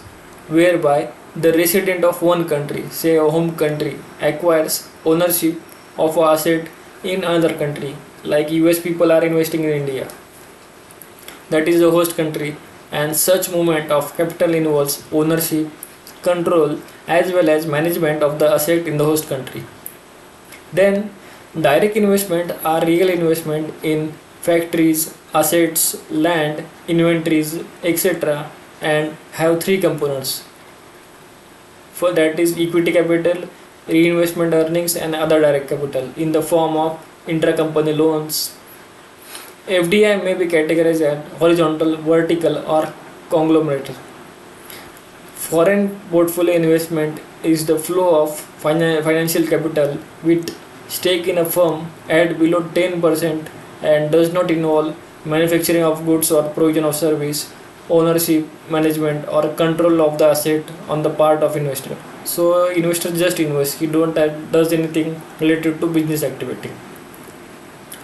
whereby the resident of one country, say a home country, acquires ownership of an asset in another country, like US people are investing in India, that is the host country, and such movement of capital involves ownership, control, as well as management of the asset in the host country. Then direct investment are real investment in factories, assets, land, inventories, etc., and have three components. For that is equity capital, reinvestment earnings, and other direct capital in the form of intracompany loans. FDI may be categorized as horizontal, vertical, or conglomerate. Foreign portfolio investment is the flow of financial capital with stake in a firm at below 10% and does not involve manufacturing of goods or provision of service, ownership, management or control of the asset on the part of investor. So investor just invests, he don't does anything related to business activity.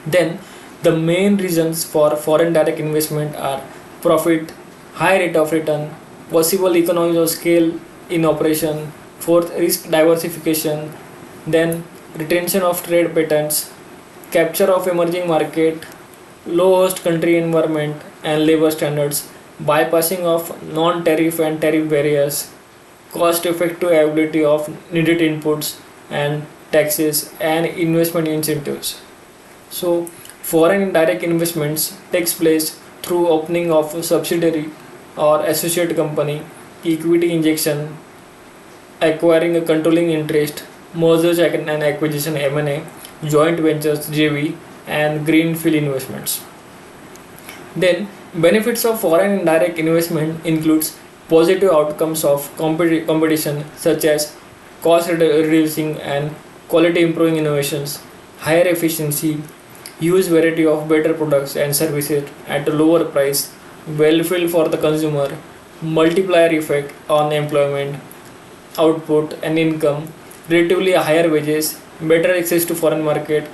Then the main reasons for foreign direct investment are profit, high rate of return, possible economies of scale in operation, fourth risk diversification, then retention of trade patents, capture of emerging market, low host country environment and labor standards, bypassing of non-tariff and tariff barriers, cost effective availability of needed inputs and taxes and investment incentives. So foreign direct investments takes place through opening of a subsidiary or associate company, equity injection, acquiring a controlling interest, mergers and acquisition (M&A), joint ventures (JV), and greenfield investments. Then benefits of foreign direct investment includes positive outcomes of competition such as cost reducing and quality improving innovations, higher efficiency, huge variety of better products and services at a lower price, welfare for the consumer, multiplier effect on employment, output and income, relatively higher wages, better access to foreign market,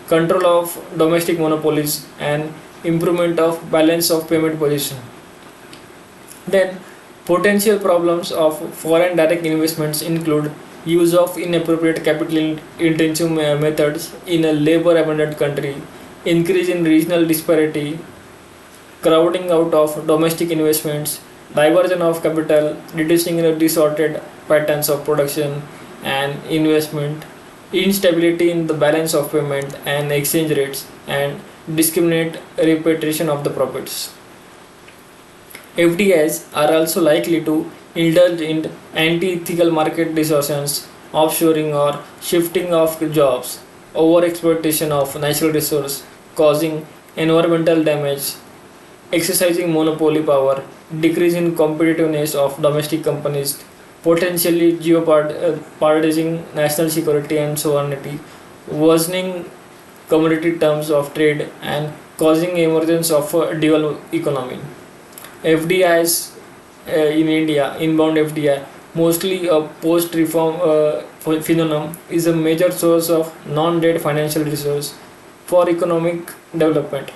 control of domestic monopolies and improvement of balance of payment position. Then potential problems of foreign direct investments include use of inappropriate capital intensive methods in a labor abundant country, increase in regional disparity, crowding out of domestic investments, diversion of capital, reducing the distorted patterns of production and investment, instability in the balance of payment and exchange rates, and discriminate repatriation of the profits. FDIs are also likely to indulge in anti-ethical market distortions, offshoring or shifting of jobs, overexploitation of natural resource, causing environmental damage, exercising monopoly power, decrease in competitiveness of domestic companies, potentially jeopardizing national security and sovereignty, worsening commodity terms of trade, and causing emergence of a dual economy. FDIs in India, inbound FDI, mostly a post-reform phenomenon, is a major source of non-debt financial resource for economic development.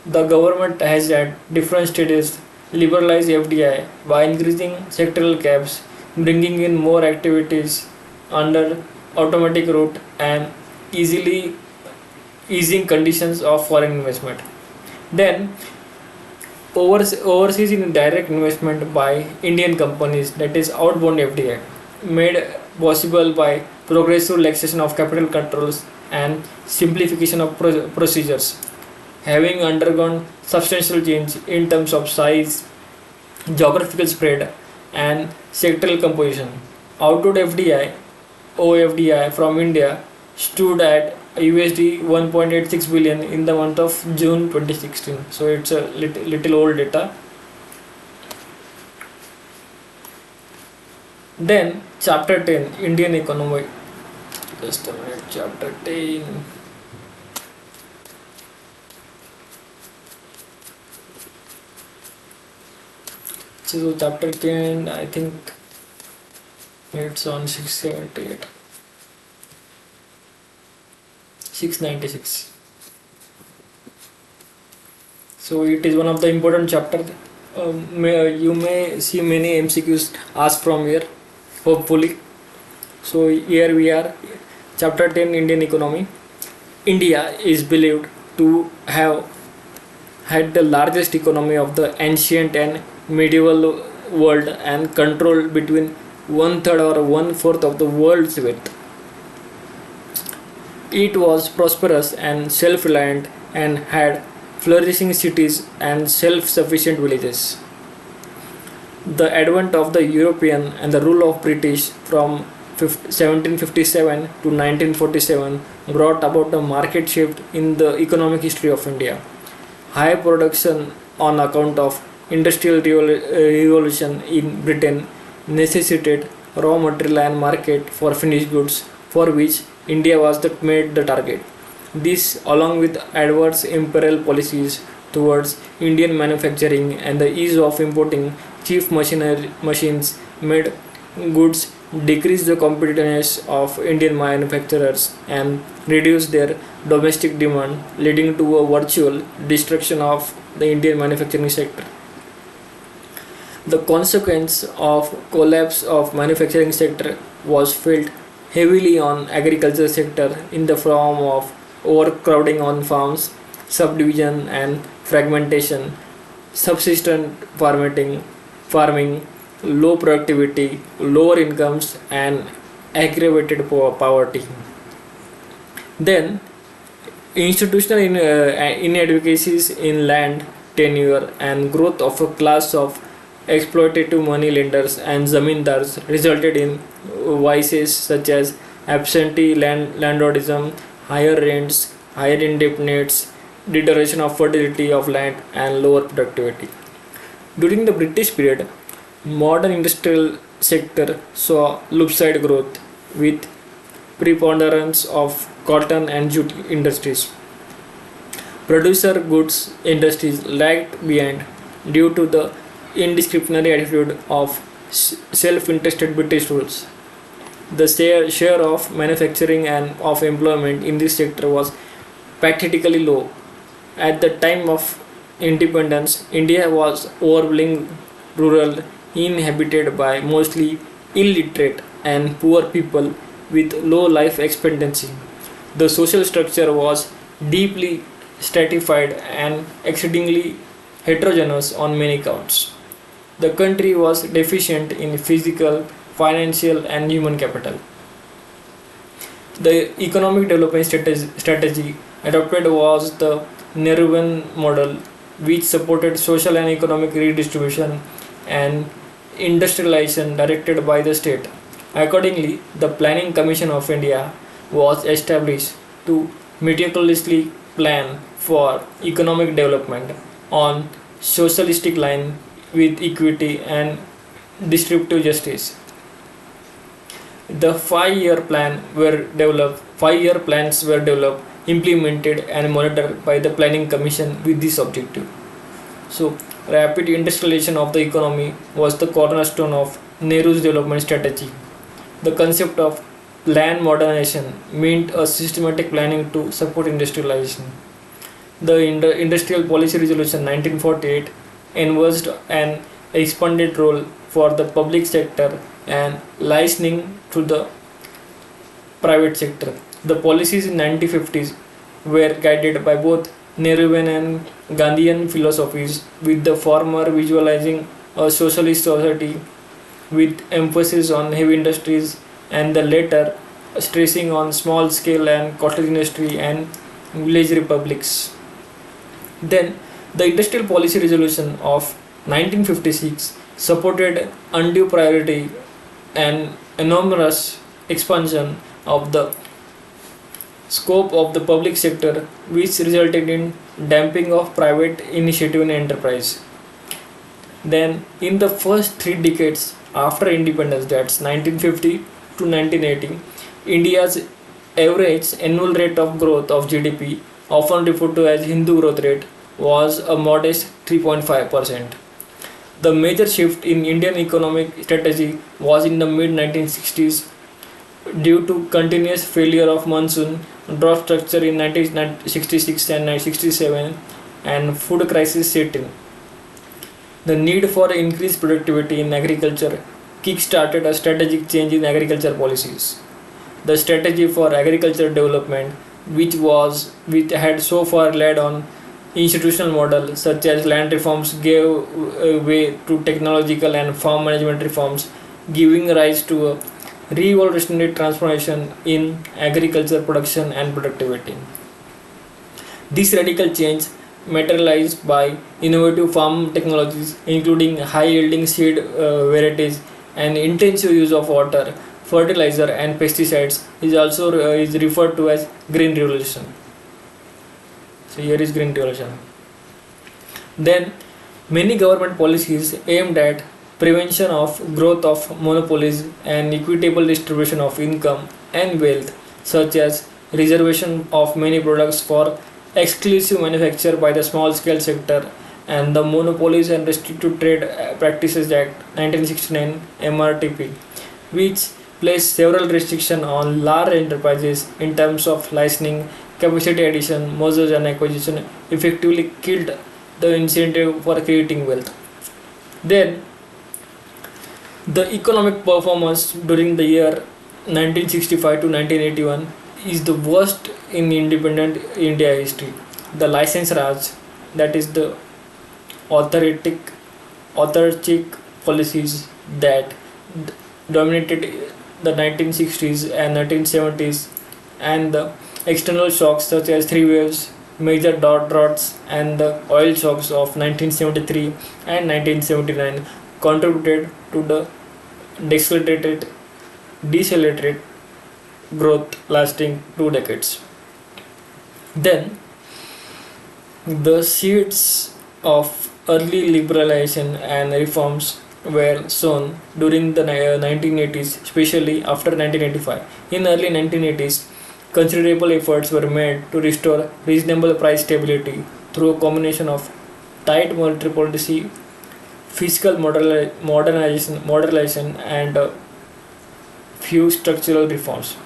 The government has at different stages liberalized FDI by increasing sectoral caps, bringing in more activities under automatic route and easing conditions of foreign investment. Then overseas in direct investment by Indian companies, that is outbound FDI, made possible by progressive relaxation of capital controls and simplification of procedures, having undergone substantial change in terms of size, geographical spread and sectoral composition. Outward FDI OFDI from India stood at USD 1.86 billion in the month of June 2016. So it's a little old data. Then chapter 10, Indian economy. Just a minute, chapter 10. So chapter 10, I think it's on 678. 696. So it is one of the important chapters. You may see many MCQs asked from here, hopefully. So here we are, chapter 10, Indian economy. India is believed to have had the largest economy of the ancient and medieval world and controlled between one-third or one-fourth of the world's wealth. It was prosperous and self-reliant and had flourishing cities and self-sufficient villages. The advent of the European and the rule of British from 1757 to 1947 brought about a market shift in the economic history of India. High production on account of industrial revolution in Britain necessitated raw material and market for finished goods, for which India was made the target. This, along with adverse imperial policies towards Indian manufacturing and the ease of importing cheap machines, made goods decrease the competitiveness of Indian manufacturers and reduce their domestic demand, leading to a virtual destruction of the Indian manufacturing sector. The consequence of collapse of manufacturing sector was felt heavily on agriculture sector in the form of overcrowding on farms, subdivision and fragmentation, subsistence farming, low productivity, lower incomes and aggravated poverty. Then institutional inadequacies in land tenure and growth of a class of exploitative money lenders and zamindars resulted in vices such as absentee landlordism, higher rents, higher indebtedness, deterioration of fertility of land, and lower productivity. During the British period, modern industrial sector saw lopsided growth with preponderance of cotton and jute industries. Producer goods industries lagged behind due to the indiscriminatory attitude of self-interested British rules. The share of manufacturing and of employment in this sector was practically low. At the time of independence, India was overwhelmingly rural, inhabited by mostly illiterate and poor people with low life expectancy. The social structure was deeply stratified and exceedingly heterogeneous on many counts. The country was deficient in physical, financial, and human capital. The economic development strategy adopted was the Nehruvian model, which supported social and economic redistribution and industrialization directed by the state. Accordingly, the Planning Commission of India was established to meticulously plan for economic development on socialistic line with equity and distributive justice. The 5-year plans were developed, implemented and monitored by the Planning Commission with this objective. So, rapid industrialization of the economy was the cornerstone of Nehru's development strategy. The concept of land modernization meant a systematic planning to support industrialization. The Industrial Policy Resolution 1948 envisaged an expanded role for the public sector and licensing to the private sector. The policies in 1950s were guided by both Nehruvian and Gandhian philosophies, with the former visualizing a socialist society with emphasis on heavy industries and the latter stressing on small scale and cottage industry and village republics. Then the Industrial Policy Resolution of 1956 supported undue priority and enormous expansion of the scope of the public sector, which resulted in damping of private initiative and enterprise. Then, in the first 3 decades after independence, that's 1950 to 1980, India's average annual rate of growth of GDP, often referred to as Hindu growth rate, was a modest 3.5%. The major shift in Indian economic strategy was in the mid 1960s due to continuous failure of monsoon, drought structure in 1966 and 1967, and food crisis set in. The need for increased productivity in agriculture kick-started a strategic change in agriculture policies. The strategy for agriculture development, which had so far led on institutional models such as land reforms, gave way to technological and farm management reforms, giving rise to a revolutionary transformation in agriculture production and productivity. This radical change materialized by innovative farm technologies, including high-yielding seed varieties and intensive use of water, fertilizer, and pesticides, is also is referred to as Green Revolution. So here is Green Revolution. Then, many government policies aimed at prevention of growth of monopolies, and equitable distribution of income and wealth, such as reservation of many products for exclusive manufacture by the small scale sector, and the Monopolies and Restricted Trade Practices Act 1969 MRTP, which placed several restrictions on large enterprises in terms of licensing, capacity addition, mergers and acquisition, effectively killed the incentive for creating wealth. Then, the economic performance during the year 1965 to 1981 is the worst in independent India history. The license Raj, that is the authoritic authorchic policies that dominated the 1960s and 1970s, and the external shocks such as three waves, major droughts, and the oil shocks of 1973 and 1979 contributed to the decelerated growth lasting 2 decades. Then, the seeds of early liberalization and reforms were sown during the 1980s, especially after 1985. In early 1980s, considerable efforts were made to restore reasonable price stability through a combination of tight monetary policy, fiscal modernization, and few structural reforms.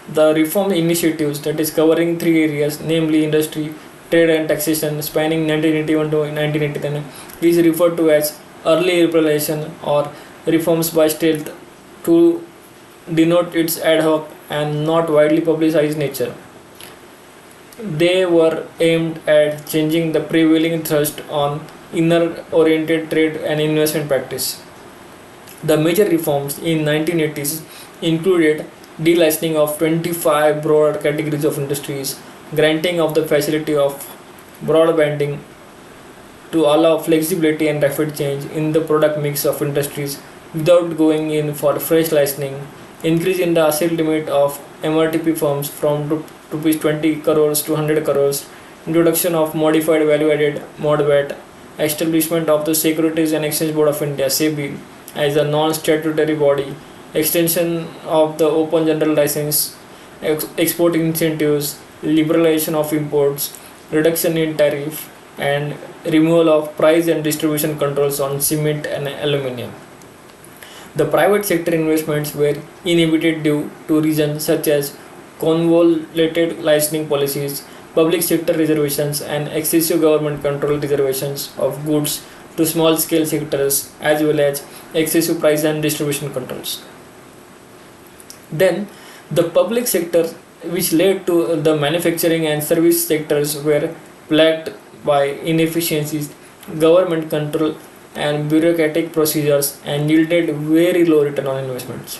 The reform initiatives, that is covering three areas, namely industry, trade and taxation, spanning 1981 to 1989, is referred to as early liberalization or reforms by stealth to denote its ad hoc and not widely publicized nature. They were aimed at changing the prevailing thrust on inner oriented trade and investment practice. The major reforms in 1980s included delicensing of 25 broad categories of industries, granting of the facility of broadbanding to allow flexibility and rapid change in the product mix of industries without going in for fresh licensing, increase in the asset limit of MRTP firms from rupees 20 crores to 100 crores, introduction of modified value added (MODVAT), establishment of the Securities and Exchange Board of India (SEBI) as a non-statutory body, extension of the open general license, export incentives, liberalization of imports, reduction in tariff, and removal of price and distribution controls on cement and aluminium. The private sector investments were inhibited due to reasons such as convoluted licensing policies, public sector reservations, and excessive government control reservations of goods to small scale sectors, as well as excessive price and distribution controls. Then, the public sector, which led to the manufacturing and service sectors, were plagued by inefficiencies, government control, and bureaucratic procedures, and yielded very low return on investments.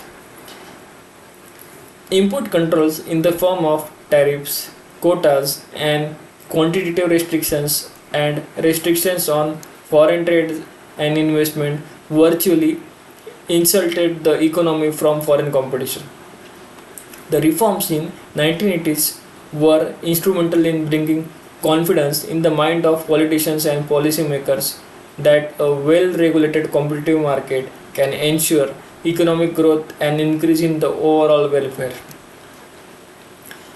Import controls in the form of tariffs, quotas, and quantitative restrictions and restrictions on foreign trade and investment virtually insulted the economy from foreign competition. The reforms in 1980s were instrumental in bringing confidence in the mind of politicians and policymakers that a well-regulated competitive market can ensure economic growth and increase in the overall welfare.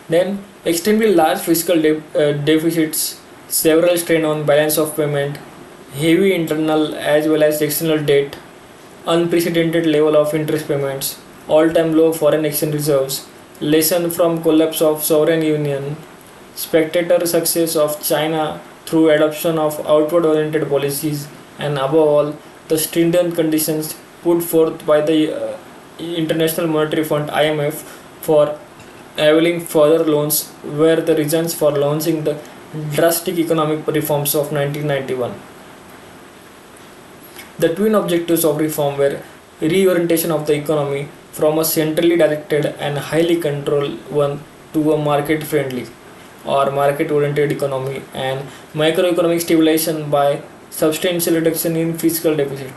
Then, extremely large fiscal deficits, several strain on balance of payment, heavy internal as well as external debt, unprecedented level of interest payments, all-time low foreign exchange reserves, lesson from collapse of sovereign union, spectator success of China through adoption of outward-oriented policies, and above all, the stringent conditions put forth by the International Monetary Fund (IMF) for availing further loans were the reasons for launching the drastic economic reforms of 1991. The twin objectives of reform were reorientation of the economy from a centrally directed and highly controlled one to a market friendly or market oriented economy, and macroeconomic stabilization by substantial reduction in fiscal deficit.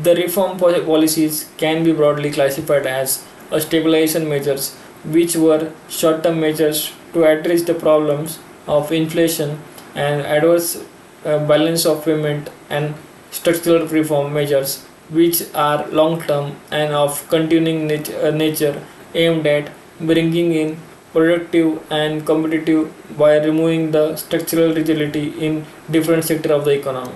The reform policies can be broadly classified as a stabilization measures, which were short-term measures to address the problems of inflation and adverse balance of payment, and structural reform measures, which are long term and of continuing nature, aimed at bringing in productive and competitive by removing the structural rigidity in different sectors of the economy.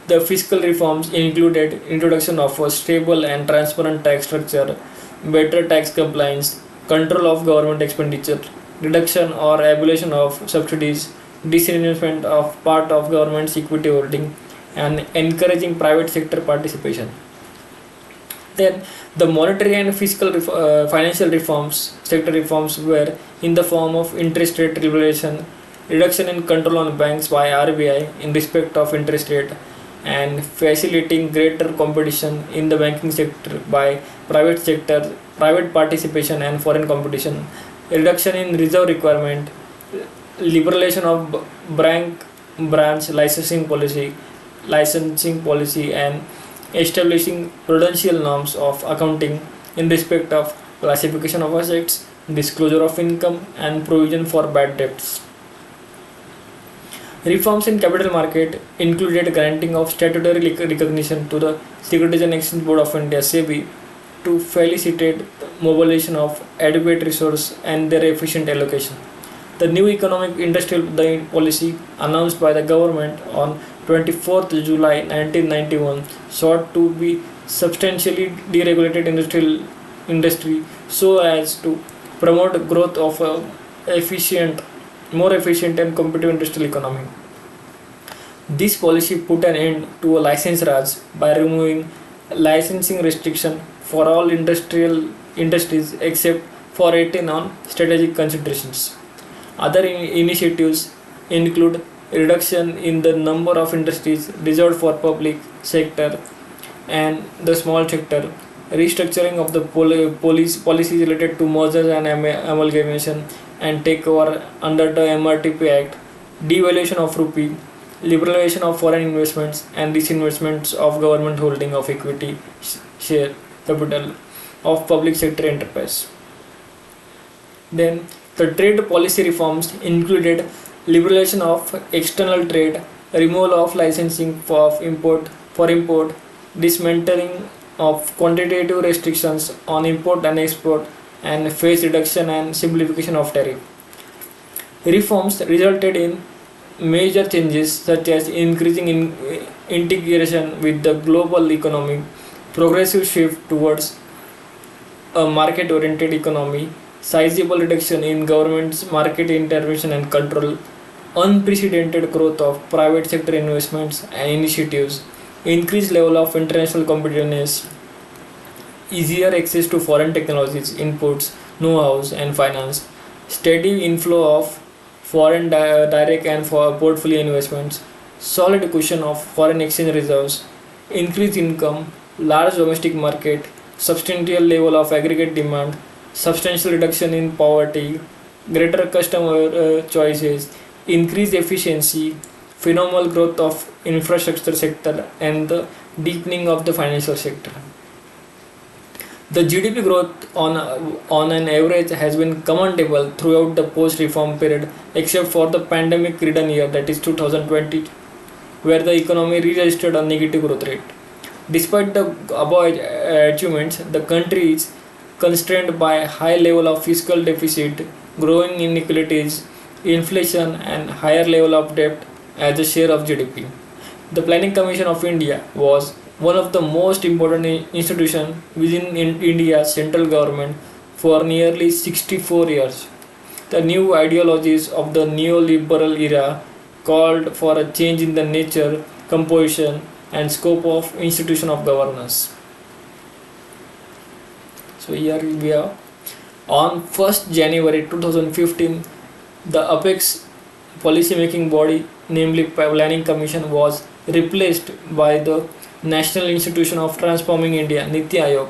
The fiscal reforms included introduction of a stable and transparent tax structure, better tax compliance, control of government expenditure, reduction or abolition of subsidies, disinvestment of part of government's equity holding, and encouraging private sector participation. Then the monetary and fiscal financial reforms, sector reforms were in the form of interest rate regulation, reduction in control on banks by RBI in respect of interest rate, and facilitating greater competition in the banking sector by private participation and foreign competition, reduction in reserve requirement, liberalization of branch licensing policy, and establishing prudential norms of accounting in respect of classification of assets, disclosure of income, and provision for bad debts. Reforms in capital market included granting of statutory recognition to the Securities and Exchange Board of India (SEBI) to facilitate mobilization of adequate resource and their efficient allocation. The new economic industrial policy announced by the government on 24th July 1991 sought to be substantially deregulated industry so as to promote growth of a more efficient and competitive industrial economy. This policy put an end to a license raj by removing licensing restriction for all industries except for 18 on strategic considerations. Other initiatives include reduction in the number of industries reserved for public sector and the small sector, restructuring of the policies related to mergers and amalgamation and takeover under the MRTP Act, devaluation of rupee, liberalization of foreign investments and disinvestments of government holding of equity share capital of public sector enterprise. Then the trade policy reforms included liberalization of external trade, removal of licensing for import, dismantling of quantitative restrictions on import and export, and phase reduction and simplification of tariff. Reforms resulted in major changes such as increasing integration with the global economy, progressive shift towards a market-oriented economy, sizable reduction in government's market intervention and control, unprecedented growth of private sector investments and initiatives, increased level of international competitiveness, easier access to foreign technologies, inputs, know-hows and finance, steady inflow of foreign direct and for portfolio investments, solid cushion of foreign exchange reserves, increased income, large domestic market, substantial level of aggregate demand, substantial reduction in poverty, greater customer choices, increased efficiency, phenomenal growth of infrastructure sector, and the deepening of the financial sector. The GDP growth on an average has been commendable throughout the post-reform period, except for the pandemic-ridden year, that is 2020, where the economy re-registered a negative growth rate. Despite the above achievements, the country is constrained by a high level of fiscal deficit, growing inequalities, inflation, and higher level of debt as a share of GDP. The Planning Commission of India was one of the most important institutions within India's central government for nearly 64 years. The new ideologies of the neoliberal era called for a change in the nature, composition, and scope of institution of governance. So here we are. On 1st January 2015, the apex policy-making body, namely Planning Commission, was replaced by the National Institution of Transforming India (Niti Aayog),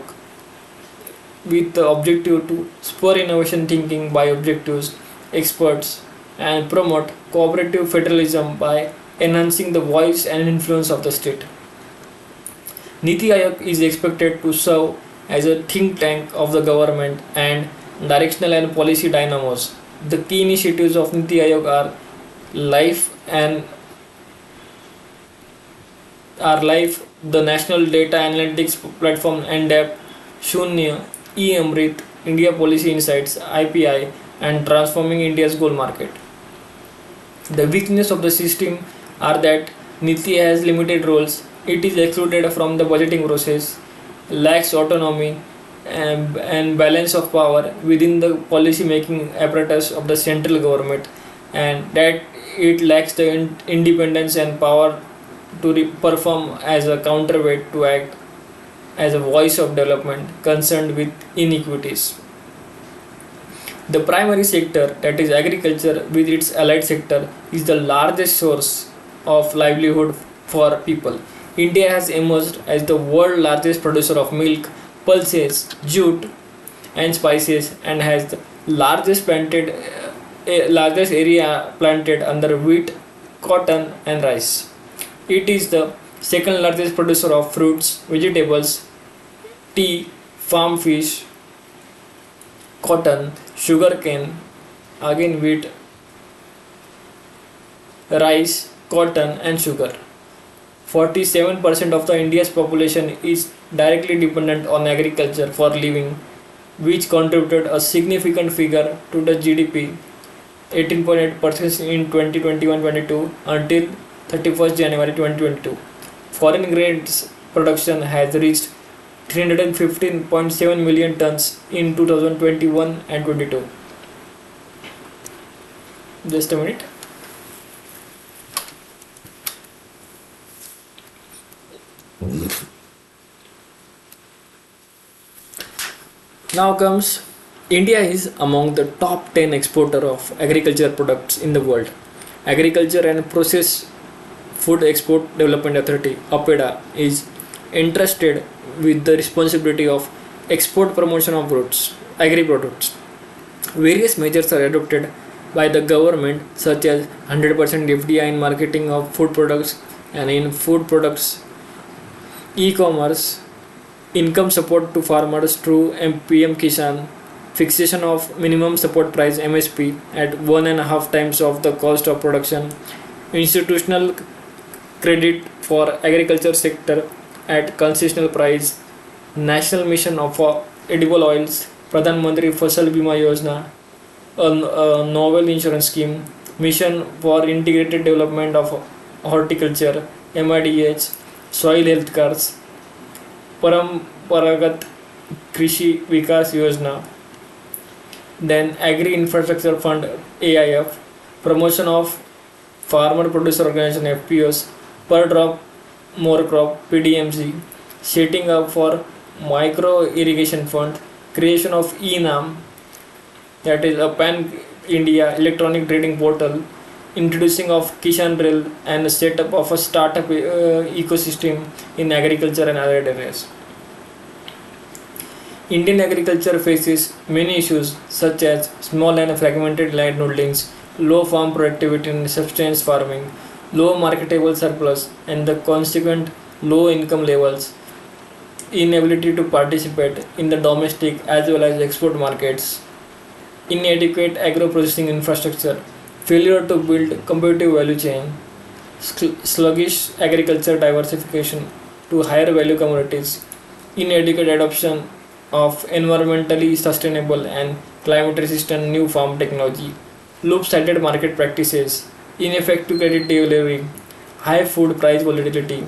with the objective to spur innovation thinking by objectives, experts, and promote cooperative federalism by enhancing the voice and influence of the state. Niti Aayog is expected to serve as a think tank of the government and directional and policy dynamos. The key initiatives of Niti Aayog are life and are live, the National Data Analytics Platform NDAP, Shunya, e-Amrit, India Policy Insights, IPI, and Transforming India's Gold Market. The weakness of the system are that Niti has limited roles, it is excluded from the budgeting process, lacks autonomy and balance of power within the policy making apparatus of the central government, and that it lacks the independence and power to perform as a counterweight to act as a voice of development concerned with inequities. The primary sector, that is agriculture with its allied sector, is the largest source of livelihood for people. India has emerged as the world's largest producer of milk, pulses, jute, and spices, and has the largest area planted under wheat, cotton, and rice. It is the second largest producer of fruits, vegetables, tea, farm fish, cotton, sugarcane, again wheat, rice, cotton, and sugar. 47% of the India's population is directly dependent on agriculture for living, which contributed a significant figure to the GDP, 18.8% in 2021-22 until 31st January 2022. Foreign grains production has reached 315.7 million tons in 2021 and 22. Just a minute. Now comes India is among the top 10 exporter of agriculture products in the world. Agriculture and Processed Food Export Development Authority (APEDA) is entrusted with the responsibility of export promotion of goods, agri products. Various measures are adopted by the government, such as 100% FDI in marketing of food products and in food products, e-commerce, income support to farmers through PM Kisan, fixation of minimum support price MSP at 1.5 times of the cost of production, institutional credit for agriculture sector at concessional price, national mission of edible oils, Pradhan Mantri Fasal Bima Yojana, a novel insurance scheme, mission for integrated development of horticulture, MIDH, soil health cards, Paramparagat Krishi Vikas Yojana, then Agri Infrastructure Fund AIF, promotion of Farmer Producer Organization FPOs, per drop more crop PDMC, setting up for micro irrigation fund, creation of ENAM, that is a pan India electronic trading portal, introducing of Kishan Rail, and setup of a startup ecosystem in agriculture and other areas. Indian agriculture faces many issues such as small and fragmented land holdings, low farm productivity in subsistence farming, low marketable surplus, and the consequent low income levels, inability to participate in the domestic as well as export markets, inadequate agro processing infrastructure, failure to build competitive value chain, sluggish agriculture diversification to higher value commodities, inadequate adoption of environmentally sustainable and climate resistant new farm technology, loop-sided market practices, ineffective credit delivery, high food price volatility,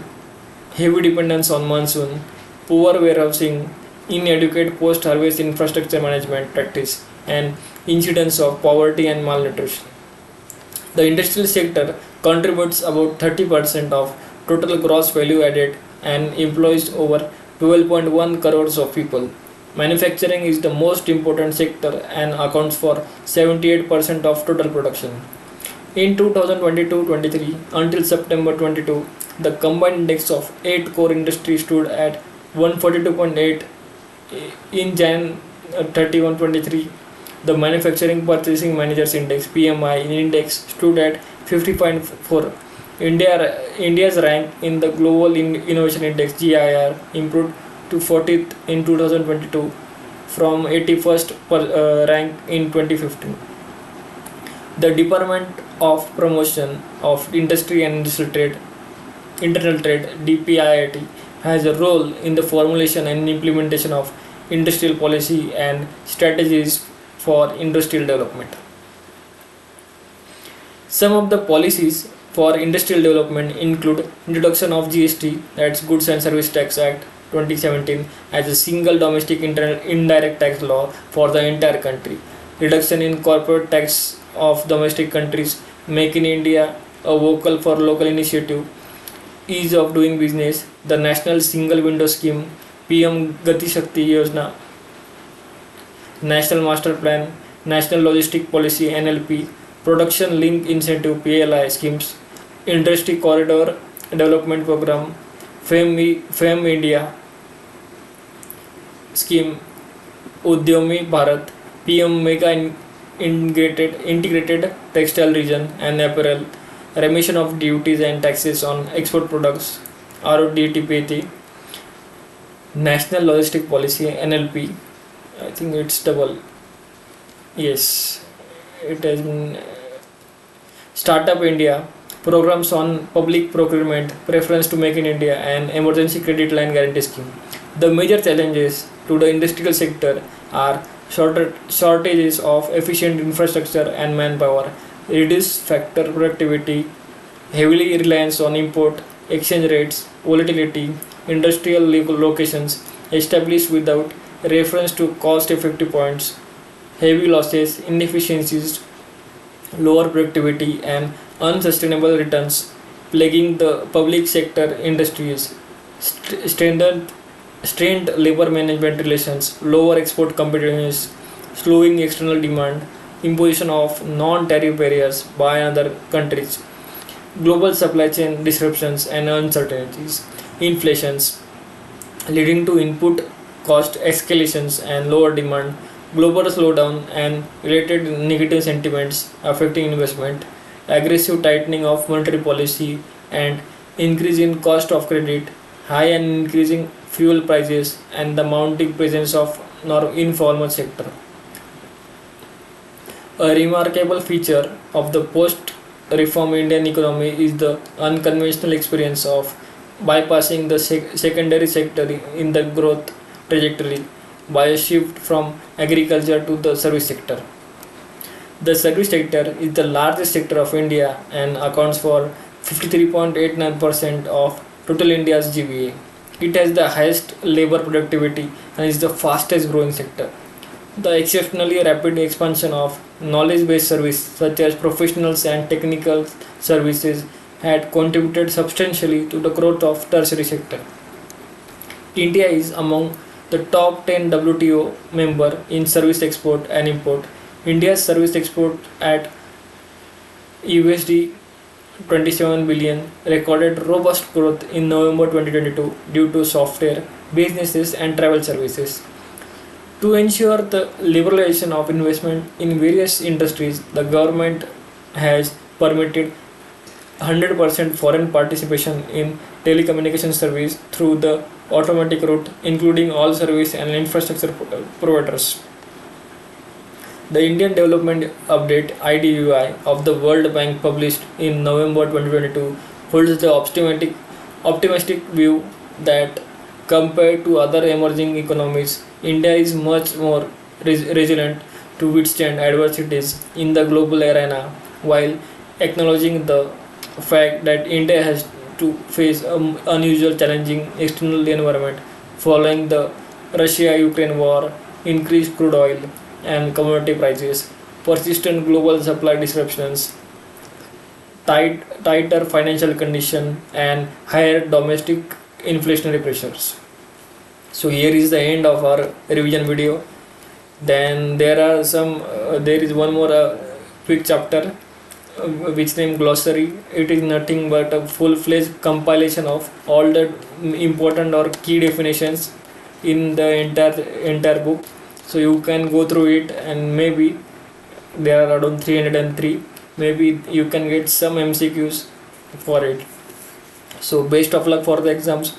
heavy dependence on monsoon, poor warehousing, inadequate post-harvest infrastructure management practice, and incidence of poverty and malnutrition. The industrial sector contributes about 30% of total gross value added and employs over 12.1 crores of people. Manufacturing is the most important sector and accounts for 78% of total production. In 2022-23 until September 22, the combined index of 8 core industries stood at 142.8. In Jan 31-23, the Manufacturing Purchasing Managers Index (PMI) index stood at 50.4. India's rank in the Global Innovation Index (GIR) improved to 40th in 2022 from 81st rank in 2015. The Department of Promotion of Industry and Industrial Trade Internal Trade (DPIIT) has a role in the formulation and implementation of industrial policy and strategies for industrial development. Some of the policies for industrial development include introduction of GST, that's Goods and Service Tax Act 2017, as a single domestic indirect tax law for the entire country, reduction in corporate tax of domestic countries, Make in India, a vocal for local initiative, ease of doing business, the National Single Window Scheme, PM Gati Shakti Yojana, National Master Plan, National Logistic Policy (NLP), Production Link Incentive (PLI) schemes, Industry Corridor Development Program, FAME India scheme, Udyami Bharat, PM Mega Integrated Textile Region and Apparel, remission of duties and taxes on export products, RODTPT, National Logistic Policy (NLP). I think it's double. Yes, it has been. Startup India, programs on public procurement, preference to Make in India, and emergency credit line guarantee scheme. The major challenges to the industrial sector are shortages of efficient infrastructure and manpower, reduced factor productivity, heavily reliance on import, exchange rates, volatility, industrial locations established without reference to cost effective points, heavy losses, inefficiencies, lower productivity, and unsustainable returns plaguing the public sector industries, strained labor management relations, lower export competitiveness, slowing external demand, imposition of non-tariff barriers by other countries, global supply chain disruptions and uncertainties, inflations leading to input cost escalations and lower demand, global slowdown and related negative sentiments affecting investment, aggressive tightening of monetary policy and increase in cost of credit, high and increasing fuel prices, and the mounting presence of informal sector. A remarkable feature of the post-reform Indian economy is the unconventional experience of bypassing the secondary sector in the growth trajectory by a shift from agriculture to the service sector. The service sector is the largest sector of India and accounts for 53.89% of total India's GVA. It has the highest labor productivity and is the fastest growing sector. The exceptionally rapid expansion of knowledge-based service such as professionals and technical services had contributed substantially to the growth of tertiary sector. India is among the top 10 WTO member in service export and import. India's service export at USD 27 billion recorded robust growth in November 2022 due to software, businesses and travel services. To ensure the liberalization of investment in various industries, the government has permitted 100% foreign participation in telecommunication service through the automatic route, including all service and infrastructure providers. The Indian Development Update (IDUI) of the World Bank, published in November 2022, holds the optimistic view that compared to other emerging economies, India is much more resilient to withstand adversities in the global arena, while acknowledging the fact that India has to face an unusual challenging external environment following the Russia-Ukraine war, increased crude oil and commodity prices, persistent global supply disruptions, tighter financial condition, and higher domestic inflationary pressures. So here is the end of our revision video. Then there is one more quick chapter which name glossary. It is nothing but a full-fledged compilation of all the important or key definitions in the entire book. So you can go through it, and maybe there are around 303. Maybe you can get some MCQs for it. So best of luck for the exams.